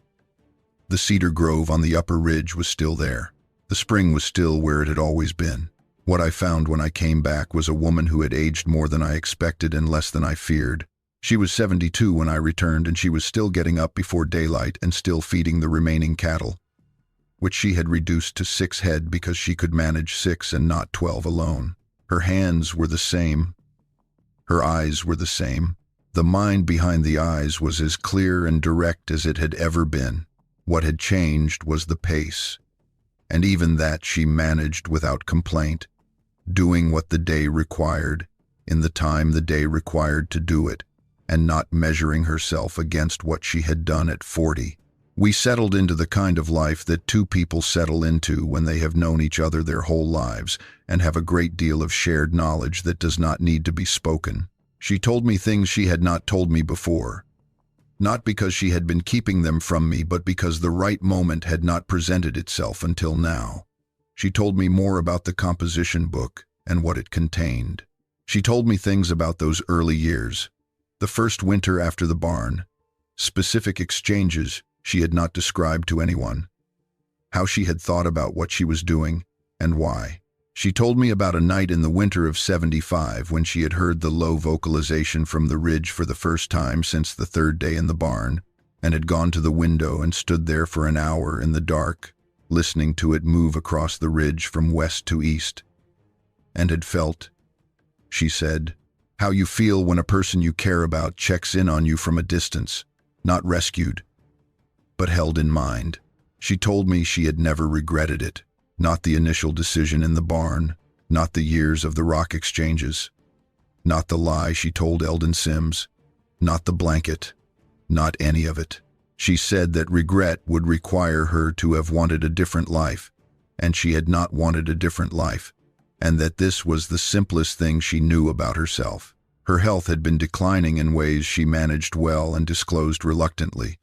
The cedar grove on the upper ridge was still there. The spring was still where it had always been. What I found when I came back was a woman who had aged more than I expected and less than I feared. She was 72 when I returned, and she was still getting up before daylight and still feeding the remaining cattle, which she had reduced to 6 head because she could manage 6 and not 12 alone. Her hands were the same. Her eyes were the same. The mind behind the eyes was as clear and direct as it had ever been. What had changed was the pace, and even that she managed without complaint, doing what the day required, in the time the day required to do it, and not measuring herself against what she had done at 40. We settled into the kind of life that two people settle into when they have known each other their whole lives and have a great deal of shared knowledge that does not need to be spoken. She told me things she had not told me before, not because she had been keeping them from me, but because the right moment had not presented itself until now. She told me more about the composition book and what it contained. She told me things about those early years, the first winter after the barn, specific exchanges she had not described to anyone, how she had thought about what she was doing and why. She told me about a night in the winter of '75 when she had heard the low vocalization from the ridge for the first time since the third day in the barn, and had gone to the window and stood there for an hour in the dark, listening to it move across the ridge from west to east, and had felt, she said, how you feel when a person you care about checks in on you from a distance, not rescued, but held in mind. She told me she had never regretted it. Not the initial decision in the barn, not the years of the rock exchanges, not the lie she told Eldon Sims, not the blanket, not any of it. She said that regret would require her to have wanted a different life, and she had not wanted a different life, and that this was the simplest thing she knew about herself. Her health had been declining in ways she managed well and disclosed reluctantly.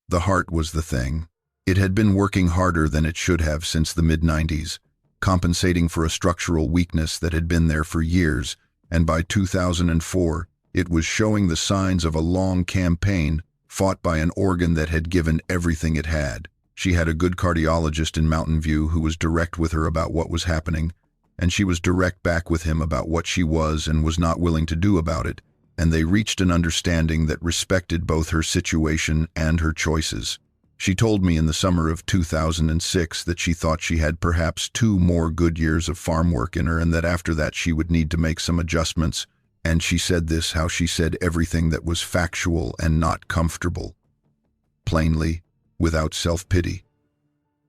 The heart was the thing. It had been working harder than it should have since the mid-90s, compensating for a structural weakness that had been there for years, and by 2004, it was showing the signs of a long campaign fought by an organ that had given everything it had. She had a good cardiologist in Mountain View who was direct with her about what was happening, and she was direct back with him about what she was and was not willing to do about it, and they reached an understanding that respected both her situation and her choices. She told me in the summer of 2006 that she thought she had perhaps 2 more good years of farm work in her, and that after that she would need to make some adjustments. And she said this, how she said everything that was factual and not comfortable, plainly, without self-pity,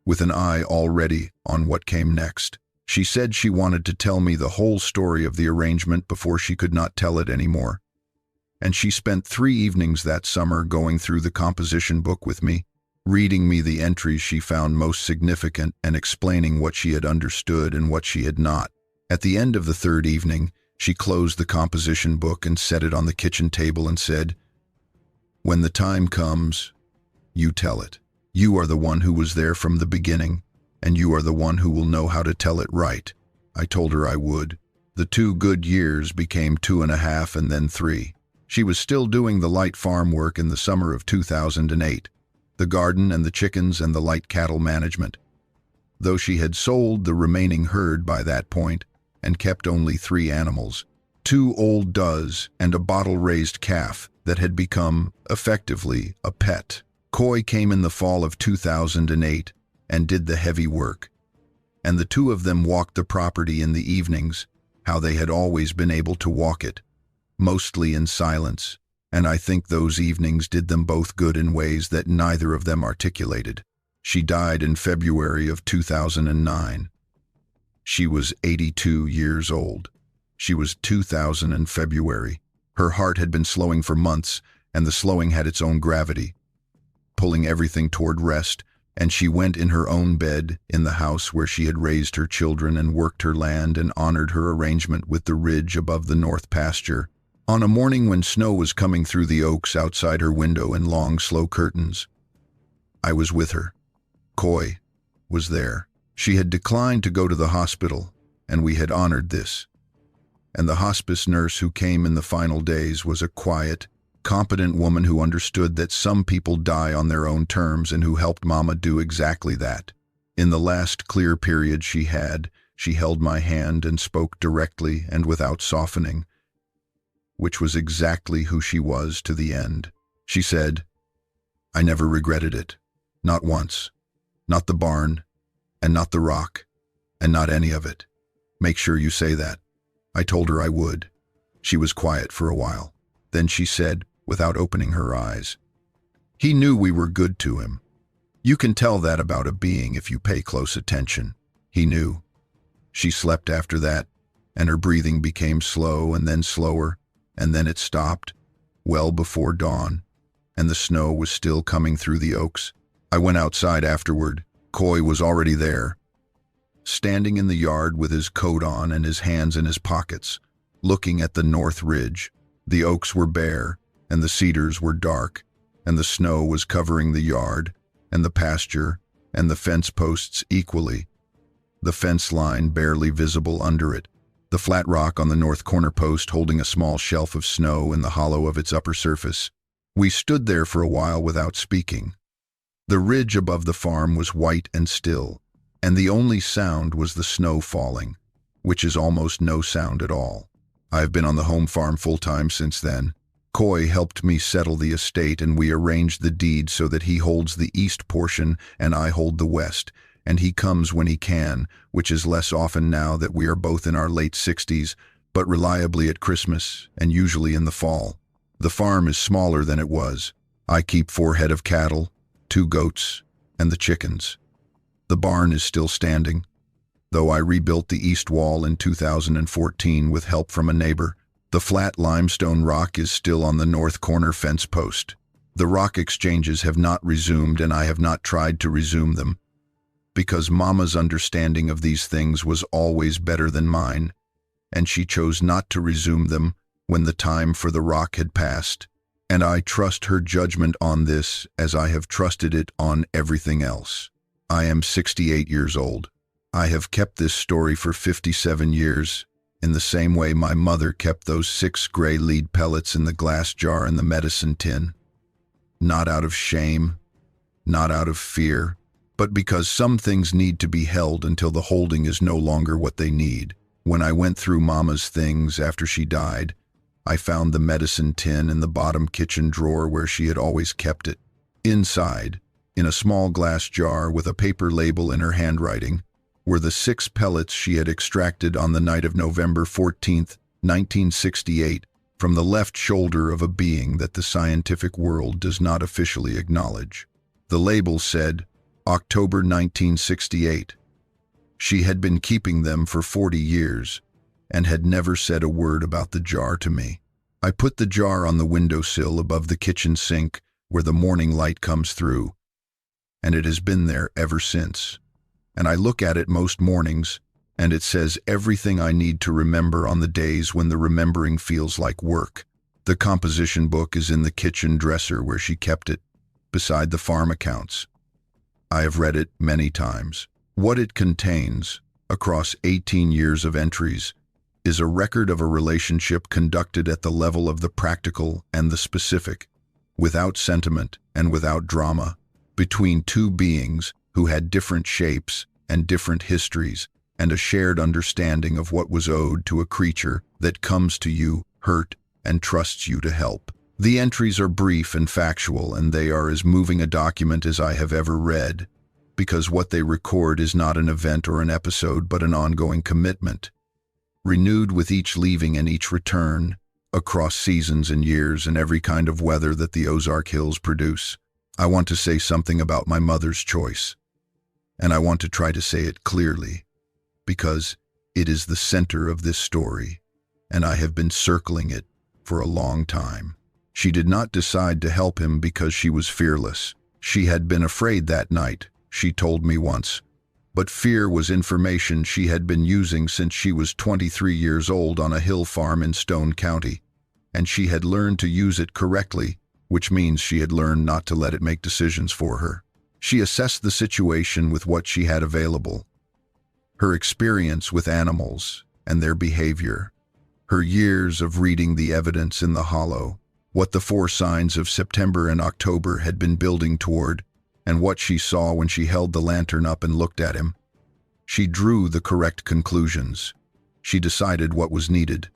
with an eye already on what came next. She said she wanted to tell me the whole story of the arrangement before she could not tell it anymore, and she spent 3 evenings that summer going through the composition book with me, reading me the entries she found most significant and explaining what she had understood and what she had not. At the end of the 3rd evening, she closed the composition book and set it on the kitchen table and said, "When the time comes, you tell it. You are the one who was there from the beginning, and you are the one who will know how to tell it right." I told her I would. The 2 good years became 2.5 and then 3. She was still doing the light farm work in the summer of 2008, the garden and the chickens and the light cattle management. Though she had sold the remaining herd by that point and kept only 3 animals, 2 old does and a bottle-raised calf that had become, effectively, a pet. Coy came in the fall of 2008 and did the heavy work, and the 2 of them walked the property in the evenings, how they had always been able to walk it, mostly in silence, and I think those evenings did them both good in ways that neither of them articulated. She died in February of 2009. She was 82 years old. She was 2000 in February. Her heart had been slowing for months, and the slowing had its own gravity, pulling everything toward rest, and she went in her own bed in the house where she had raised her children and worked her land and honored her arrangement with the ridge above the north pasture. On a morning when snow was coming through the oaks outside her window in long, slow curtains, I was with her. Coy was there. She had declined to go to the hospital, and we had honored this. And the hospice nurse who came in the final days was a quiet, competent woman who understood that some people die on their own terms and who helped Mama do exactly that. In the last clear period she held my hand and spoke directly and without softening, which was exactly who she was to the end. She said, "I never regretted it. Not once. Not the barn, and not the rock, and not any of it. Make sure you say that." I told her I would. She was quiet for a while. Then she said, without opening her eyes, "He knew we were good to him. You can tell that about a being if you pay close attention. He knew." She slept after that, and her breathing became slow and then slower, and then it stopped, well before dawn, and the snow was still coming through the oaks. I went outside afterward. Coy was already there, standing in the yard with his coat on and his hands in his pockets, looking at the north ridge. The oaks were bare, and the cedars were dark, and the snow was covering the yard, and the pasture, and the fence posts equally, the fence line barely visible under it, the flat rock on the north corner post holding a small shelf of snow in the hollow of its upper surface. We stood there for a while without speaking. The ridge above the farm was white and still, and the only sound was the snow falling, which is almost no sound at all. I've been on the home farm full-time since then. Coy helped me settle the estate, and we arranged the deed so that he holds the east portion and I hold the west, and he comes when he can, which is less often now that we are both in our late 60s, but reliably at Christmas and usually in the fall. The farm is smaller than it was. I keep 4 head of cattle, 2 goats, and the chickens. The barn is still standing, though I rebuilt the east wall in 2014 with help from a neighbor. The flat limestone rock is still on the north corner fence post. The rock exchanges have not resumed, and I have not tried to resume them, because Mama's understanding of these things was always better than mine, and she chose not to resume them when the time for the rock had passed, and I trust her judgment on this as I have trusted it on everything else. I am 68 years old. I have kept this story for 57 years, in the same way my mother kept those 6 gray lead pellets in the glass jar in the medicine tin. Not out of shame, not out of fear, but because some things need to be held until the holding is no longer what they need. When I went through Mama's things after she died, I found the medicine tin in the bottom kitchen drawer where she had always kept it. Inside, in a small glass jar with a paper label in her handwriting, were the 6 pellets she had extracted on the night of November 14th, 1968, from the left shoulder of a being that the scientific world does not officially acknowledge. The label said, October 1968. She had been keeping them for 40 years and had never said a word about the jar to me. I put the jar on the windowsill above the kitchen sink where the morning light comes through, and it has been there ever since. And I look at it most mornings, and it says everything I need to remember on the days when the remembering feels like work. The composition book is in the kitchen dresser where she kept it, beside the farm accounts. I have read it many times. What it contains, across 18 years of entries, is a record of a relationship conducted at the level of the practical and the specific, without sentiment and without drama, between two beings who had different shapes and different histories and a shared understanding of what was owed to a creature that comes to you, hurt, and trusts you to help. The entries are brief and factual, and they are as moving a document as I have ever read, because what they record is not an event or an episode, but an ongoing commitment, renewed with each leaving and each return, across seasons and years and every kind of weather that the Ozark Hills produce. I want to say something about my mother's choice, and I want to try to say it clearly, because it is the center of this story, and I have been circling it for a long time. She did not decide to help him because she was fearless. She had been afraid that night, she told me once, but fear was information she had been using since she was 23 years old on a hill farm in Stone County, and she had learned to use it correctly, which means she had learned not to let it make decisions for her. She assessed the situation with what she had available: her experience with animals and their behavior, her years of reading the evidence in the hollow, what the 4 signs of September and October had been building toward, and what she saw when she held the lantern up and looked at him. She drew the correct conclusions. She decided what was needed.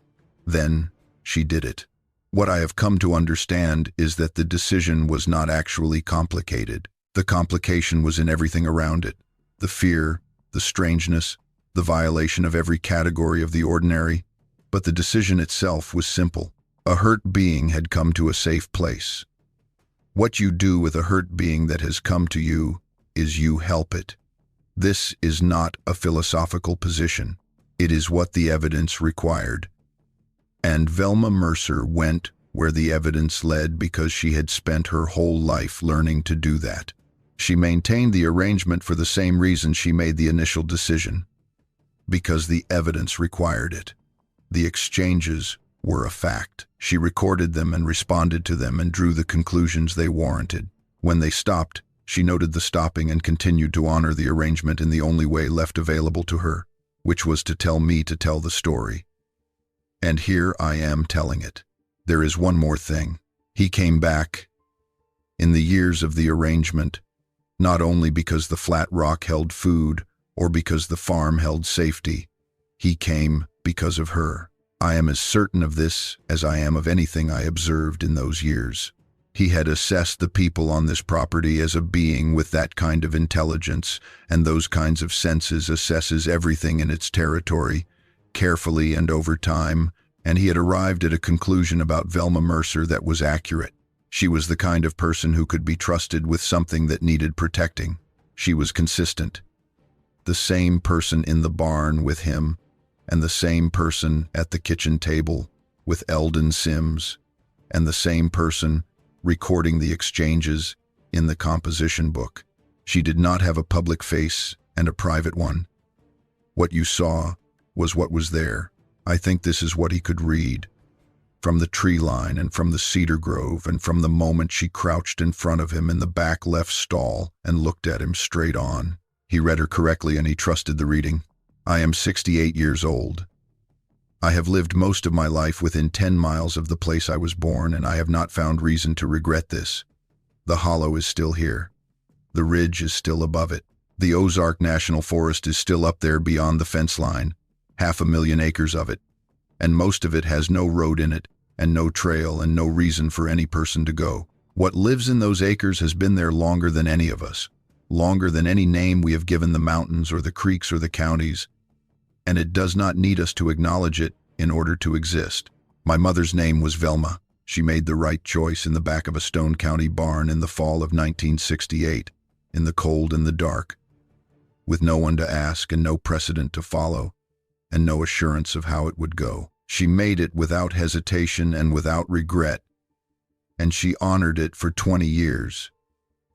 Then she did it. What I have come to understand is that the decision was not actually complicated. The complication was in everything around it: the fear, the strangeness, the violation of every category of the ordinary. But the decision itself was simple. A hurt being had come to a safe place. What you do with a hurt being that has come to you is you help it. This is not a philosophical position. It is what the evidence required. And Velma Mercer went where the evidence led because she had spent her whole life learning to do that. She maintained the arrangement for the same reason she made the initial decision: because the evidence required it. The exchanges were a fact. She recorded them and responded to them and drew the conclusions they warranted. When they stopped, she noted the stopping and continued to honor the arrangement in the only way left available to her, which was to tell me to tell the story. And here I am telling it. There is one more thing. He came back in the years of the arrangement, not only because the flat rock held food or because the farm held safety. He came because of her. I am as certain of this as I am of anything I observed in those years. He had assessed the people on this property as a being with that kind of intelligence and those kinds of senses assesses everything in its territory, carefully and over time, and he had arrived at a conclusion about Velma Mercer that was accurate. She was the kind of person who could be trusted with something that needed protecting. She was consistent. The same person in the barn with him, and the same person at the kitchen table with Eldon Sims, and the same person recording the exchanges in the composition book. She did not have a public face and a private one. What you saw was what was there. I think this is what he could read. From the tree line and from the cedar grove and from the moment she crouched in front of him in the back left stall and looked at him straight on. He read her correctly and he trusted the reading. I am 68 years old. I have lived most of my life within 10 miles of the place I was born, and I have not found reason to regret this. The hollow is still here. The ridge is still above it. The Ozark National Forest is still up there beyond the fence line, 500,000 acres of it, and most of it has no road in it, and no trail, and no reason for any person to go. What lives in those acres has been there longer than any of us, longer than any name we have given the mountains or the creeks or the counties, and it does not need us to acknowledge it in order to exist. My mother's name was Velma. She made the right choice in the back of a Stone County barn in the fall of 1968, in the cold and the dark, with no one to ask and no precedent to follow, and no assurance of how it would go. She made it without hesitation and without regret, and she honored it for 20 years,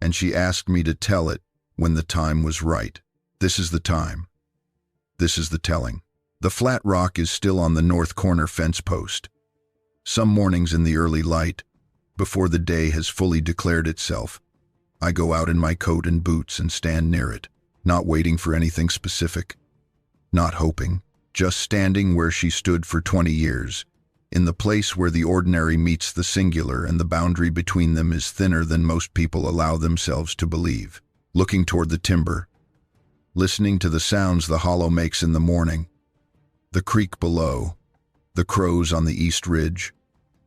and she asked me to tell it when the time was right. This is the time. This is the telling. The flat rock is still on the north corner fence post. Some mornings in the early light, before the day has fully declared itself, I go out in my coat and boots and stand near it, not waiting for anything specific, not hoping, just standing where she stood for 20 years, in the place where the ordinary meets the singular and the boundary between them is thinner than most people allow themselves to believe, looking toward the timber, listening to the sounds the hollow makes in the morning, the creek below, the crows on the east ridge,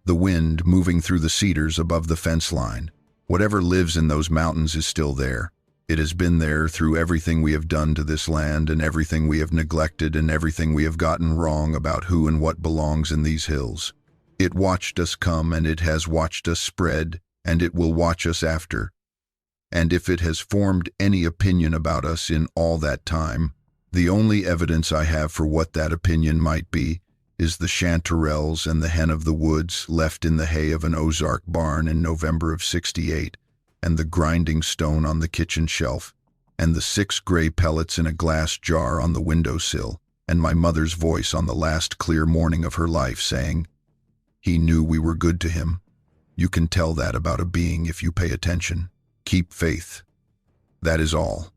the wind moving through the cedars above the fence line. Whatever lives in those mountains is still there. It has been there through everything we have done to this land and everything we have neglected and everything we have gotten wrong about who and what belongs in these hills. It watched us come and it has watched us spread and it will watch us after. And if it has formed any opinion about us in all that time, the only evidence I have for what that opinion might be is the chanterelles and the hen of the woods left in the hay of an Ozark barn in November of '68, and the grinding stone on the kitchen shelf, and the 6 gray pellets in a glass jar on the windowsill, and my mother's voice on the last clear morning of her life saying, "He knew we were good to him." You can tell that about a being if you pay attention. Keep faith. That is all.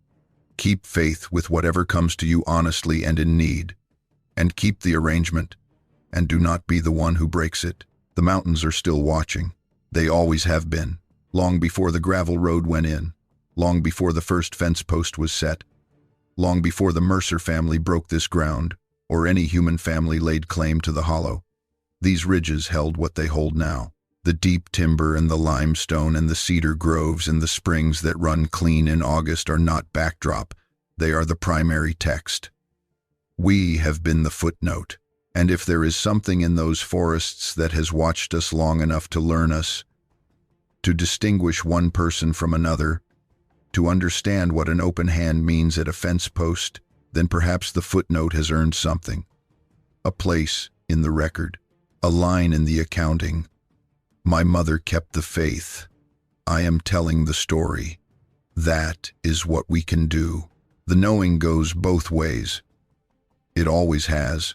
Keep faith with whatever comes to you honestly and in need, and keep the arrangement, and do not be the one who breaks it. The mountains are still watching. They always have been. Long before the gravel road went in, long before the first fence post was set, long before the Mercer family broke this ground, or any human family laid claim to the hollow, these ridges held what they hold now. The deep timber and the limestone and the cedar groves and the springs that run clean in August are not backdrop, they are the primary text. We have been the footnote, and if there is something in those forests that has watched us long enough to learn us, to distinguish one person from another, to understand what an open hand means at a fence post, then perhaps the footnote has earned something. A place in the record, a line in the accounting. My mother kept the faith. I am telling the story. That is what we can do. The knowing goes both ways. It always has.